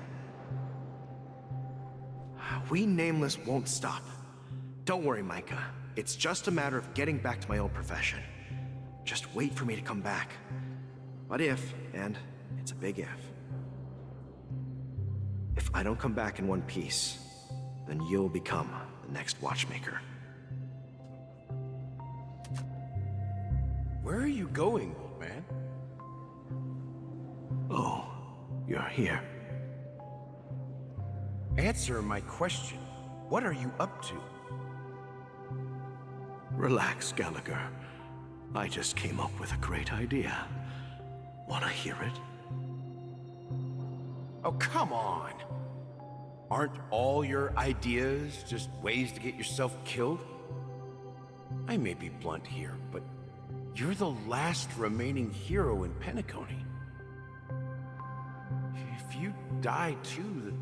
S23: We Nameless won't stop. Don't worry, Micah. It's just a matter of getting back to my old profession. Just wait for me to come back. But if, and it's a big if I don't come back in one piece, then you'll become the next Watchmaker.
S18: Where are you going, old man?
S23: Oh, you're here.
S18: Answer my question. What are you up to?
S23: Relax, Gallagher. I just came up with a great idea. Wanna hear it?
S18: Oh, come on. Aren't all your ideas just ways to get yourself killed? I may be blunt here, but you're the last remaining hero in Penacony. If you die too,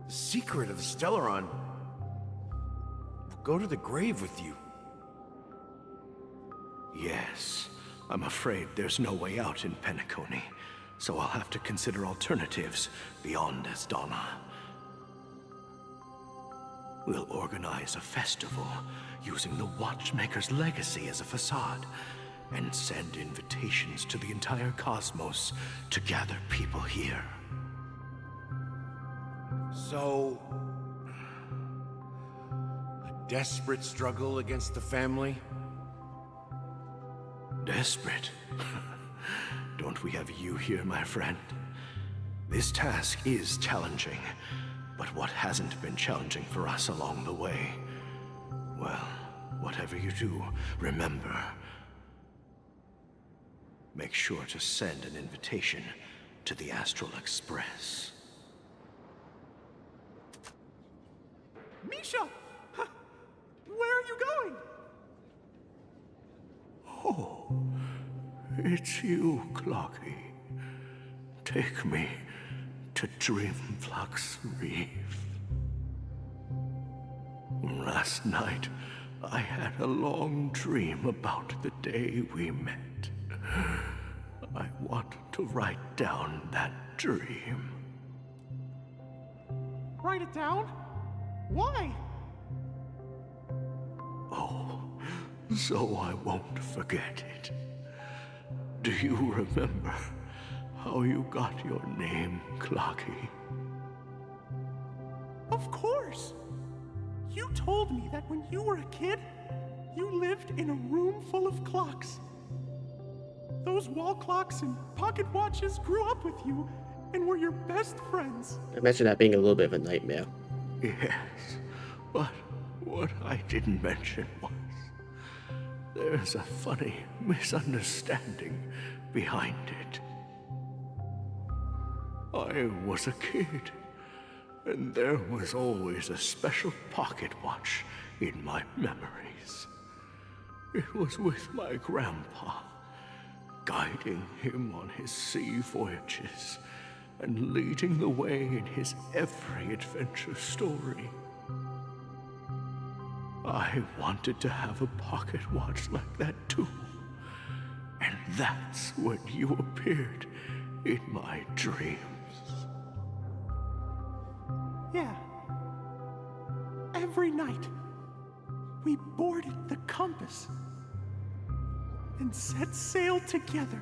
S18: the secret of the Stellaron will go to the grave with you.
S23: Yes, I'm afraid there's no way out in Penacony, so I'll have to consider alternatives beyond Astana. We'll organize a festival using the Watchmaker's legacy as a facade,
S6: and send invitations to the entire cosmos to gather people here.
S18: So, a desperate struggle against the family?
S6: Desperate? Don't we have you here, my friend? This task is challenging, but what hasn't been challenging for us along the way? Well, whatever you do, remember, make sure to send an invitation to the Astral Express.
S2: Misha! Where are you going?
S6: Oh, it's you, Clocky. Take me to Dreamflux Reef. Last night, I had a long dream about the day we met. I want to write down that dream.
S2: Write it down? Why?
S6: Oh, so I won't forget it. Do you remember how you got your name, Clocky?
S2: Of course! You told me that when you were a kid, you lived in a room full of clocks. Those wall clocks and pocket watches grew up with you and were your best friends.
S1: Imagine that being a little bit of a nightmare.
S6: Yes, but what I didn't mention was there's a funny misunderstanding behind it. I was a kid, and there was always a special pocket watch in my memories. It was with my grandpa, guiding him on his sea voyages and leading the way in his every adventure story. I wanted to have a pocket watch like that too. And that's when you appeared in my dreams.
S2: Yeah. Every night, we boarded the compass and set sail together.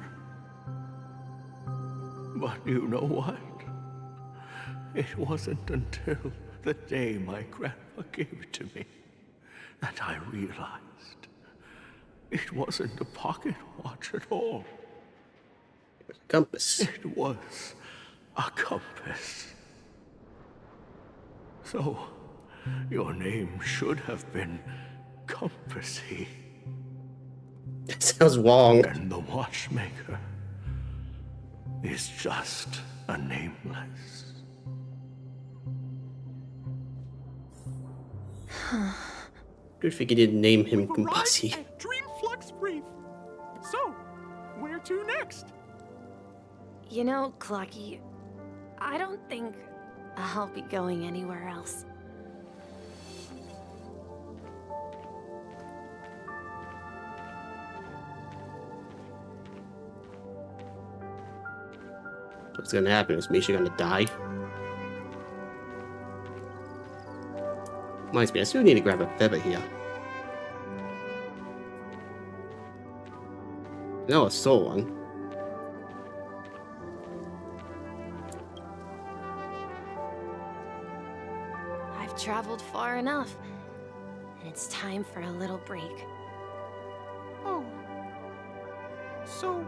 S6: But you know what? It wasn't until the day my grandpa gave it to me that I realized it wasn't a pocket watch at all.
S1: It was a compass.
S6: It was a compass. So, your name should have been Compassy.
S1: That sounds wrong.
S6: And the watchmaker is just a nameless.
S1: Good thing you didn't name him
S2: We've arrived
S1: Compassy.
S2: at Dreamflux Reef. So, where to next?
S16: You know, Clocky, I don't think I'll be going anywhere else.
S1: What's gonna happen? Is Misha gonna die? Reminds me, I still need to grab a feather here. No, a soul one.
S16: I've traveled far enough, and it's time for a little break.
S2: Oh. So,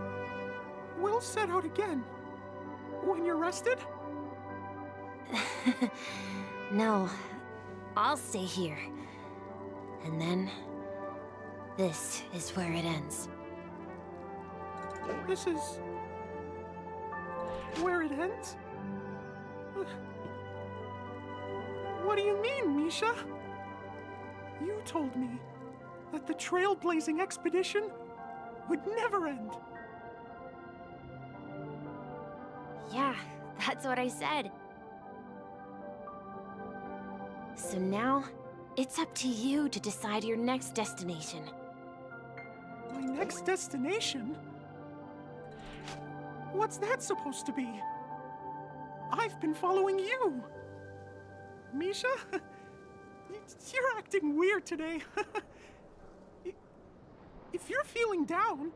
S2: we'll set out again. When you're rested?
S16: No, I'll stay here. And then, this is where it ends.
S2: This is... where it ends? What do you mean, Misha? You told me that the Trailblazing expedition would never end.
S16: Yeah, that's what I said. So now, it's up to you to decide your next destination.
S2: My next destination? What's that supposed to be? I've been following you. Misha? You're acting weird today. If you're feeling down,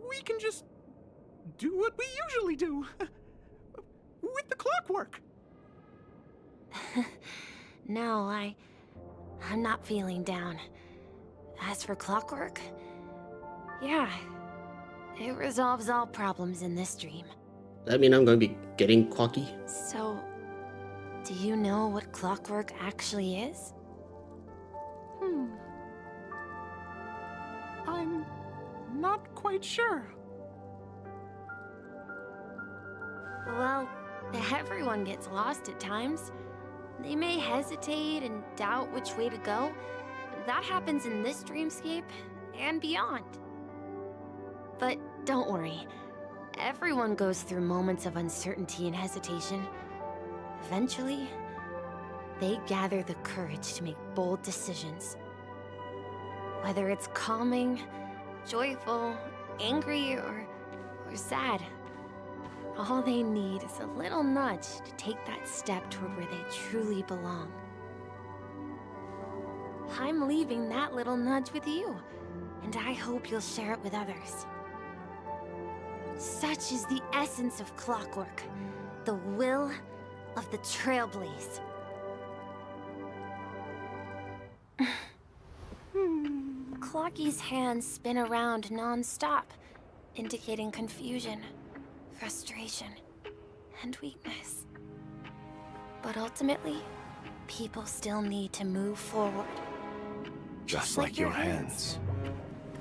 S22: we can just do what we usually do. With the clockwork.
S16: No, I'm not feeling down. As for clockwork, yeah, it resolves all problems in this dream.
S1: Does that mean I'm going to be getting clocky?
S16: So, do you know what clockwork actually is?
S22: I'm not quite sure.
S16: Well, everyone gets lost at times. They may hesitate and doubt which way to go. That happens in this dreamscape and beyond. But don't worry. Everyone goes through moments of uncertainty and hesitation. Eventually, they gather the courage to make bold decisions. Whether it's calming, joyful, angry, or sad. All they need is a little nudge to take that step toward where they truly belong. I'm leaving that little nudge with you, and I hope you'll share it with others. Such is the essence of clockwork, the will of the Trailblaze. Clocky's hands spin around non-stop, indicating confusion, frustration, and weakness. But ultimately, people still need to move forward.
S6: Just like your hands,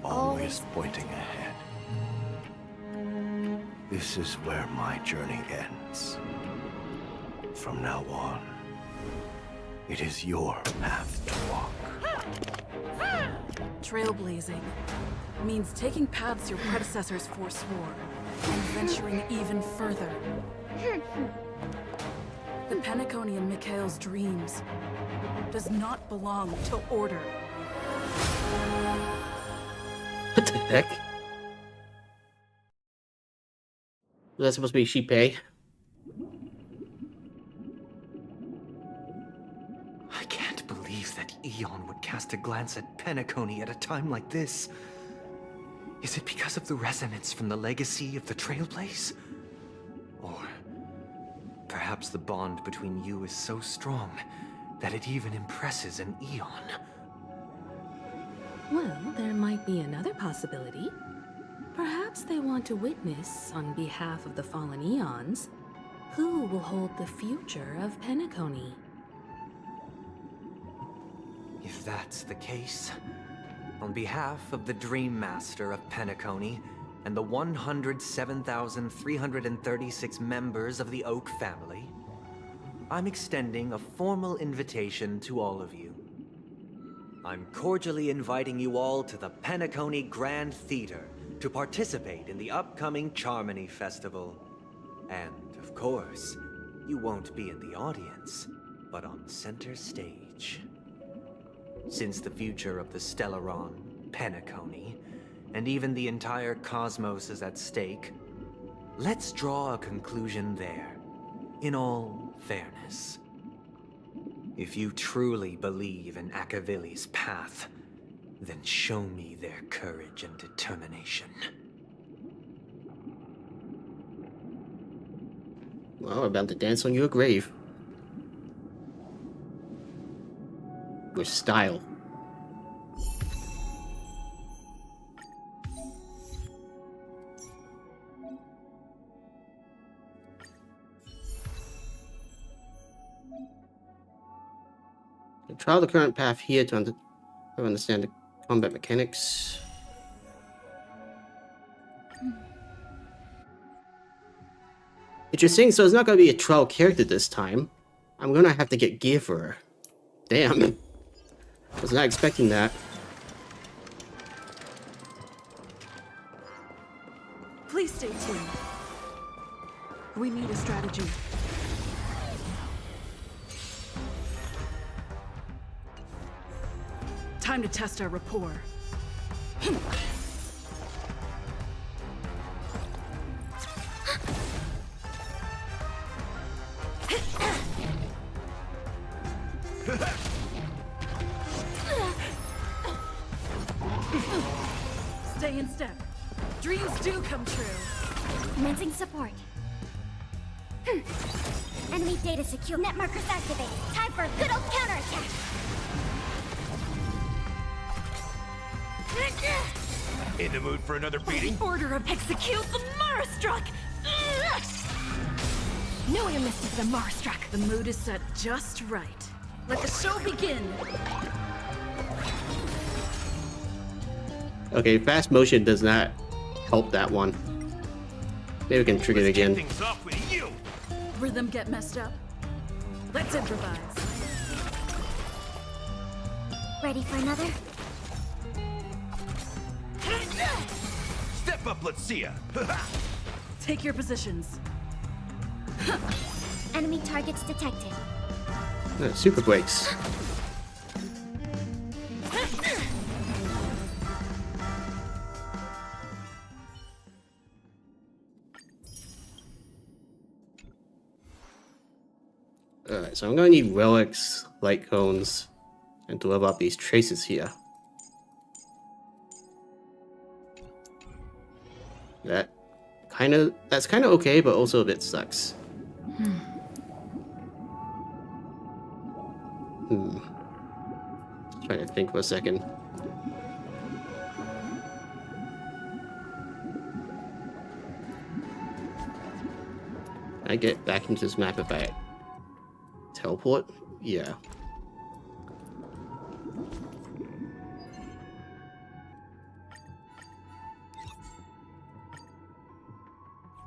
S6: always pointing ahead. This is where my journey ends. From now on, it is your path to walk.
S9: Trailblazing means taking paths your predecessors forswore and venturing even further. The Penacony in Mikhail's dreams does not belong to order.
S1: What the heck? Was that supposed to be Shipei?
S12: I can't believe that Eon would cast a glance at Penacony at a time like this. Is it because of the resonance from the legacy of the Trailblaze? Or perhaps the bond between you is so strong that it even impresses an Eon?
S9: Well, there might be another possibility. Perhaps they want to witness, on behalf of the fallen Eons, who will hold the future of Penacony.
S12: If that's the case, on behalf of the Dream Master of Penacony and the 107,336 members of the Oak family, I'm extending a formal invitation to all of you. I'm cordially inviting you all to the Penacony Grand Theater to participate in the upcoming Charmony Festival. And, of course, you won't be in the audience, but on center stage. Since the future of the Stellaron, Penacony, and even the entire cosmos is at stake, let's draw a conclusion there, in all fairness. If you truly believe in Akavili's path, then show me their courage and determination.
S1: Well, we're about to dance on your grave. With style. Trial the current path here to understand the combat mechanics. Interesting, so it's not going to be a trial character this time. I'm going to have to get gear for her. Damn. Was not expecting that.
S9: Please stay tuned. We need a strategy. Time to test our rapport. Stay in step. Dreams do
S10: Commencing support. Enemy data secure. Net markers activated. Time for a good old counterattack.
S18: In the mood for another beating?
S5: Order of execute the Marastruck! No one missed the Marastruck. The mood is set just right. Let the show begin.
S1: Okay, fast motion does not help that one. Maybe we can trigger it again.
S18: Things off with you.
S5: Rhythm get messed up. Let's improvise.
S10: Ready for another?
S18: Step up, let's see ya.
S5: Take your positions.
S10: Enemy targets detected.
S1: Super breaks. Alright, so I'm gonna need relics, light cones, and to level up these traces here. That's kind of okay, but also a bit sucks. Trying to think for a second. Can I get back into this map if I teleport? Yeah.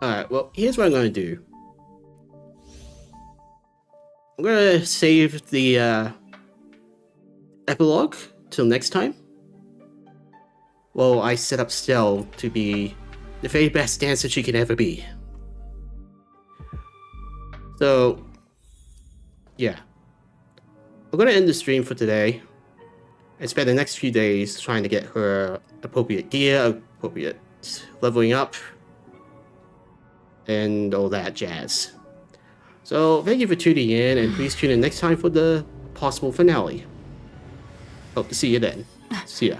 S1: Alright, well, here's what I'm going to do. I'm going to save the epilogue till next time. Well, I set up Stell to be the very best dancer she can ever be. So, yeah. I'm going to end the stream for today and spend the next few days trying to get her appropriate gear, appropriate leveling up, and all that jazz. So thank you for tuning in, and please tune in next time for the possible finale. Hope to see you then. See ya.